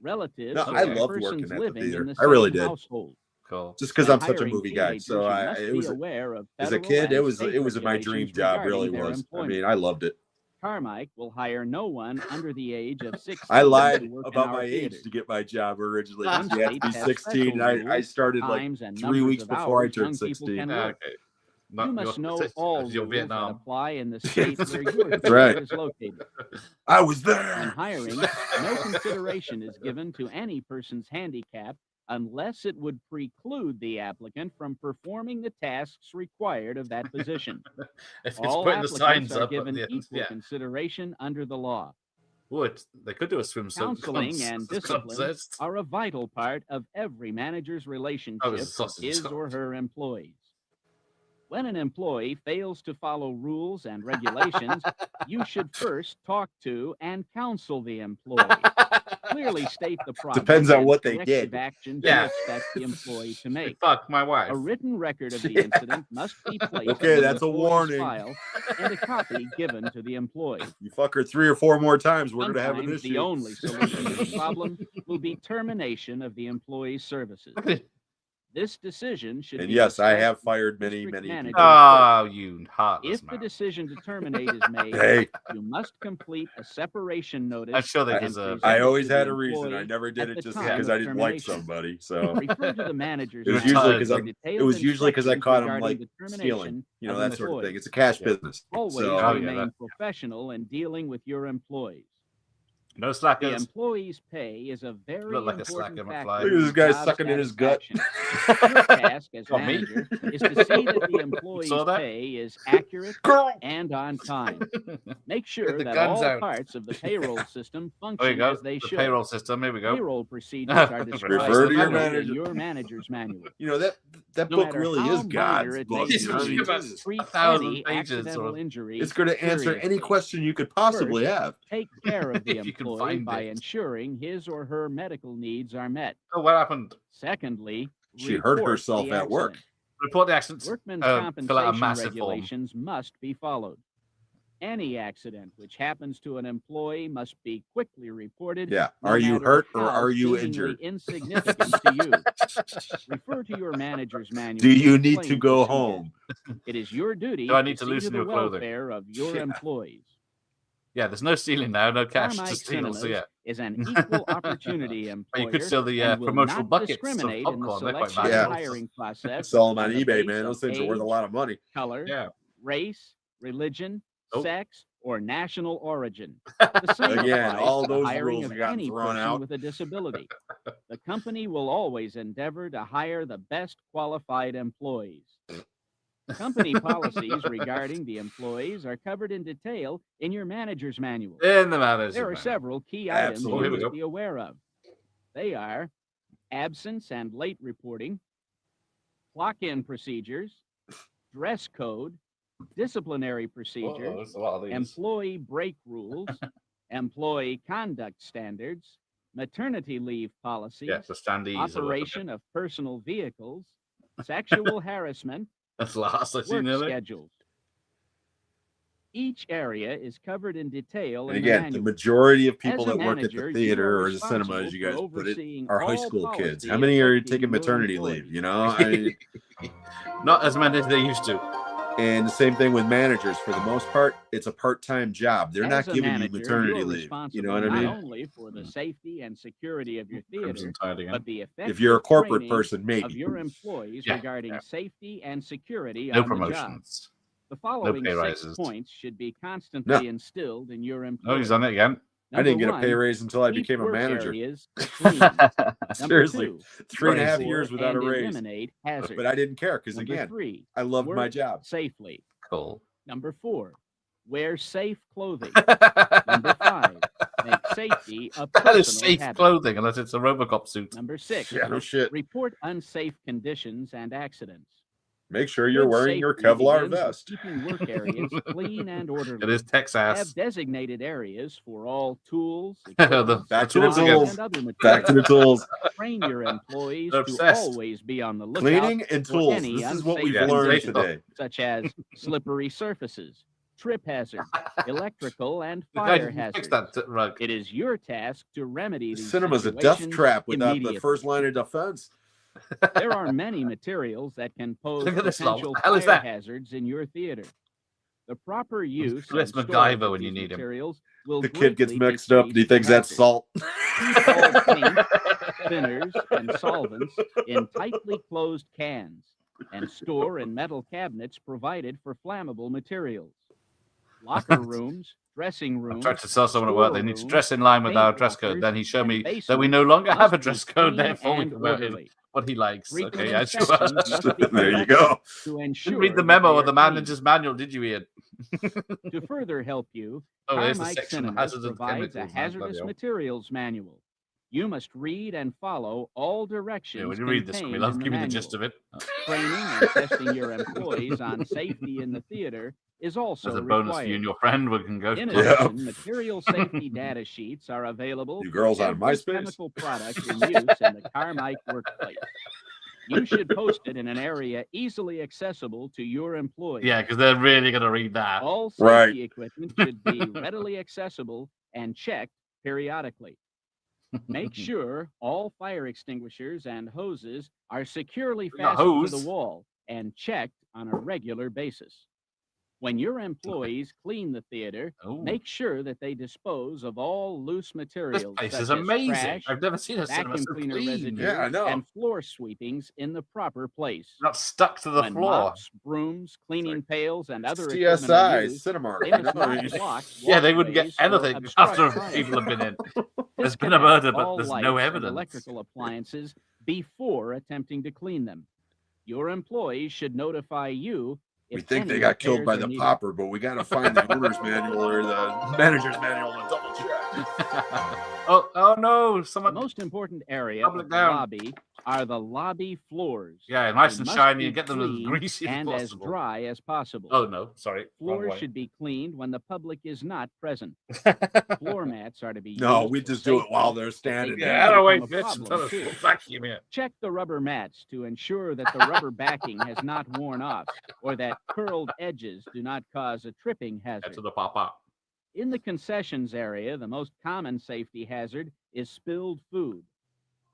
relatives, No, or I loved persons working at the living in theater. the I really same did. household. Cool. Just because When I'm such a hiring movie guy. teenagers, So you I, must it be was aware of as a federal kid, and it was state my dream regulations job. regarding Really their was. I employment. mean, I loved it. Carmike will hire no one under the age of 16 I lied to work in about our my age theaters. to get my job originally. Some You have to be states have 16. special I rules, started like times, and 3 numbers weeks of before I hours turned young people 16. can Yeah, work. okay. You must know all you're rules that Vietnam. apply in the state where your That's theater right. is located. I was When there. hiring, no consideration is given to any person's handicap unless it would preclude the applicant from performing the tasks required of that position. If it's All putting the applicants signs are up at given the end, equal yeah. consideration under the law. Would they could do a swim Counseling and discipline contest. are a vital part of every manager's relationship Oh, it's a with sausage his dog. or her employees. When an employee fails to follow rules and regulations, you should first talk to and counsel the employee. Clearly state the problem. Depends on and what they corrective did. actions Yeah. you expect the employee to make. Fuck my wife. A written record of the Yeah. incident must be placed Okay, in the that's a employee's warning. file and a copy given to the employee. You fuck her 3 or 4 more times, we're gonna have an Sometimes issue. the only solution to the problem will be termination of the employee's services. Look at it. This decision should And be yes, I discussed have with fired the many, district many manager people. Oh, you heartless If the man. decision to terminate is made, Hey, you must complete a separation notice. I'm sure they and deserve present I it always to the had a reason. I employee never did at it the just time because of I didn't like termination. somebody. So Refer to the manager's it was manual usually because for it detailed was usually because I instructions caught him regarding like the termination stealing, of that sort of employees. thing. It's a cash Yeah. business. Always So Oh, yeah, remain that- professional in dealing with your employees. No The slackers. employee's pay is a very Look like a important slacker, factor McFly. Look at this in guy job sucking in his gut. satisfaction. Your task as Not me. manager is to see that the employee's Saw that? pay is accurate Girl. and on time. Make sure the that guns all out. parts of the payroll system There you function go. as they The should. payroll system. Here we go. Payroll procedures are Refer described to your clearly in manager. your manager's manual. That No book matter really how is God's minor it book. may It's I mean, really about Jesus. Treat 1,000 any pages accidental or- injury It's going to answer any seriously. question you could possibly have. Take care of the If you can employee find by it. ensuring his or her medical needs are met. Oh, what happened? Secondly, She hurt report herself the at work. accident. Report the accident. Workmen's Fill out a compensation massive form. regulations must be followed. Any accident which happens to an employee must be quickly reported. Yeah. no Are you matter hurt or how are you seemingly injured? insignificant to you. Refer to your manager's manual. Do you need to explain go procedure. home? It is your duty Do I need to see loosen the your clothing? welfare of your Yeah. employees. Yeah, there's no stealing now, no cash Carmike to steal. So Cinemas yeah, is an equal opportunity employer. you could steal the and will promotional not buckets of discriminate in the popcorn. They're quite selection valuable. and hiring process. Sell them on on the eBay, base man. of Those things are worth a age, lot of money. Color, Yeah. race, religion, Oh. sex, or national origin. The same Again, applies all to the those hiring rules of have gotten any thrown person out. with a disability. The company will always endeavor to hire the best qualified employees. Company policies regarding the employees are covered in detail in your manager's manual. In the manager's There are manual. several key items Absolutely. you Here we must go. be aware of. They are absence and late reporting, clock-in procedures, dress code, disciplinary procedures, there's a lot of these. employee break rules, employee conduct standards, maternity leave policies, Yeah, the standees. operation of personal vehicles, sexual harassment, That's last I work seen nearly. schedules. Each area is covered in detail And in the again, the manual. majority of people As a that work at manager, the you are theater or the cinema, responsible as you guys for put it, overseeing are high all school kids. policy How many are affecting taking your maternity employees. leave? You know, I mean, Not as many as they used to. and the same thing with managers. For the most part, it's a part-time job. They're As not a giving manager, you maternity you're leave. You know responsible what I not mean? only for the safety and security of your theater, Crimson Tide again. but the effective If you're a corporate training person, of maybe. your employees Yeah, regarding yeah. safety and security No on the job. promotions. The following pay 6 rises. points should be constantly No. instilled in your Oh, employees. he's on it again. I didn't get Number a pay one, raise until I keep became a work manager. areas clean. Number Seriously, two, 3.5 look years for without a and raise. eliminate hazards. But I didn't care because, Number again, three, I loved my work job. safely. Cool. Number four, wear safe clothing. Number five, make safety a That is personal safe habit. clothing, unless it's a Robocop suit. Number six, Yeah, no shit. report unsafe conditions and accidents. Make sure you're Good wearing your safety Kevlar begins with vest. keeping work areas clean and orderly. It is Texas. Have designated areas for all tools, The equipment, Back to the tools again. tools. and other Back to the materials. tools. Train your employees They're to obsessed. always be on the lookout Cleaning and for tools. any This is what we've unsafe learned conditions, today. such as slippery surfaces, trip hazards, electrical and The guy fire didn't fix hazards. that rug. It is your task to remedy The these cinema's a death situations trap without immediately. the first line of defense. There are many materials that can pose Look at this lot. potential What the hell is fire that? hazards in your theater. The proper use Chris and storage MacGyver of when you these need him. materials will The kid gets greatly mixed up and he decrease thinks that's hazards. salt. Keep all paint, thinners, and solvents in tightly closed cans and store in metal cabinets provided for flammable materials. Locker rooms, dressing I rooms, tried to tell someone at work they need to storerooms, dress in line with our paint dress code. lockers, Then he showed and me that we basements no longer have a must be dress code. clean Therefore, we and promoted orderly. what he likes. Frequent Okay, yeah, sure. inspections must be There you conducted go. to ensure Didn't read the that memo they or are the clean. manager's manual, did you, Ian? To further help you, Oh, there's the Carmike section on Cinemas hazardous provides a chemicals. Man, hazardous bloody hell. materials manual. You must read and follow all directions Yeah, when you read this, contained we love in the give me the manual. gist of it. Training and testing your employees on safety in the theater is also As a bonus required. for you and your friend, we can go. In Yeah. addition, material safety data sheets are available You for girls on every MySpace? chemical product in use in the Carmike workplace. You should post it in an area easily accessible to your employees. Yeah, because they're really going to read that. All safety Right. equipment should be readily accessible and checked periodically. Make sure all fire extinguishers and hoses are securely We got fastened to hose. the wall and checked on a regular basis. When your employees clean the theater, Oh. make sure that they dispose of all loose This materials place such is as amazing. trash, I've never seen a cinema vacuum so cleaner clean. residue, Yeah, I know. and floor sweepings in the proper place. Not stuck to the When floor. mops, brooms, cleaning pails, and other equipment are CSI, used, Cinemark. they You must know, not block Yeah, they wouldn't get walkways or anything obstruct after fire. people have been in. There's been a Disconnect murder, but all there's lights no and evidence. electrical appliances before attempting to clean them. Your employees should notify you if we think they any got killed by repairs the are needed. popper, but we got to find the owner's manual or the manager's manual to double check. Oh no! The Someone. most important area Public of the down. lobby are the lobby floors. Yeah, nice They and must shiny, be and get them as clean greasy as and as possible. dry as possible. Oh no! Sorry. wrong Floors way. should be cleaned when the public is not present. Floor mats are to be No, used we for just do it safety, while they're but standing they there. Yeah, can out of way, become a bitch. and problem, tell us too. to vacuum here. Check the rubber mats to ensure that the rubber backing has not worn off or that curled edges do not cause a tripping Get hazard. to the pop-up. In the concessions area, the most common safety hazard is spilled food.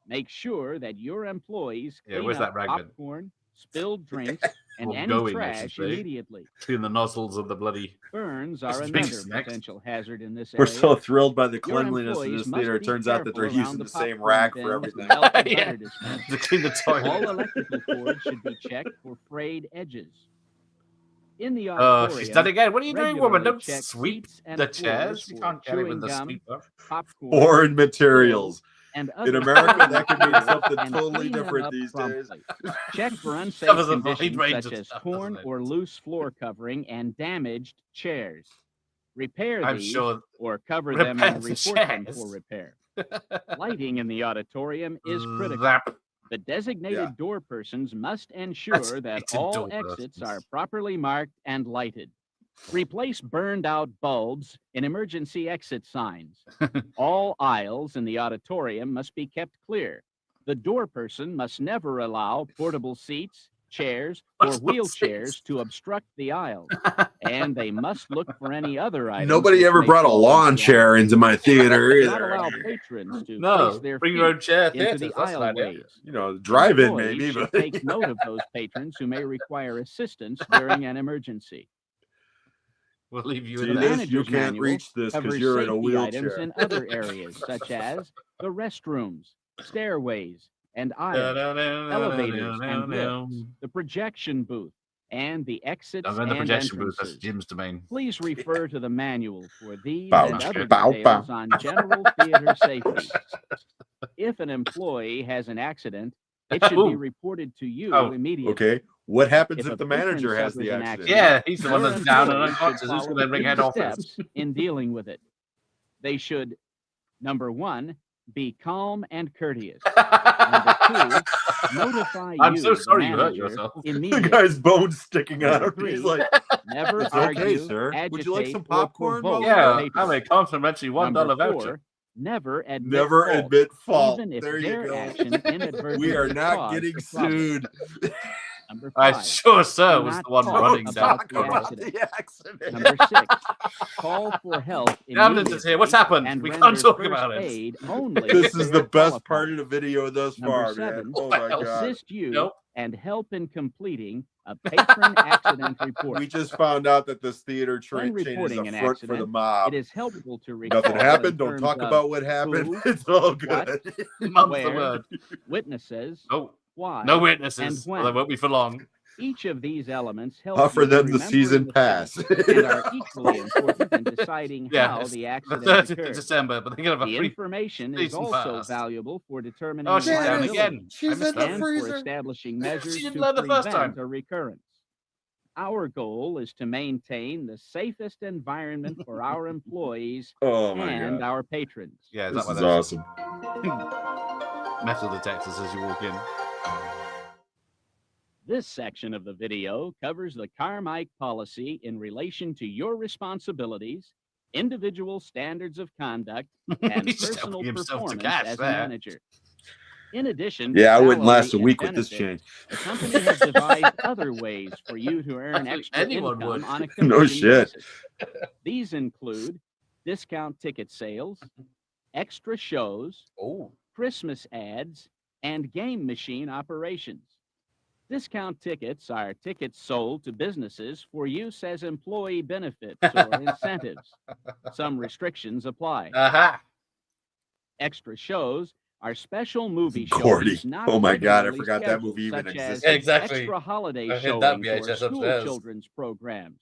Make sure that your employees Yeah, clean where's up that rag bin? popcorn, spilled drinks, and Or any going, I should trash say. immediately. Between the nozzles of the bloody. Burns are Just another drinks next. potential hazard in this We're area. so thrilled by the Your cleanliness of employees this must theater. It be turns out that they're careful using around the same popcorn rack for bins and everything. melted Yeah. butter dispensers. To clean the toilet. All electrical cords should be checked for frayed edges. In the Oh, auditorium, she's done it again. What are you doing, woman? regularly Don't check sweep seats and the floors chairs. You for can't get it with chewing the gum, sweeper. popcorn, Foreign materials. and In other America, foreign that could mean materials something and totally clean them different up these days. promptly. Check for unsafe Covers a wide conditions range such of as stuff, torn doesn't it? or loose floor covering and damaged chairs. Repair I'm these sure. or cover them Repair and the report them chairs. for repair. Lighting in the auditorium is critical. Zap. The designated Yeah. door persons must ensure that Designated all door exits are persons. properly marked and lighted. Replace burned out bulbs in emergency exit signs. All aisles in the auditorium must be kept clear. The door person must never allow portable seats, chairs, or Portable wheelchairs seats. to obstruct the aisles. And they must look for any other items. Nobody which ever may brought a fall lawn into the chair into my theater aisle. Do not either. allow patrons to place No, their bring feet your own chair into theaters. the That's an idea. aisleways. You know, drive-in Employees maybe, should but take note of those patrons who may require assistance during an emergency. We'll leave you see in The there. this, you manager's can't manual reach this because covers you're in a safety items wheelchair. in other areas, such as the restrooms, stairways, and aisles, elevators and lifts, the projection booth, and the exits I'm in the and projection booth. That's entrances. Jim's domain. Please refer to the manual for these Bow, and other bow, details bow. on general theater safety. If an employee has an accident, it should be Ooh. reported to you Oh, immediately. Okay, what happens If if a the patron manager has the suffers an accident? Yeah, he's the one your that's down and employees should unconscious. Who's follow going to bring three head office? steps in dealing with it. They should, number one, be calm and courteous. Number two, notify I'm you, so the sorry you hurt manager, yourself. The immediately. guy's bones sticking Number out. He's three, like, never it's argue, okay, sir. Would you like agitate, some or popcorn while provoke we're Yeah, the I'm a patron. complimentary $1 Number voucher. four, never admit never fault, admit fault. even if There you their go. action inadvertently We are not caused getting the problem. sued. Number I five, sure sir do was not the one talk running down. about the about accident. the accident. Number six, call for help The ambulance is here. What's immediately happened? and We render can't talk first about it. aid only This if is they the are best part qualified. of the video thus Number far, man. seven, Oh my Well, god. assist you Nope. and help in completing a patron accident report. We just found out that this theater When chain is reporting a an front for the accident, mob. it is helpful to recall Nothing in happened. Don't terms talk of about what happened. who, It's all what, good. Mum's the where, word. witnesses, Oh, why, no and witnesses. Well, they when. won't be for long. Each of these elements help Offer you in them the remembering season the pass. facts and are equally important in deciding Yeah, how it's the the accident 30th of occurred. December, but they're going to have The a free information is season also pass. valuable for determining Oh, she's down liability again. I She's missed in the that. and for freezer. establishing measures She didn't to learn the first prevent time. a recurrence. Our goal is to maintain the safest environment for our employees Oh my and god. our patrons. Yeah, is This that is what awesome. metal detectors as you walk in? This section of the video covers the Carmike policy in relation to your responsibilities, individual standards of conduct, and He's just personal helping himself to performance cash as a there. manager. In addition to Yeah, I wouldn't last a salary week and with this benefits, change. the company has devised other ways for you to earn Actually, extra anyone income would. on a No commission shit. basis. These include discount ticket sales, extra shows, Oh, Christmas ads, and game machine operations. Discount tickets are tickets sold to businesses for use as employee benefits or incentives. Some restrictions apply. aha. Extra shows are special movie showings Gordy. not Oh my god, I regularly forgot that scheduled, movie even such as existed. Exactly. extra holiday I hid that showings or VHS school upstairs. children's programs.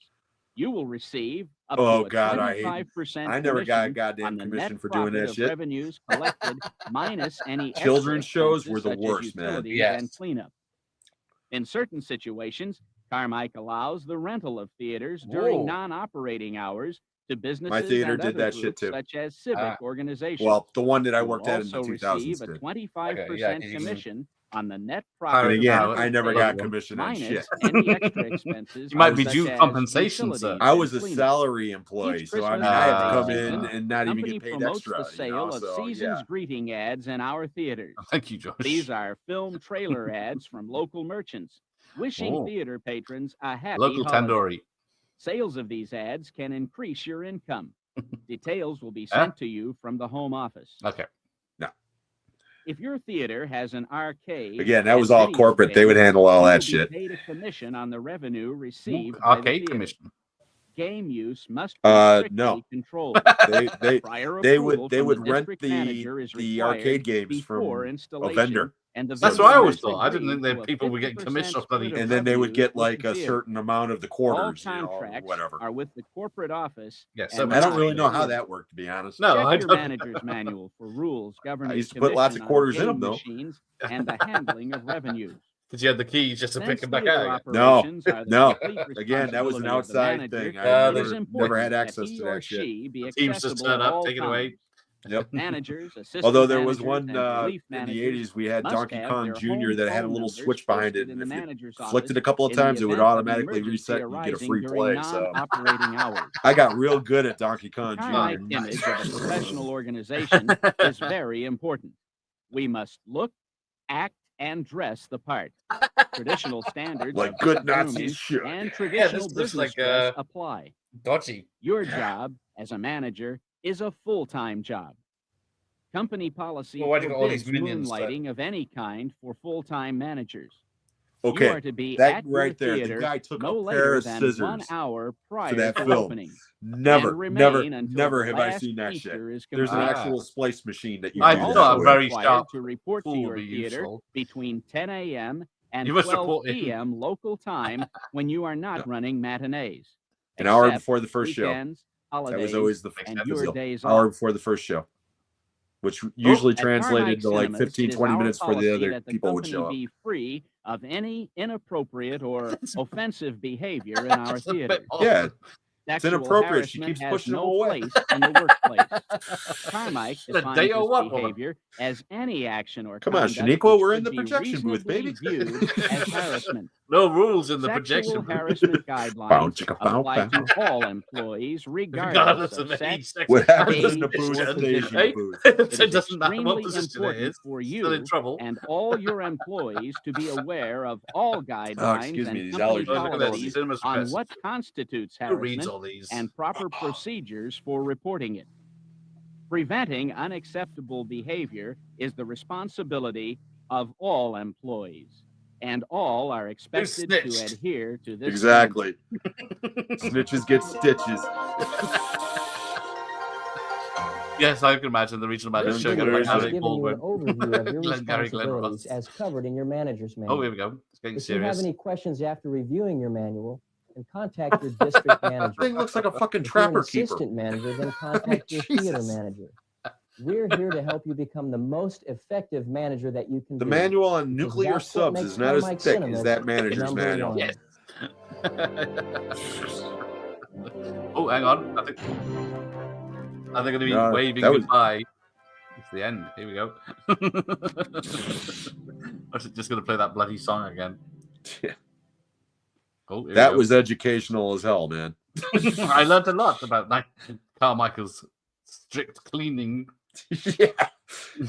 You will receive up Oh to a god, I hate 25% I never got a commission goddamn on the net commission for doing profit that of shit. revenues collected minus any extra Children's shows were expenses the such as worst, man. utilities Yes. and cleanup. In certain situations, Carmike allows the rental of theaters during Whoa. non-operating hours to businesses theater and did other that shit groups too. such as civic organizations. Well, the one that I You will worked at in the also 2000s receive a did. 25% Okay, yeah, you can- commission on the net Pirate profit And of again, Power, I never another got one. commission on minus shit. any extra expenses. You might be such due as compensation, sir. utilities I and was a cleanup. salary employee, Each so I mean, Christmas I had to holiday come season, in and not the even company get paid promotes extra. the sale of So, season's yeah. greeting ads in our theaters. Thank you, Josh. These are film trailer ads from local merchants, wishing Oh. theater patrons a happy Local holiday. tandoori. Sales of these ads can increase your income. Details will be Huh? sent to you from the home office. Okay. If your theater has an arcade, Again, that and was all video corporate. They would space, handle all you that will be shit. paid a commission on the revenue Ooh, received by the arcade theater. commission. Game use must be strictly No. controlled. They Prior they approval would from the rent district manager is the required arcade games before from a installation vendor. And the That's what I always visitors thought. I didn't think agreed that to a people were getting 50% commission off split bloody. of And then they would revenues get with like the a theater. certain amount of the All quarters, you know, or contracts whatever. are with the corporate office. Yeah, so and much I don't not really the know how theater. that worked, to be honest. No, Check I your don't. manager's manual for rules governing used to put lots of commission on quarters in game them, though. machines and the handling of revenues. Did you have the keys just to pick Since them back theater out? No, operations are the no. complete Again, that was an responsibility of the outside manager, thing. Yeah, I it is never important had that access he to or that shit. she be The teams just accessible turn at up, all take it away. times. Yep. Managers, assistant Although there was managers, one and relief in the managers 80s, we had must Donkey have Kong their Jr. home that had a phone little numbers switch behind it. posted in And the if you manager's flicked it office a couple of in the times, it would event of an automatically emergency reset and you get a arising free during play. So non-operating hours. I got real good at Donkey Kong Carmike's Jr. image of a professional organization is very important. We must look, act, and dress the part. Traditional standards Like of good Nazis grooming should. and Yeah, traditional this looks business like dress apply. dodgy. Your job as a manager is a full-time job. Company policy Well, why do you got all these forbids minions that- moonlighting of any kind for full-time managers. Okay, You are to be that at right your there, the theater guy took no a pair later of than scissors 1 hour prior for that to film. opening. Never, and remain never, until never the have I last seen that feature shit. is There's an complete. actual splice machine that you I can do thought that with. very required sharp to report to tool your would be theater useful. between 10 a.m. and You must 12 report in. p.m. local time when you are not running matinees. An hour except before the first show. weekends, holidays, That was always the and sense. your days hour off. before the first show, which usually At translated Carmike to like Cinemas, 15, it is 20 our minutes before the policy other that the people would company show up. be free of any inappropriate or offensive behavior in our Just a bit theaters. off. Yeah, it's Sexual inappropriate. She harassment keeps has pushing them no away. place in the workplace. Carmike The defines day this or what, woman? behavior as any action or Come on, conduct Shaniqua, which we're in could the be projection booth, reasonably baby. viewed as harassment. No rules in the Sexual projection booth. harassment Bow, guidelines chicka, bow, apply bow. to all employees, Regardless regardless of of any sex, sex. What happens in the age, booth or stays in position. the Hey, booth. It it is doesn't matter what extremely position it important is. for Still in you trouble. and all your employees to be aware of all guidelines Oh, excuse me, and these company allergies Oh, look at this. policies Cinemas on Press. what constitutes Who reads harassment all these? and proper procedures for reporting it. Preventing unacceptable behavior is the responsibility of all employees, and all are expected to snitched? adhere to this Exactly. Snitches get stitches. Yes, I can imagine the regional manager This showing video up like is Harry just giving you an Baldwin. overview of your Glengarry Glen responsibilities Ross. as covered in your manager's Oh, manual. here we go. It's getting If you have serious. any questions after reviewing your manual, then contact your district manager. Thing looks like a fucking If you're an trapper keeper. assistant manager, then contact your theater Jesus. manager. We're here to help you become the most effective manager that you can The be. manual on because nuclear that's what subs makes is not as Carmike thick Cinemas as that manager's number manual. one. Yes. Oh, hang on. I think they're going to be No, waving that was- goodbye. It's the end. Here we go. I was just going to play that bloody song again. Yeah. Oh, here That we go. was educational as hell, man. I learned a lot about Carmichael's strict cleaning. Yeah.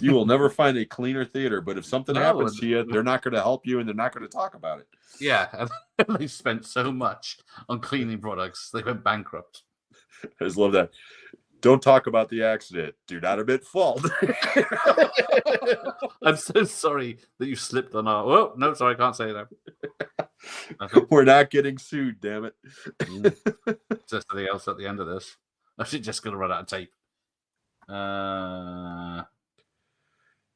You will never find a cleaner theater, but if something No, happens and- to you, they're not going to help you and they're not going to talk about it. Yeah, and they spent so much on cleaning products, they went bankrupt. I just love that. Don't talk about the accident. Do not admit fault. I'm so sorry that you slipped on our. Oh, no, sorry, I can't say that. We're not getting sued, damn it. Just something else at the end of this. I should just going to run out of tape.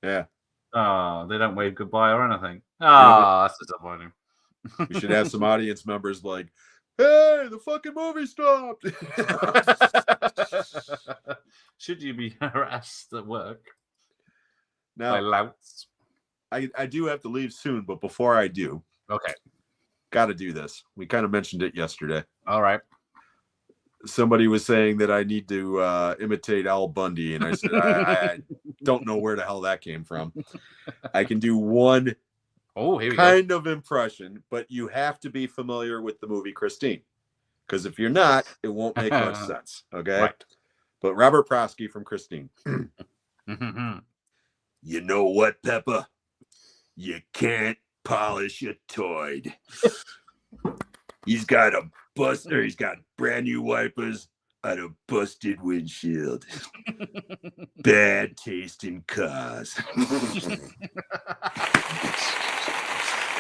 Yeah. Oh, they don't wave goodbye or anything. Ah, that's disappointing. We should have some audience members like, hey, the fucking movie stopped. Should you be harassed at work by Now, louts? I do have to leave soon, but before I do, Okay. got to do this. We kind of mentioned it yesterday. All right. Somebody was saying that I need to imitate Al Bundy, and I said I don't know where the hell that came from. I can do one Oh, here we kind of impression, but you have to be familiar with the movie Christine, because if you're not, it won't make much sense. Okay, Right. But Robert Prosky from Christine. go. You know what, Peppa? You can't polish a toy. He's got a buster. He's got brand new wipers on a busted windshield. Bad taste in cars.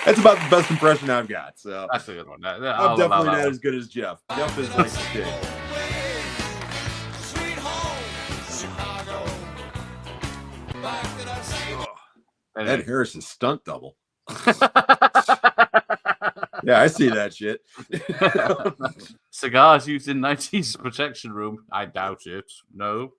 That's about the best impression I've got. So That's a good one. I'm definitely not as good as Jeff. Jeff is like Sting. Ed Harris's stunt double. Yeah, I see that shit. Cigars used in 90s protection room. I doubt it. No.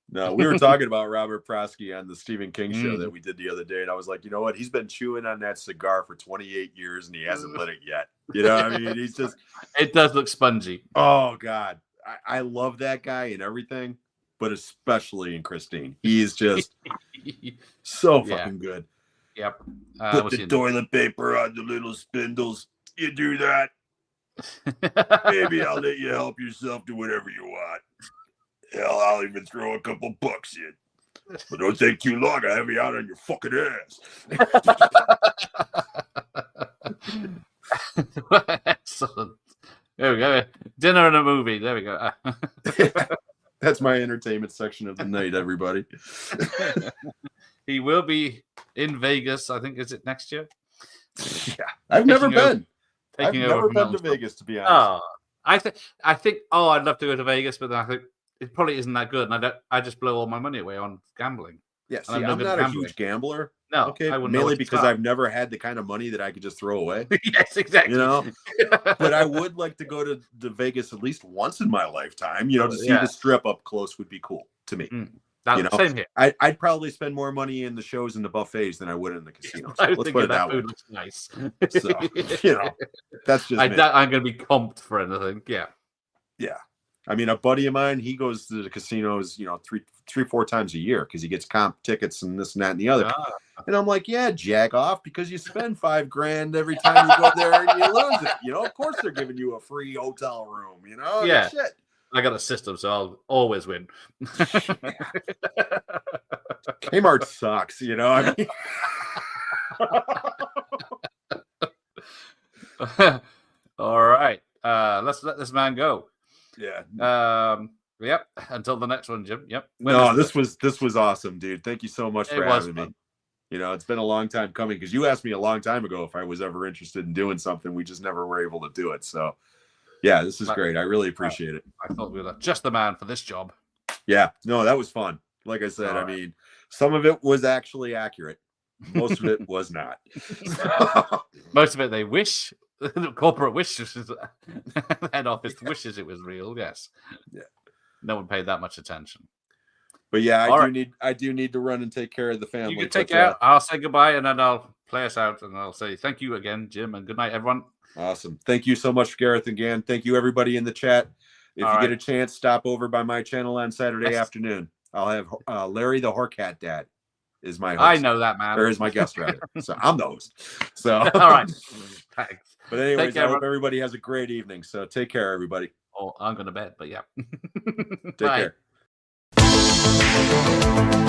No, we were talking about Robert Prosky on the Stephen King show that we did the other day, and I was like, you know what? He's been chewing on that cigar for 28 years, and he hasn't lit it yet. You know, I mean, he's just. It does look spongy. Oh God, I love that guy and everything, but especially in Christine, he's just so fucking good. Yep. Put the toilet paper on the little spindles. You do that. Maybe I'll let you help yourself to whatever you want. Hell, I'll even throw a couple bucks in. But don't take too long. I have you out on your fucking ass. Excellent. There we go. Dinner and a movie. There we go. That's my entertainment section of the night, everybody. He will be in Vegas. I think, is it next year? Yeah, I've never been. I've Taking never over been to Vegas, to be honest. I think. Oh, I'd love to go to Vegas, but then I think it probably isn't that good, and I just blow all my money away on gambling. Yeah, see, I'm not a huge gambler. No, okay, I wouldn't know mainly what to because start. I've never had the kind of money that I could just throw away. Yes, exactly. You know, but I would like to go to Vegas at least once in my lifetime. You know, to see the strip up close would be cool to me. You know, same here. I'd probably spend more money in the shows and the buffets than I would in the casinos. I Let's think put it that that way. food looks nice. So, you know, that's just I me. doubt I'm going to be comped for anything. Yeah. Yeah. I mean, a buddy of mine, he goes to the casinos, you know, three, 4 times a year because he gets comp tickets and this and that and the other. And I'm like, yeah, jack off, because you spend $5,000 every time you go there and you lose it. You know, of course they're giving you a free hotel room. You know, Yeah. shit. I got a system, so I'll always win. Kmart sucks, you know. I mean, all right. Let's let this man go. Yeah. Yep. Until the next one, Jim. Yep. No, this was awesome, dude. Thank you so much for having me. Fun. You know, it's been a long time coming because you asked me a long time ago if I was ever interested in doing something. We just never were able to do it. So, yeah, this is great. I really appreciate it. I thought we were just the man for this job. Yeah, no, that was fun. Like I said, I mean, some of it was actually accurate. Most of it was not. Most of it they wish. The corporate wishes, head office wishes it was real. Yes. Yeah. No one paid that much attention. But yeah, I do need to run and take care of the family. You can take care. I'll say goodbye, and then I'll play us out, and I'll say thank you again, Jim, and good night, everyone. Awesome. Thank you so much, Gareth, again. Thank you, everybody in the chat. If you get a chance, stop over by my channel on Saturday afternoon. I'll have Larry the Horcat Dad is my host. I know that, man. Or is my guest, rather. So I'm the host. So all right. Thanks. But anyways, I hope everybody has a great evening. So take care, everybody. Oh, I'm going to bed, but yeah. Take care.